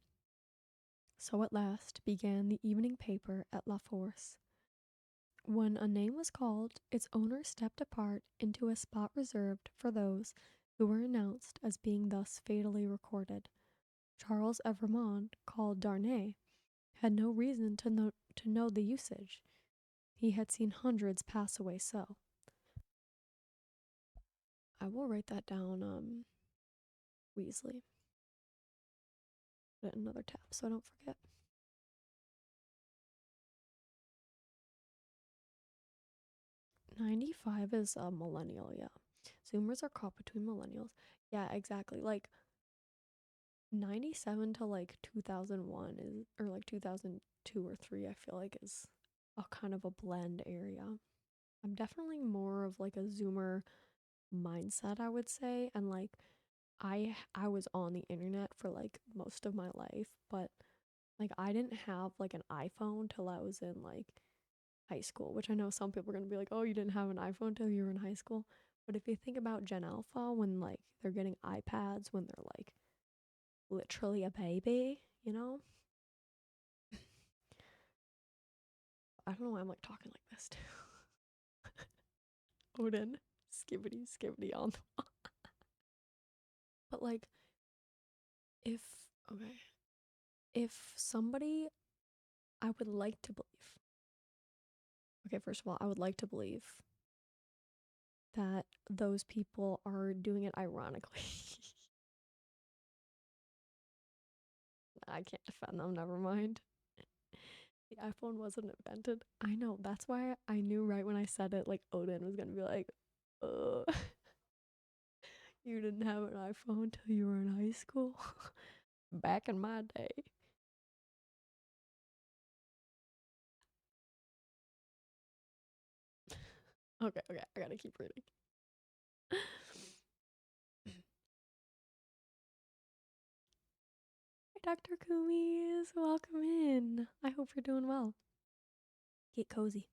So at last began the evening paper at La Force. When a name was called, its owner stepped apart into a spot reserved for those who were announced as being thus fatally recorded. Charles Evrémonde, called Darnay, had no reason to know the usage. He had seen hundreds pass away so. I will write that down, Weasley. Put it in another tab so I don't forget. 95 is a millennial, yeah. Zoomers are caught between millennials. Yeah, exactly. Like 97 to like 2001 is, or like 2002 or 3, I feel like is a kind of a blend area. I'm definitely more of like a Zoomer mindset, I would say, and like I was on the internet for like most of my life, but like I didn't have like an iPhone till I was in like high school, which I know some people are going to be like, "Oh, you didn't have an iPhone till you were in high school." But if you think about Gen Alpha, when like they're getting iPads when they're like literally a baby, you know? I don't know why I'm like talking like this too. Odin, skibbity on. But like, if, okay, if somebody, I would like to believe, okay, first of all, I would like to believe that those people are doing it ironically. I can't defend them, never mind. The iPhone wasn't invented. I know, that's why I knew right when I said it, like, Odin was gonna be like, you didn't have an iPhone till you were in high school? Back in my day. Okay, I gotta keep reading. Hi, Dr. Kumis. Welcome in. I hope you're doing well. Get cozy.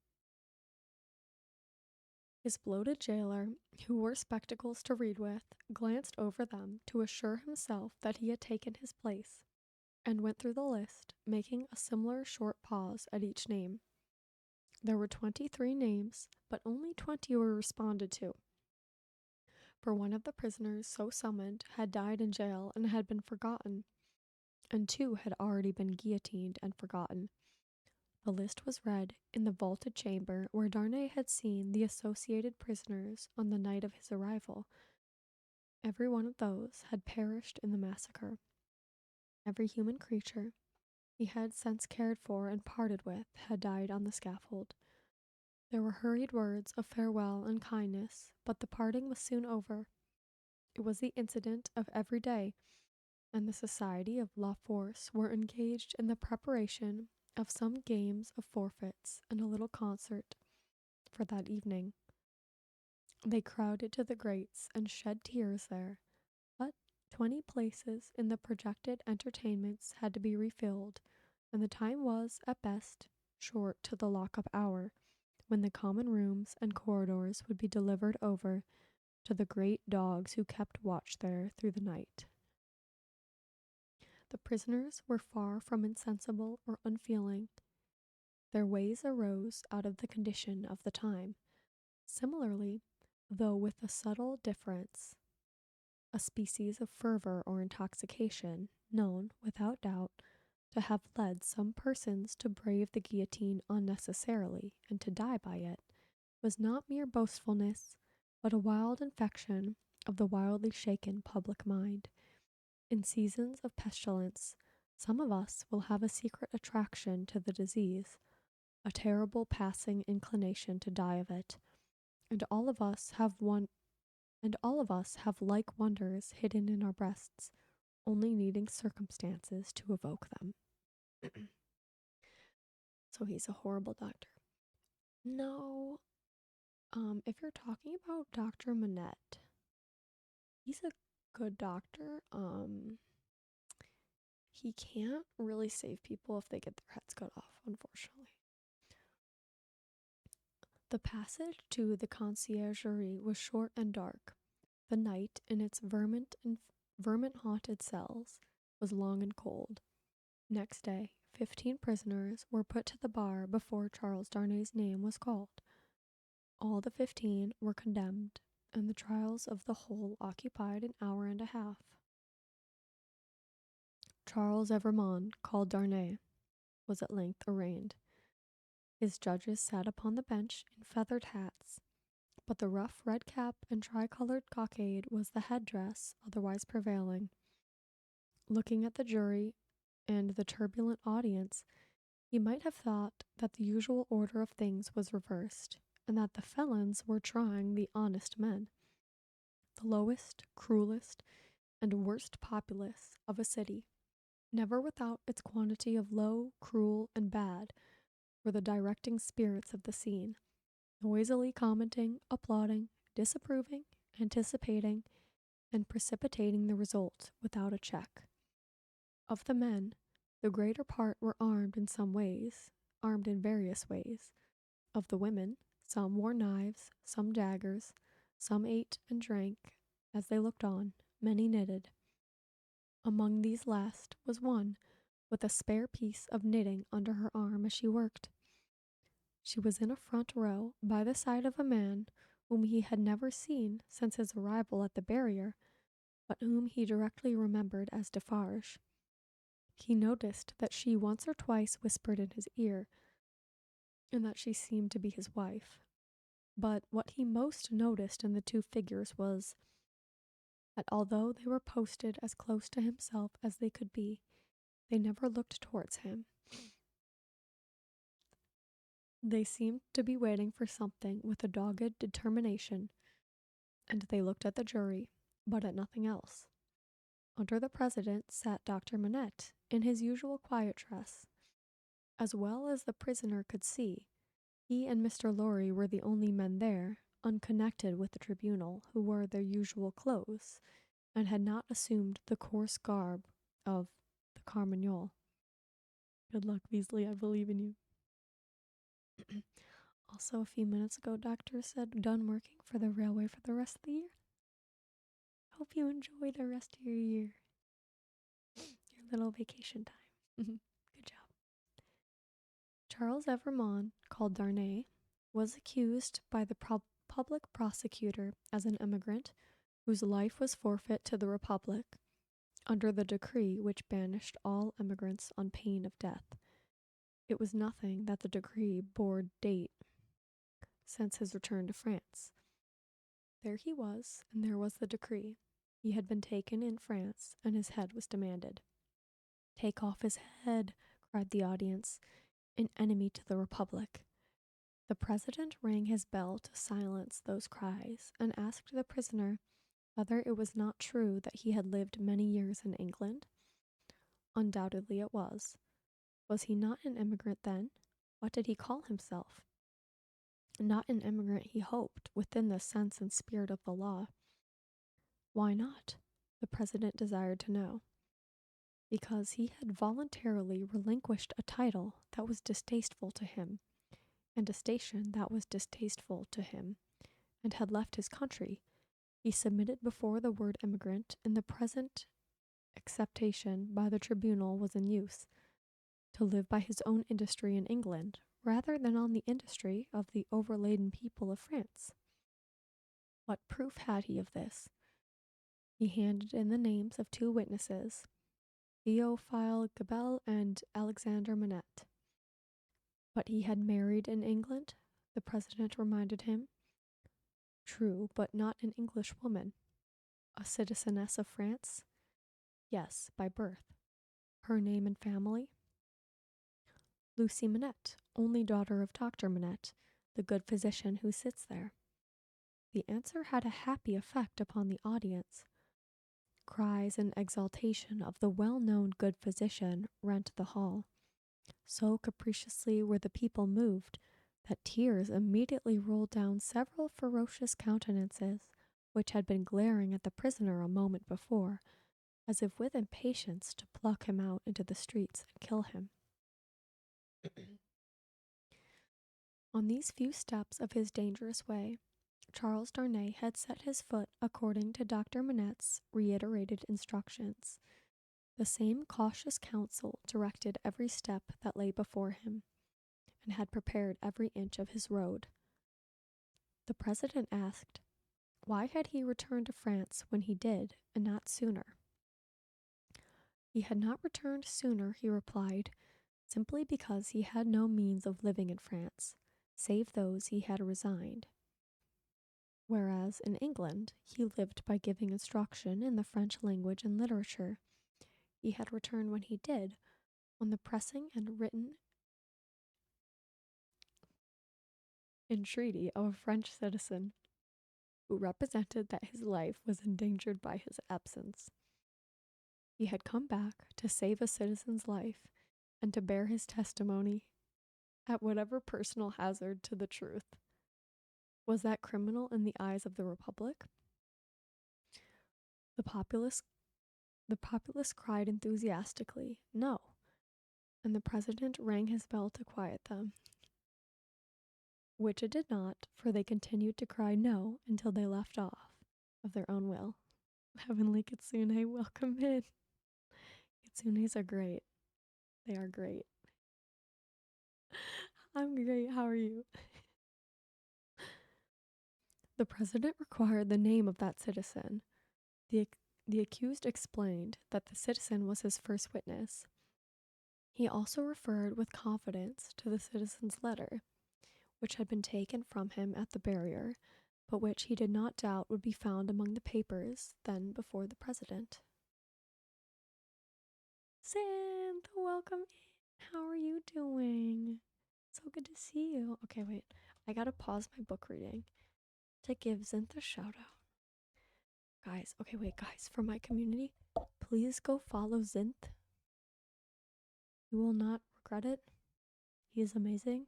His bloated jailer, who wore spectacles to read with, glanced over them to assure himself that he had taken his place, and went through the list, making a similar short pause at each name. There were 23 names, but only 20 were responded to. For one of the prisoners so summoned had died in jail and had been forgotten, and 2 had already been guillotined and forgotten. The list was read in the vaulted chamber where Darnay had seen the associated prisoners on the night of his arrival. Every one of those had perished in the massacre. Every human creature he had since cared for and parted with had died on the scaffold. There were hurried words of farewell and kindness, but the parting was soon over. It was the incident of every day, and the society of La Force were engaged in the preparation of some games of forfeits and a little concert for that evening. They crowded to the grates and shed tears there, but 20 places in the projected entertainments had to be refilled, and the time was, at best, short to the lock-up hour, when the common rooms and corridors would be delivered over to the great dogs who kept watch there through the night. The prisoners were far from insensible or unfeeling. Their ways arose out of the condition of the time, Similarly, though with a subtle difference, a species of fervor or intoxication, known, without doubt, to have led some persons to brave the guillotine unnecessarily and to die by it, was not mere boastfulness, but a wild infection of the wildly shaken public mind. In seasons of pestilence, some of us will have a secret attraction to the disease, a terrible passing inclination to die of it, and all of us have like wonders hidden in our breasts, only needing circumstances to evoke them. So he's a horrible doctor. No, if you're talking about Dr. Manette, he's a good doctor. He can't really save people if they get their heads cut off, unfortunately. The passage to the conciergerie was short and dark. The night, in its vermin-haunted cells, was long and cold. Next day, 15 prisoners were put to the bar before Charles Darnay's name was called. All the 15 were condemned, and the trials of the whole occupied an hour and a half. Charles Evrémonde, called Darnay, was at length arraigned. His judges sat upon the bench in feathered hats, but the rough red cap and tricolored cockade was the headdress otherwise prevailing. Looking at the jury and the turbulent audience, he might have thought that the usual order of things was reversed, and that the felons were trying the honest men. The lowest, cruelest, and worst populace of a city, never without its quantity of low, cruel, and bad, were the directing spirits of the scene, noisily commenting, applauding, disapproving, anticipating, and precipitating the result without a check. Of the men, the greater part were armed in various ways. Of the women, some wore knives, some daggers, some ate and drank as they looked on, many knitted. Among these last was one with a spare piece of knitting under her arm as she worked. She was in a front row by the side of a man whom he had never seen since his arrival at the barrier, but whom he directly remembered as Defarge. He noticed that she once or twice whispered in his ear, and that she seemed to be his wife. But what he most noticed in the two figures was that although they were posted as close to himself as they could be, they never looked towards him. They seemed to be waiting for something with a dogged determination, and they looked at the jury, but at nothing else. Under the president sat Dr. Manette, in his usual quiet dress. As well as the prisoner could see, he and Mr. Lorry were the only men there, unconnected with the tribunal, who wore their usual clothes, and had not assumed the coarse garb of the Carmagnole. Good luck, Weasley, I believe in you. Also, a few minutes ago, Doctor said done working for the railway for the rest of the year. Hope you enjoy the rest of your year. Your little vacation time. Good job. Charles Evrémonde, called Darnay, was accused by the public prosecutor as an immigrant whose life was forfeit to the Republic under the decree which banished all immigrants on pain of death. It was nothing that the decree bore date since his return to France. There he was, and there was the decree. He had been taken in France, and his head was demanded. "Take off his head," cried the audience, an enemy to the Republic. The president rang his bell to silence those cries, and asked the prisoner whether it was not true that he had lived many years in England. Undoubtedly it was. Was he not an immigrant then? What did he call himself? Not an immigrant, he hoped, within the sense and spirit of the law. Why not? The president desired to know. Because he had voluntarily relinquished a title that was distasteful to him, and a station that was distasteful to him, and had left his country. He submitted before the word immigrant in the present acceptation by the tribunal was in use, to live by his own industry in England, rather than on the industry of the overladen people of France. What proof had he of this? He handed in the names of two witnesses, Theophile Gabelle and Alexander Manette. But he had married in England, the president reminded him. True, but not an English woman. A citizeness of France? Yes, by birth. Her name and family? Lucy Manette, only daughter of Dr. Manette, the good physician who sits there. The answer had a happy effect upon the audience. Cries and exultation of the well-known good physician rent the hall. So capriciously were the people moved that tears immediately rolled down several ferocious countenances which had been glaring at the prisoner a moment before, as if with impatience to pluck him out into the streets and kill him. On these few steps of his dangerous way, Charles Darnay had set his foot according to Dr. Manette's reiterated instructions. The same cautious counsel directed every step that lay before him, and had prepared every inch of his road. The president asked, why had he returned to France when he did, and not sooner? He had not returned sooner, he replied, simply because he had no means of living in France, save those he had resigned. Whereas in England he lived by giving instruction in the French language and literature. He had returned when he did, on the pressing and written entreaty of a French citizen, who represented that his life was endangered by his absence. He had come back to save a citizen's life and to bear his testimony at whatever personal hazard to the truth. Was that criminal in the eyes of the Republic? The populace cried enthusiastically, no, and the president rang his bell to quiet them, which it did not, for they continued to cry no until they left off of their own will. Heavenly Kitsune, welcome in. Kitsunes are great. They are great. I'm great. How are you? The president required the name of that citizen. The accused explained that the citizen was his first witness. He also referred with confidence to the citizen's letter, which had been taken from him at the barrier, but which he did not doubt would be found among the papers then before the president. Synth, welcome in. How are you doing? So good to see you. Okay, wait. I gotta pause my book reading to give Zinth a shout out. Guys, okay, wait, guys, for my community, please go follow Zinth. You will not regret it. He is amazing.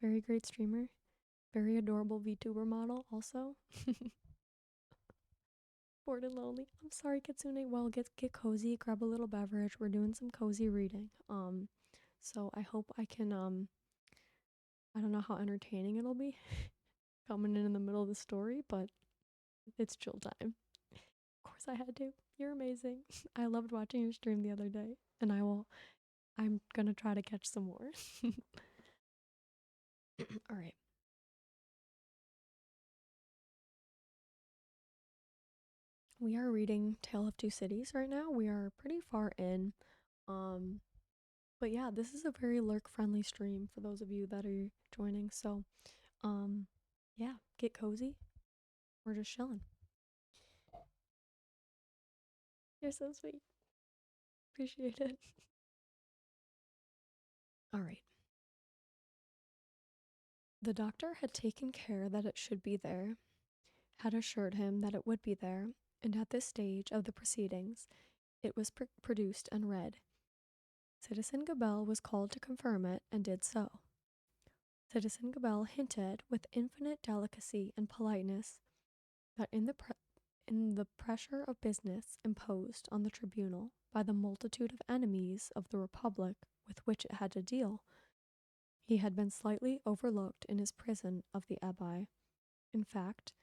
Very great streamer. Very adorable VTuber model, also. Bored and lonely. I'm sorry, Kitsune. Well, get cozy, grab a little beverage. We're doing some cozy reading. So I hope I can, I don't know how entertaining it'll be coming in the middle of the story, but it's chill time. Of course I had to. You're amazing. I loved watching your stream the other day, and I'm gonna try to catch some more. All right. We are reading Tale of Two Cities right now. We are pretty far in. But yeah, this is a very lurk-friendly stream for those of you that are joining. So, yeah, get cozy. We're just chilling. You're so sweet. Appreciate it. All right. The doctor had taken care that it should be there, had assured him that it would be there, and at this stage of the proceedings, it was produced and read. Citizen Gabelle was called to confirm it, and did so. Citizen Gabelle hinted with infinite delicacy and politeness that in the pressure of business imposed on the tribunal by the multitude of enemies of the Republic with which it had to deal, he had been slightly overlooked in his prison of the Abbaye. In fact,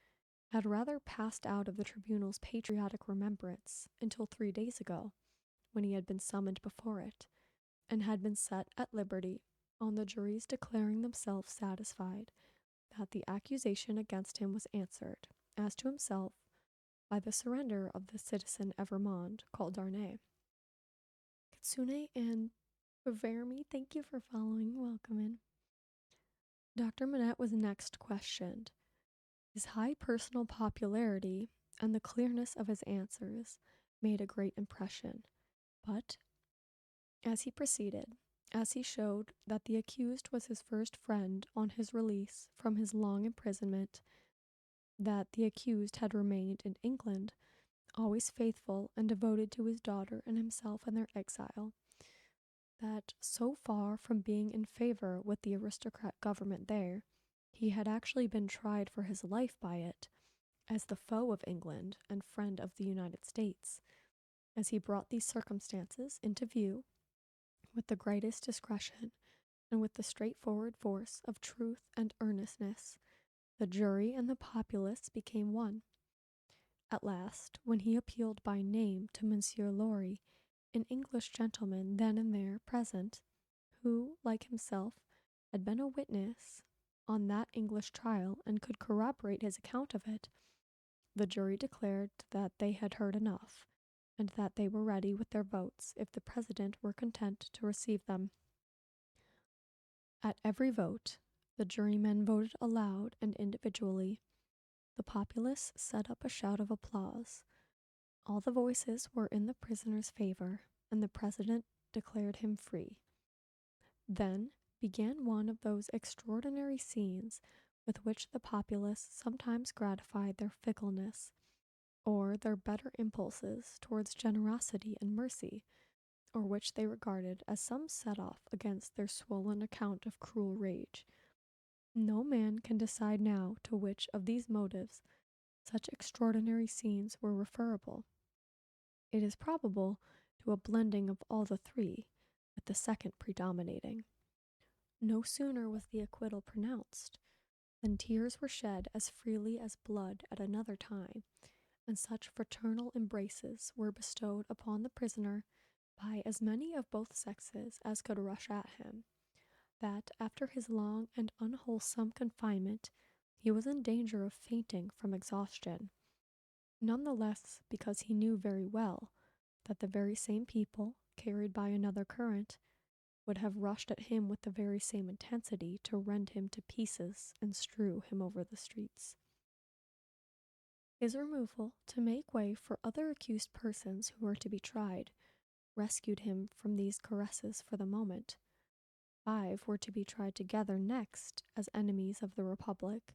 had rather passed out of the tribunal's patriotic remembrance until 3 days ago, when he had been summoned before it, and had been set at liberty on the jury's declaring themselves satisfied that the accusation against him was answered, as to himself, by the surrender of the citizen Evermond called Darnay. Kitsune and Verme, thank you for following. Welcome in. Dr. Manette was next questioned. His high personal popularity and the clearness of his answers made a great impression, but as he proceeded, as he showed that the accused was his first friend on his release from his long imprisonment, that the accused had remained in England, always faithful and devoted to his daughter and himself in their exile, that so far from being in favor with the aristocrat government there, he had actually been tried for his life by it, as the foe of England and friend of the United States. As he brought these circumstances into view with the greatest discretion and with the straightforward force of truth and earnestness, the jury and the populace became one. At last, when he appealed by name to Monsieur Laurie, an English gentleman then and there present, who, like himself, had been a witness on that English trial and could corroborate his account of it, the jury declared that they had heard enough, and that they were ready with their votes if the president were content to receive them. At every vote, the jurymen voted aloud and individually. The populace set up a shout of applause. All the voices were in the prisoner's favor, and the president declared him free. Then began one of those extraordinary scenes with which the populace sometimes gratified their fickleness, or their better impulses towards generosity and mercy, or which they regarded as some set-off against their swollen account of cruel rage. No man can decide now to which of these motives such extraordinary scenes were referable. It is probable to a blending of all the three, with the second predominating. No sooner was the acquittal pronounced than tears were shed as freely as blood at another time, and such fraternal embraces were bestowed upon the prisoner by as many of both sexes as could rush at him, that after his long and unwholesome confinement he was in danger of fainting from exhaustion, none the less because he knew very well that the very same people, carried by another current, would have rushed at him with the very same intensity to rend him to pieces and strew him over the streets. His removal to make way for other accused persons who were to be tried rescued him from these caresses for the moment. 5 were to be tried together next as enemies of the Republic,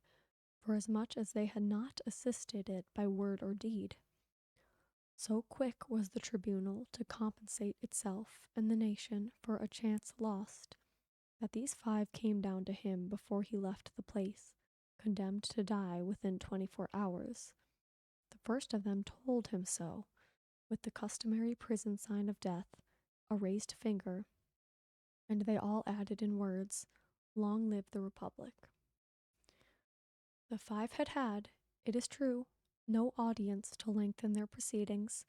for as much as they had not assisted it by word or deed. So quick was the tribunal to compensate itself and the nation for a chance lost, that these 5 came down to him before he left the place, condemned to die within 24 hours. The first of them told him so, with the customary prison sign of death, a raised finger, and they all added in words, "Long live the Republic." The 5 had had, it is true, no audience to lengthen their proceedings,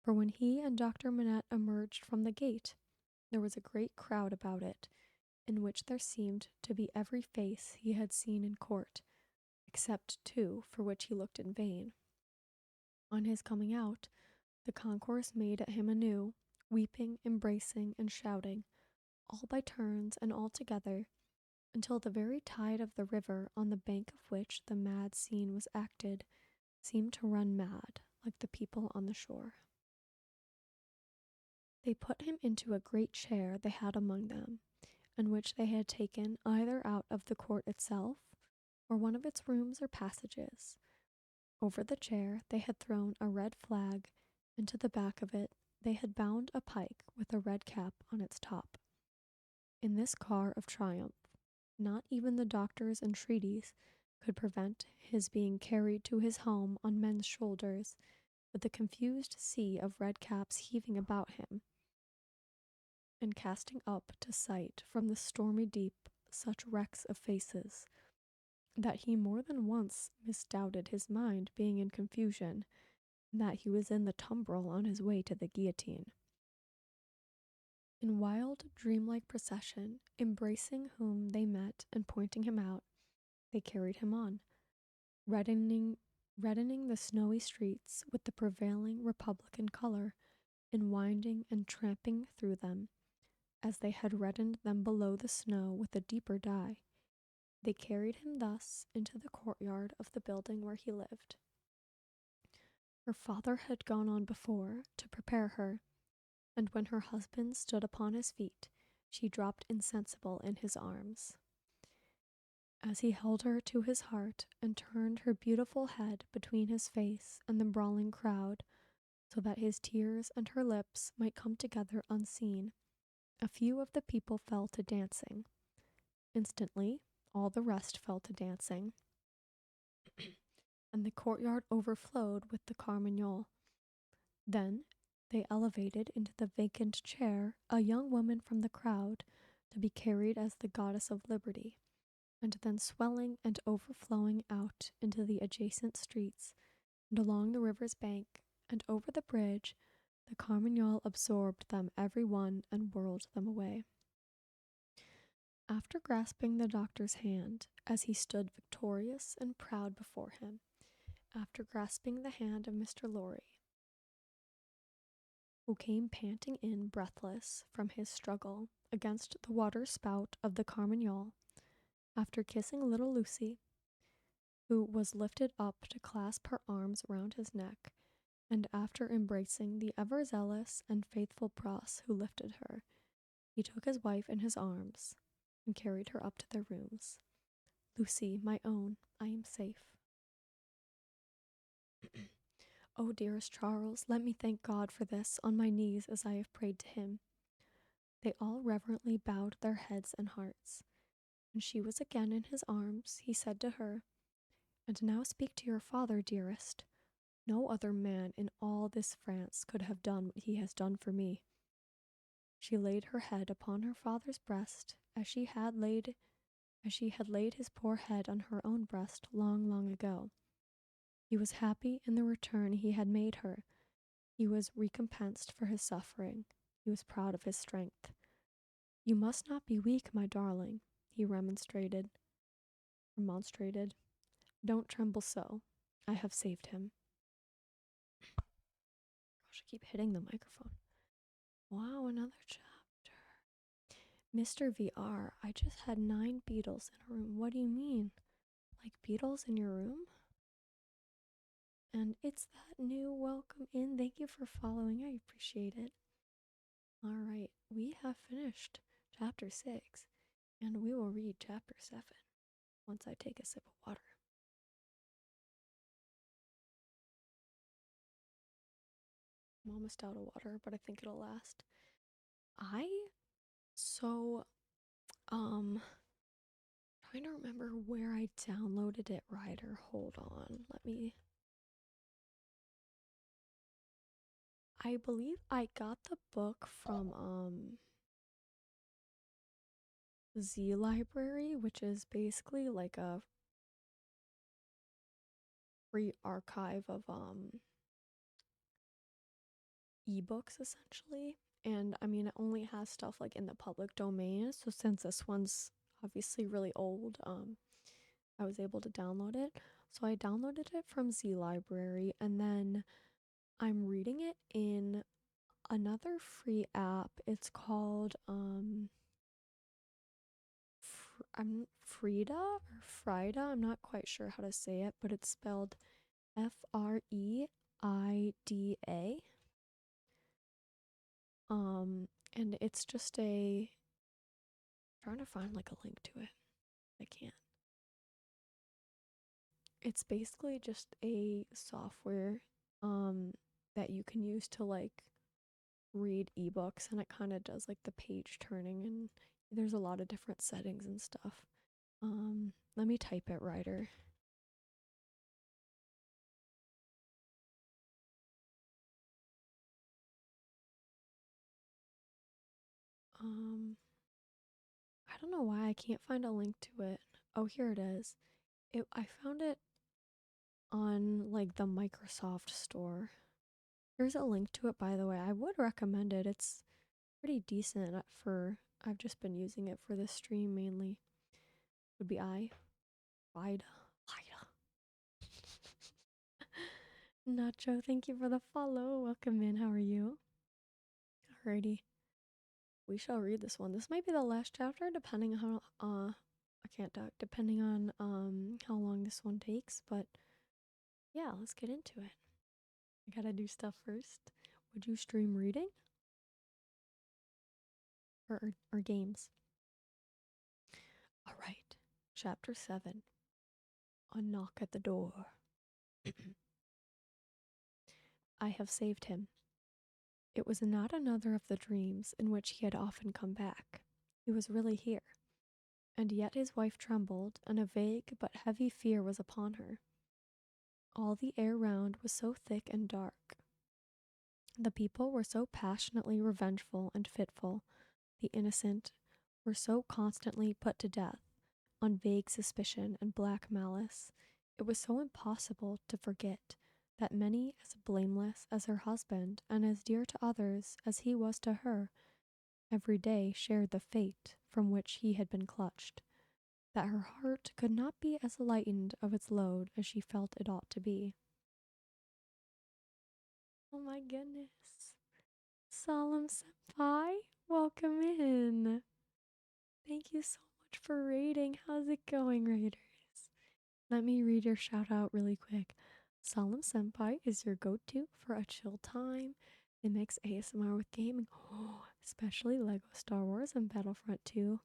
for when he and Dr. Manette emerged from the gate, there was a great crowd about it, in which there seemed to be every face he had seen in court, except 2 for which he looked in vain. On his coming out, the concourse made at him anew, weeping, embracing, and shouting, all by turns and all together, until the very tide of the river on the bank of which the mad scene was acted seemed to run mad, like the people on the shore. They put him into a great chair they had among them, and which they had taken either out of the court itself, or one of its rooms or passages. Over the chair they had thrown a red flag, and to the back of it they had bound a pike with a red cap on its top. In this car of triumph, not even the doctor's entreaties could prevent his being carried to his home on men's shoulders, with the confused sea of red caps heaving about him, and casting up to sight from the stormy deep such wrecks of faces, that he more than once misdoubted his mind being in confusion, and that he was in the tumbril on his way to the guillotine. In wild, dreamlike procession, embracing whom they met and pointing him out, They carried him on, reddening, reddening the snowy streets with the prevailing Republican color, and winding and tramping through them, as they had reddened them below the snow with a deeper dye. They carried him thus into the courtyard of the building where he lived. Her father had gone on before to prepare her, and when her husband stood upon his feet, she dropped insensible in his arms. As he held her to his heart and turned her beautiful head between his face and the brawling crowd, so that his tears and her lips might come together unseen, a few of the people fell to dancing. Instantly, all the rest fell to dancing, and the courtyard overflowed with the carmagnole. Then they elevated into the vacant chair a young woman from the crowd to be carried as the goddess of liberty, and then swelling and overflowing out into the adjacent streets and along the river's bank and over the bridge, the carmagnole absorbed them every one and whirled them away. After grasping the doctor's hand as he stood victorious and proud before him, after grasping the hand of Mr. Lorry, who came panting in breathless from his struggle against the water spout of the carmagnole, after kissing little Lucy, who was lifted up to clasp her arms round his neck, and after embracing the ever zealous and faithful Pross who lifted her, he took his wife in his arms and carried her up to their rooms. Lucy, my own, I am safe. Oh, dearest Charles, let me thank God for this on my knees as I have prayed to him. They all reverently bowed their heads and hearts. When she was again in his arms, he said to her, "And now speak to your father, dearest. No other man in all this France could have done what he has done for me." She laid her head upon her father's breast as she had laid his poor head on her own breast long, long ago. He was happy in the return he had made her. He was recompensed for his suffering. He was proud of his strength. "You must not be weak, my darling," he remonstrated. "Don't tremble so. I have saved him." Gosh, I keep hitting the microphone. Wow, another chapter. Mr. VR, I just had 9 beetles in a room. What do you mean? Like beetles in your room? And it's that new welcome in. Thank you for following. I appreciate it. All right, we have finished chapter 6, and we will read chapter 7 once I take a sip of water. I'm almost out of water, but I think it'll last. So, trying to remember where I downloaded it, Ryder. Hold on. I believe I got the book from, Z Library, which is basically like a free archive of, ebooks essentially. And I mean, it only has stuff like in the public domain. So since this one's obviously really old, I was able to download it. So I downloaded it from Z Library, and then I'm reading it in another free app. It's called I'm Frida or Frida. I'm not quite sure how to say it, but it's spelled Freida. And it's just a trying to find like a link to it. I can't. It's basically just a software that you can use to like read ebooks, and it kind of does like the page turning, and there's a lot of different settings and stuff. Let me type it, Ryder. I don't know why I can't find a link to it. Oh, here it is. I found it on like the Microsoft store. There's a link to it, by the way. I would recommend it. It's pretty decent for I've just been using it for this stream mainly. Would be I. Vida. Vida. Nacho, thank you for the follow. Welcome in. How are you? Alrighty. We shall read this one. This might be the last chapter, depending on how I can't talk, depending on how long this one takes, but yeah, let's get into it. I gotta do stuff first. Would you stream reading? Or games? Alright. Chapter 7. A knock at the door. I have saved him. It was not another of the dreams in which he had often come back. He was really here. And yet his wife trembled, and a vague but heavy fear was upon her. All the air round was so thick and dark. The people were so passionately revengeful and fitful. The innocent were so constantly put to death on vague suspicion and black malice. It was so impossible to forget that many as blameless as her husband and as dear to others as he was to her every day shared the fate from which he had been clutched, that her heart could not be as lightened of its load as she felt it ought to be. Oh my goodness. Solemn Senpai, welcome in. Thank you so much for raiding. How's it going, raiders? Let me read your shout out really quick. Solemn Senpai is your go-to for a chill time. They mix ASMR with gaming, especially Lego Star Wars and Battlefront 2.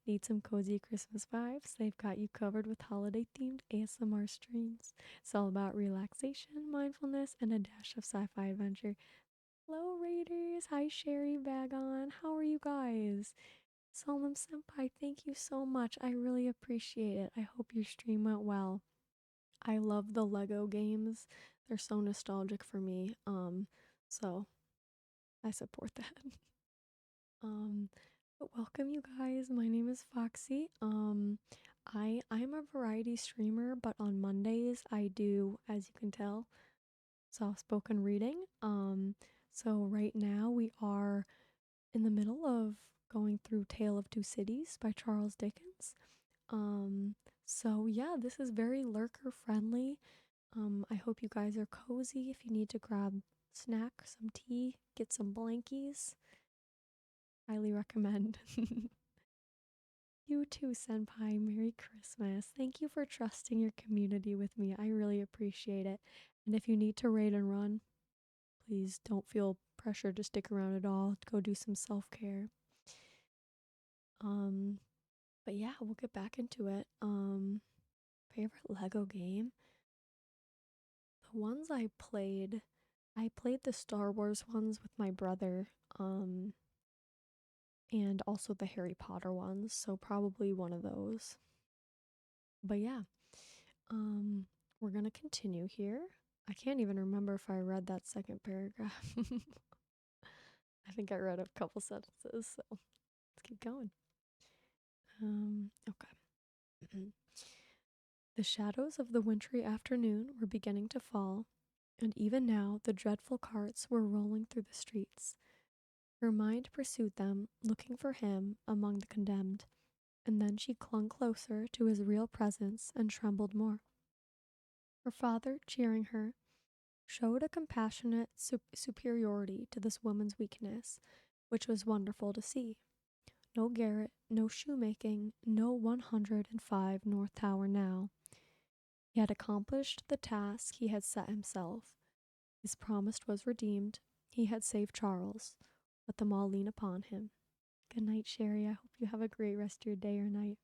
Need some cozy Christmas vibes? They've got you covered with holiday-themed ASMR streams. It's all about relaxation, mindfulness, and a dash of sci-fi adventure. Hello, Raiders. Hi, Sherry Bagon. How are you guys? Solemn Senpai, thank you so much. I really appreciate it. I hope your stream went well. I love the Lego games. They're so nostalgic for me. So I support that. But welcome you guys. My name is Foxy. I'm a variety streamer, but on Mondays I do, as you can tell, soft-spoken reading. So right now we are in the middle of going through Tale of Two Cities by Charles Dickens. So yeah, this is very lurker friendly. I hope you guys are cozy. If you need to grab snack, some tea, get some blankies, highly recommend. You too, Senpai. Merry Christmas. Thank you for trusting your community with me. I really appreciate it. And if you need to raid and run, please don't feel pressure to stick around at all. Go do some self-care. Um, but yeah, we'll get back into it. Favorite Lego game? The ones I played the Star Wars ones with my brother, and also the Harry Potter ones, so probably one of those. But yeah, we're gonna continue here. I can't even remember if I read that second paragraph. I think I read a couple sentences, so let's keep going. Okay. The shadows of the wintry afternoon were beginning to fall, and even now the dreadful carts were rolling through the streets. Her mind pursued them, looking for him among the condemned, and then she clung closer to his real presence and trembled more. Her father, cheering her, showed a compassionate superiority to this woman's weakness, which was wonderful to see. No garret, no shoemaking, no 105 North Tower now. He had accomplished the task he had set himself. His promise was redeemed. He had saved Charles. Let them all lean upon him. Good night, Sherry. I hope you have a great rest of your day or night.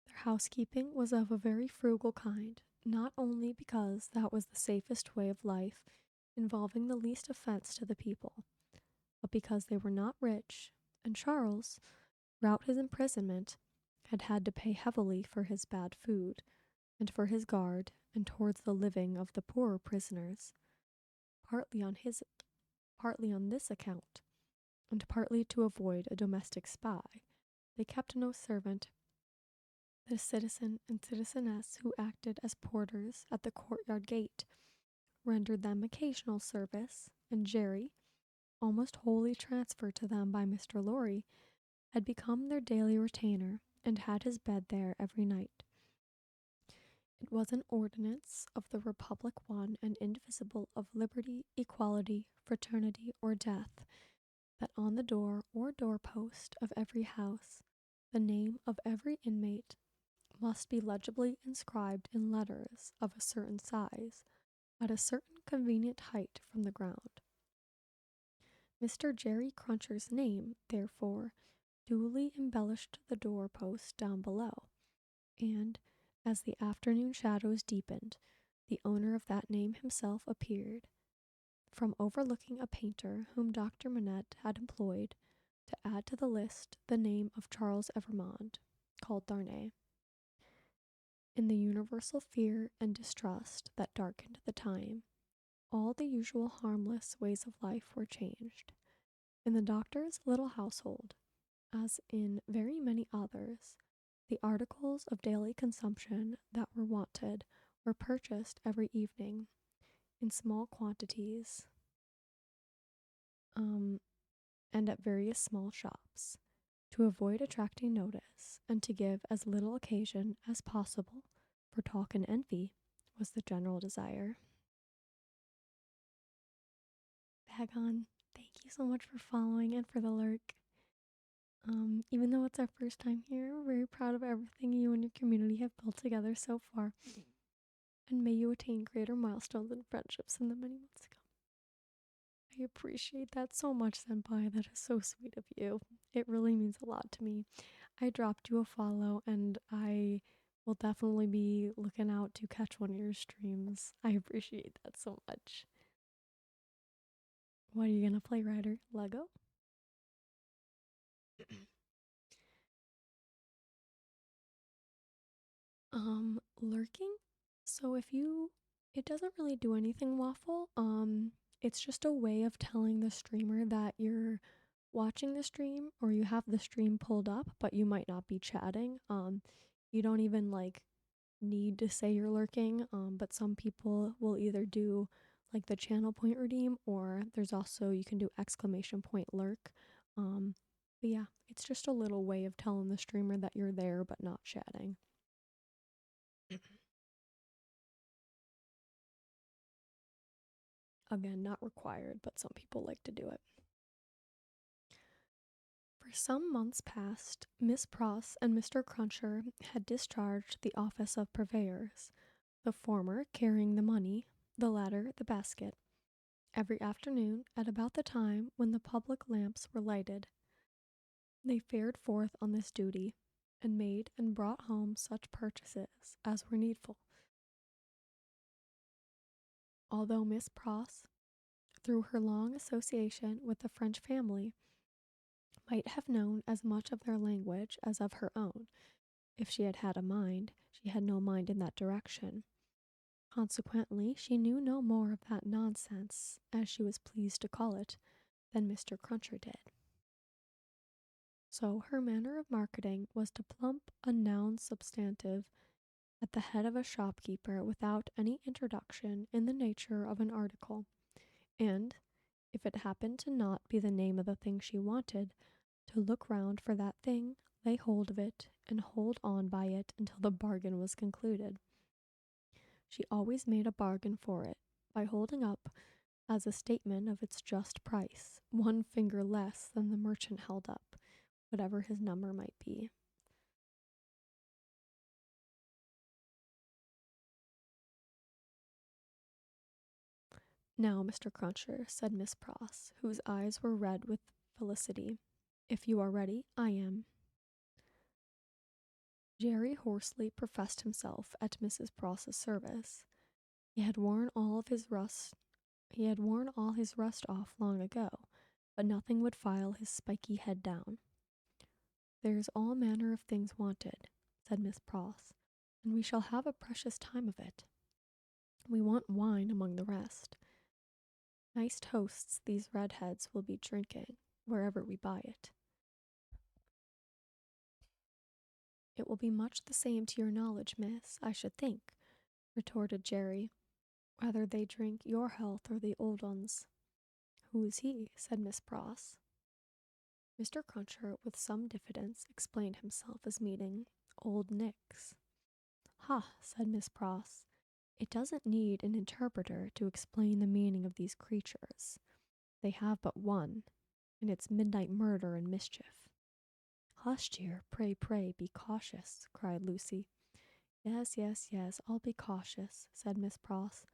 Their housekeeping was of a very frugal kind, not only because that was the safest way of life, involving the least offense to the people, but because they were not rich, and Charles, throughout his imprisonment, had had to pay heavily for his bad food, and for his guard, and towards the living of the poorer prisoners, partly on this account, and partly to avoid a domestic spy. They kept no servant. The citizen and citizeness who acted as porters at the courtyard gate rendered them occasional service, and Jerry, almost wholly transferred to them by Mr. Lorry, had become their daily retainer and had his bed there every night. It was an ordinance of the Republic one and indivisible of liberty, equality, fraternity, or death, that on the door or doorpost of every house the name of every inmate must be legibly inscribed in letters of a certain size, at a certain convenient height from the ground. Mr. Jerry Cruncher's name, therefore, duly embellished the doorpost down below, and, as the afternoon shadows deepened, the owner of that name himself appeared, from overlooking a painter whom Dr. Manette had employed to add to the list the name of Charles Evrémonde, called Darnay. In the universal fear and distrust that darkened the time, all the usual harmless ways of life were changed. In the doctor's little household, as in very many others, the articles of daily consumption that were wanted were purchased every evening in small quantities, and at various small shops, to avoid attracting notice and to give as little occasion as possible for talk and envy was the general desire. Dagon, thank you so much for following and for the lurk. Even though it's our first time here, we're very proud of everything you and your community have built together so far. And may you attain greater milestones and friendships in the many months to come. I appreciate that so much, Senpai. That is so sweet of you. It really means a lot to me. I dropped you a follow, and I will definitely be looking out to catch one of your streams. I appreciate that so much. What are you gonna play, Ryder? Lego? Lurking? So if you it doesn't really do anything, Waffle. It's just a way of telling the streamer that you're watching the stream or you have the stream pulled up, but you might not be chatting. You don't even like need to say you're lurking. But some people will either do like the channel point redeem, or there's also you can do exclamation point lurk. But yeah, it's just a little way of telling the streamer that you're there but not chatting. Again, not required, but some people like to do it. For some months past, Miss Pross and Mr. Cruncher had discharged the office of purveyors, the former carrying the money, the latter the basket, every afternoon at about the time when the public lamps were lighted. They fared forth on this duty, and made and brought home such purchases as were needful. Although Miss Pross, through her long association with the French family, might have known as much of their language as of her own, if she had had a mind, she had no mind in that direction. Consequently, she knew no more of that nonsense, as she was pleased to call it, than Mr. Cruncher did. So her manner of marketing was to plump a noun substantive at the head of a shopkeeper without any introduction in the nature of an article, and, if it happened to not be the name of the thing she wanted, to look round for that thing, lay hold of it, and hold on by it until the bargain was concluded. She always made a bargain for it by holding up, as a statement of its just price, one finger less than the merchant held up, whatever his number might be. Now, Mr. Cruncher, said Miss Pross, whose eyes were red with felicity, if you are ready, I am. Jerry hoarsely professed himself at Mrs. Pross's service. He had worn all his rust off long ago, but nothing would file his spiky head down. There's all manner of things wanted, said Miss Pross, and we shall have a precious time of it. We want wine among the rest. Nice toasts these redheads will be drinking, wherever we buy it. It will be much the same to your knowledge, miss, I should think, retorted Jerry, whether they drink your health or the old one's. Who is he? Said Miss Pross. Mr. Cruncher, with some diffidence, explained himself as meaning Old Nick's. Ha, said Miss Pross. It doesn't need an interpreter to explain the meaning of these creatures. They have but one, and it's midnight murder and mischief. Hush, dear, pray, pray, be cautious, cried Lucy. Yes, yes, yes, I'll be cautious, said Miss Pross.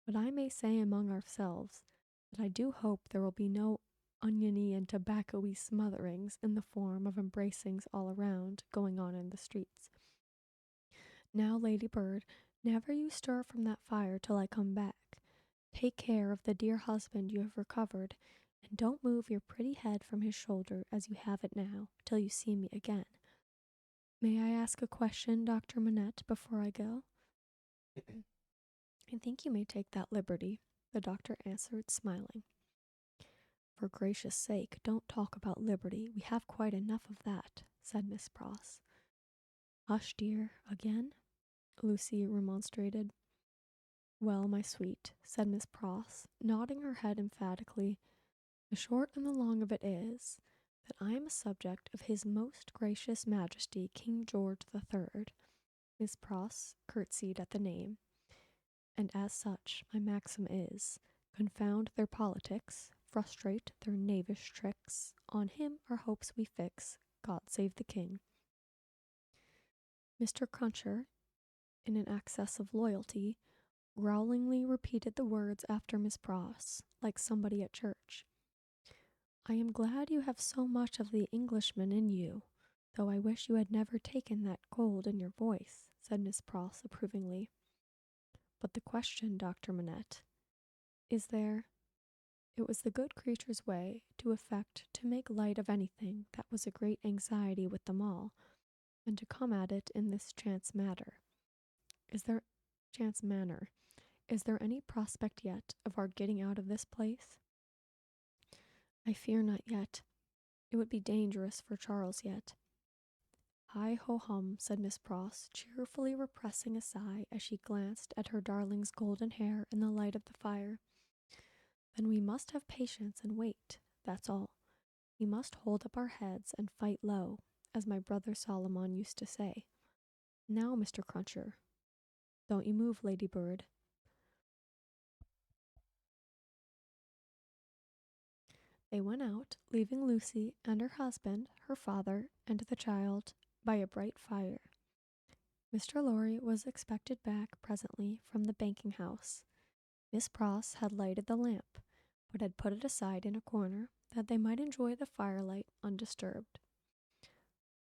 But I may say among ourselves that I do hope there will be no oniony and tobacco-y smotherings in the form of embracings all around going on in the streets. Now, Lady Bird, never you stir from that fire till I come back. Take care of the dear husband you have recovered, and don't move your pretty head from his shoulder as you have it now, till you see me again. May I ask a question, Dr. Manette, before I go? I think you may take that liberty, the doctor answered, smiling. For gracious sake, don't talk about liberty. We have quite enough of that, said Miss Pross. Hush, dear, again? Lucy remonstrated. Well, my sweet, said Miss Pross, nodding her head emphatically, the short and the long of it is that I am a subject of His Most Gracious Majesty King George III. Miss Pross curtsied at the name, and as such my maxim is, confound their politics, frustrate their knavish tricks, on him our hopes we fix, God save the king. Mr. Cruncher, in an access of loyalty, growlingly repeated the words after Miss Pross, like somebody at church. I am glad you have so much of the Englishman in you, though I wish you had never taken that cold in your voice, said Miss Pross approvingly. But the question, Dr. Manette, is there? It was the good creature's way to affect to make light of anything that was a great anxiety with them all, and to come at it in this chance manner. Is there any prospect yet of our getting out of this place? I fear not yet. It would be dangerous for Charles yet. Hi ho hum, said Miss Pross, cheerfully repressing a sigh as she glanced at her darling's golden hair in the light of the fire. Then we must have patience and wait, that's all. We must hold up our heads and fight low, as my brother Solomon used to say. Now, Mr. Cruncher, don't you move, Lady Bird. They went out, leaving Lucy and her husband, her father, and the child by a bright fire. Mr. Lorry was expected back presently from the banking house. Miss Pross had lighted the lamp, but had put it aside in a corner that they might enjoy the firelight undisturbed.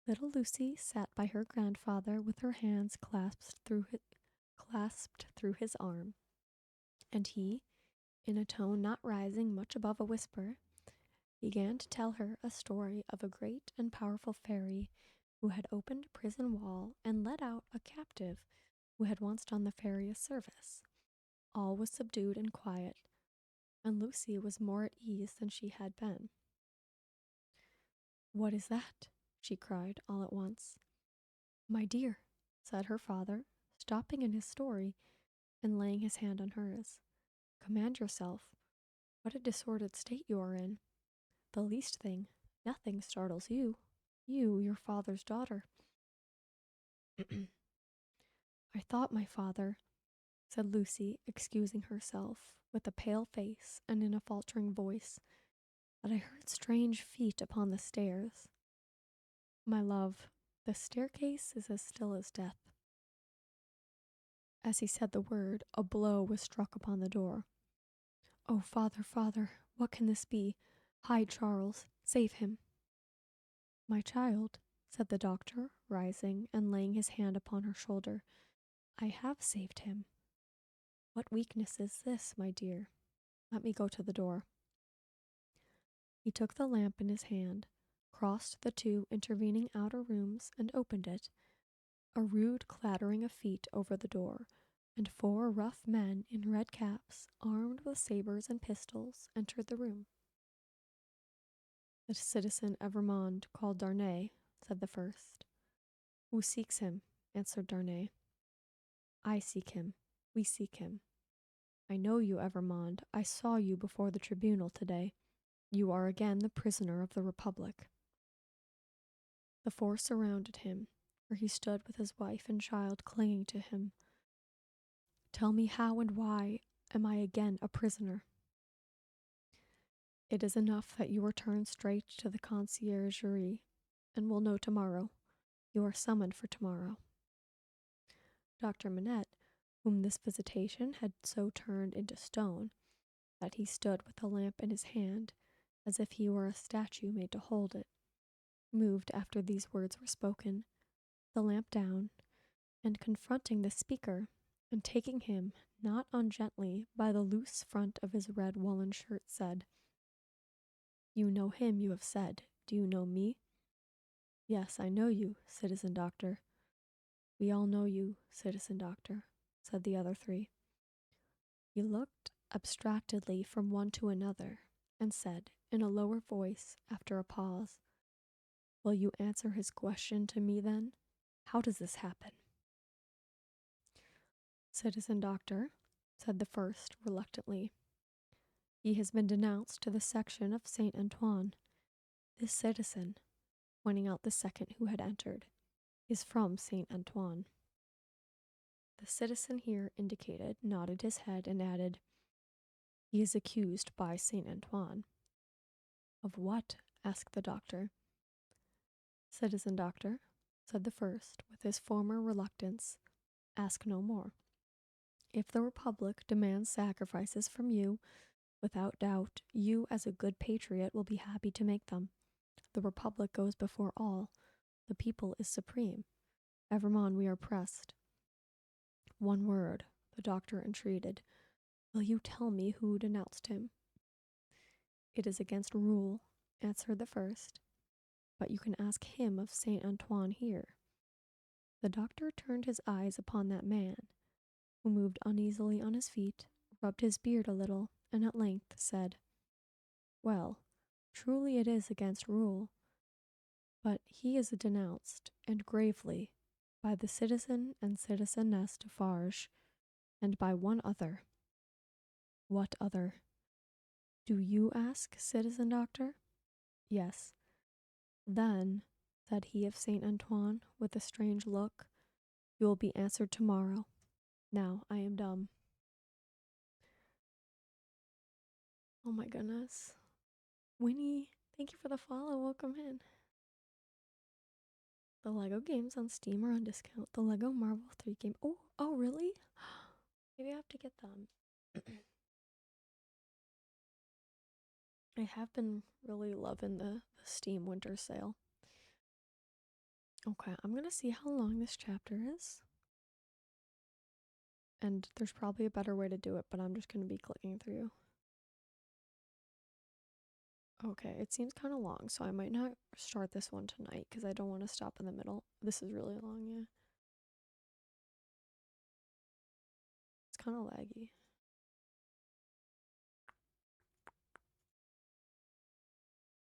Little Lucy sat by her grandfather with her hands clasped through his arm, and he, in a tone not rising much above a whisper, began to tell her a story of a great and powerful fairy who had opened a prison wall and let out a captive who had once done the fairy a service. All was subdued and quiet, and Lucy was more at ease than she had been. What is that? She cried all at once. My dear, said her father, stopping in his story and laying his hand on hers. Command yourself. What a disordered state you are in. The least thing, nothing startles you. You, your father's daughter. I thought, my father, said Lucy, excusing herself, with a pale face and in a faltering voice, that I heard strange feet upon the stairs. My love, the staircase is as still as death. As he said the word, a blow was struck upon the door. Oh, father, father, what can this be? Hide Charles, save him. My child, said the doctor, rising and laying his hand upon her shoulder, I have saved him. What weakness is this, my dear? Let me go to the door. He took the lamp in his hand, crossed the two intervening outer rooms, and opened it. A rude clattering of feet over the door, and 4 rough men in red caps, armed with sabers and pistols, entered the room. The citizen Evrémonde called Darnay, said the first. Who seeks him? Answered Darnay. I seek him. We seek him. I know you, Evrémonde. I saw you before the tribunal today. You are again the prisoner of the Republic. The 4 surrounded him. where he stood with his wife and child clinging to him. Tell me how and why am I again a prisoner? It is enough that you return straight to the conciergerie, and will know tomorrow. You are summoned for tomorrow. Dr. Manette, whom this visitation had so turned into stone that he stood with the lamp in his hand, as if he were a statue made to hold it, moved after these words were spoken, the lamp down, and confronting the speaker, and taking him, not ungently, by the loose front of his red woolen shirt, said, You know him, you have said. Do you know me? Yes, I know you, citizen doctor. We all know you, citizen doctor, said the other three. He looked abstractedly from one to another, and said, in a lower voice, after a pause, Will you answer his question to me then? How does this happen? Citizen doctor, said the first reluctantly, he has been denounced to the section of Saint Antoine. This citizen, pointing out the second who had entered, is from Saint Antoine. The citizen here indicated nodded his head and added, He is accused by Saint Antoine. Of what? Asked the doctor. Citizen doctor, said the first, with his former reluctance, ask no more. If the Republic demands sacrifices from you, without doubt, you as a good patriot will be happy to make them. The Republic goes before all. The people is supreme. Evermond, we are pressed. One word, the doctor entreated. Will you tell me who denounced him? It is against rule, answered the first, but you can ask him of Saint Antoine here. The doctor turned his eyes upon that man, who moved uneasily on his feet, rubbed his beard a little, and at length said, Well, truly it is against rule, but he is denounced, and gravely, by the citizen and citizeness Defarge, and by one other. What other? Do you ask, citizen doctor? Yes. Then, said he of Saint Antoine, with a strange look, you will be answered tomorrow. Now I am dumb. Oh my goodness. Winnie, thank you for the follow. Welcome in. The Lego games on Steam are on discount. The Lego Marvel 3 game. Oh, really? Maybe I have to get them. I have been really loving the Steam winter sale. Okay, I'm gonna see how long this chapter is. And there's probably a better way to do it, but I'm just gonna be clicking through. Okay, it seems kind of long, so I might not start this one tonight because I don't want to stop in the middle. This is really long, yeah. It's kind of laggy.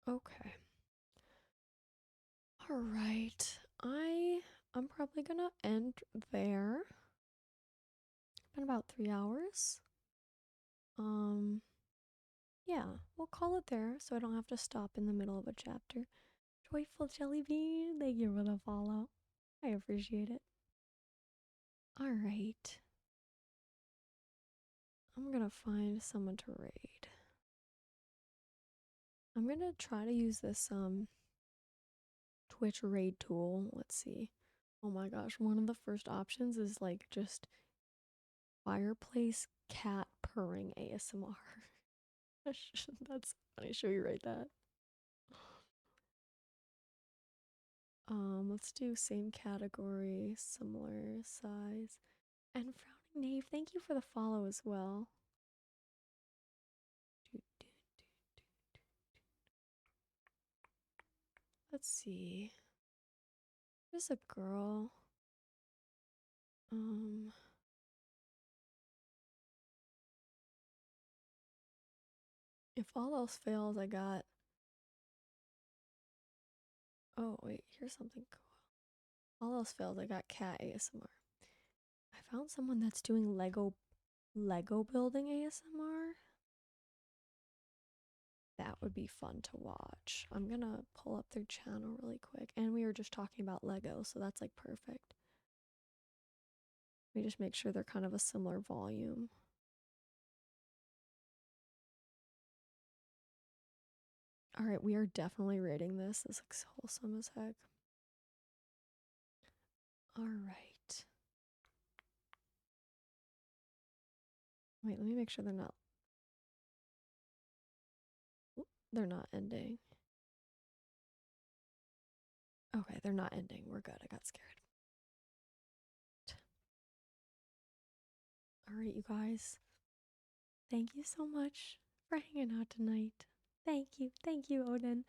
Okay. All right. I'm probably gonna end there. Been about 3 hours. Yeah, we'll call it there so I don't have to stop in the middle of a chapter. Joyful Jelly Bean, thank you for the follow. I appreciate it. All right. I'm gonna find someone to raid. I'm gonna try to use this Twitch raid tool. Let's see. Oh my gosh, one of the first options is like just fireplace cat purring ASMR. That's funny. Should we rate that? Let's do same category, similar size. And Frowning Knave, thank you for the follow as well. Let's see. There's a girl. If all else fails, I got. Oh, wait, here's something cool. All else fails, I got cat ASMR. I found someone that's doing Lego building ASMR. That would be fun to watch. I'm gonna pull up their channel really quick. And we were just talking about Lego, so that's like perfect. We just make sure they're kind of a similar volume. All right, we are definitely rating this. This looks wholesome as heck. All right. Wait, let me make sure they're not ending. Okay, they're not ending. We're good. I got scared. All right, you guys. Thank you so much for hanging out tonight. Thank you. Thank you, Odin.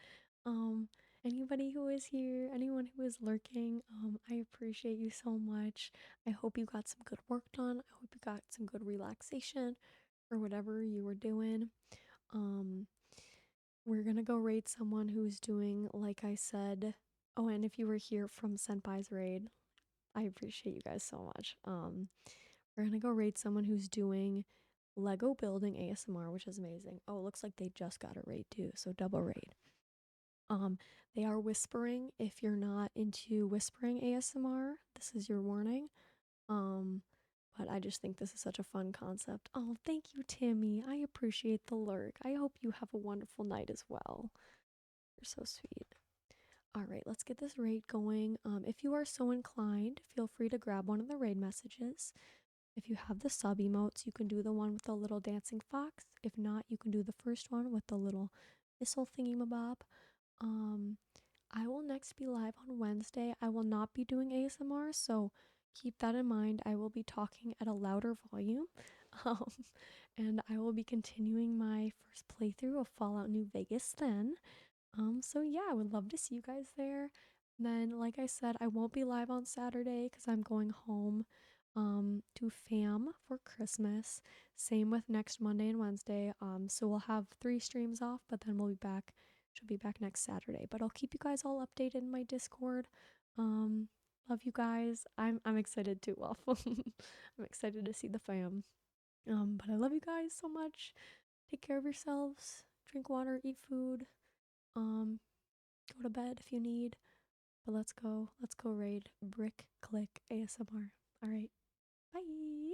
Um, Anybody who is here, anyone who is lurking, I appreciate you so much. I hope you got some good work done. I hope you got some good relaxation or whatever you were doing. Um, we're gonna go raid someone who's doing, like I said. Oh, and if you were here from Senpai's raid, I appreciate you guys so much. We're gonna go raid someone who's doing Lego building ASMR, which is amazing. Oh, it looks like they just got a raid too, so double raid. Um, they are whispering. If you're not into whispering ASMR, this is your warning. Um, but I just think this is such a fun concept. Oh, thank you, Tammy. I appreciate the lurk. I hope you have a wonderful night as well. You're so sweet. All right, let's get this raid going. If you are so inclined, feel free to grab one of the raid messages. If you have the sub emotes, you can do the one with the little dancing fox. If not, you can do the first one with the little missile thingy-mabob. Um, I will next be live on Wednesday. I will not be doing ASMR, so keep that in mind. I will be talking at a louder volume. Um, and I will be continuing my first playthrough of Fallout New Vegas then. So yeah, I would love to see you guys there. And then, like I said, I won't be live on Saturday because I'm going home to fam for Christmas. Same with next Monday and Wednesday. So we'll have 3 streams off, but then we'll be back. She'll be back next Saturday. But I'll keep you guys all updated in my Discord. Um, love you guys. I'm excited too, Waffle. I'm excited to see the fam. But I love you guys so much. Take care of yourselves. Drink water, eat food. Um, Go to bed if you need. But let's go. Let's go raid Brick Click ASMR. All right. Bye.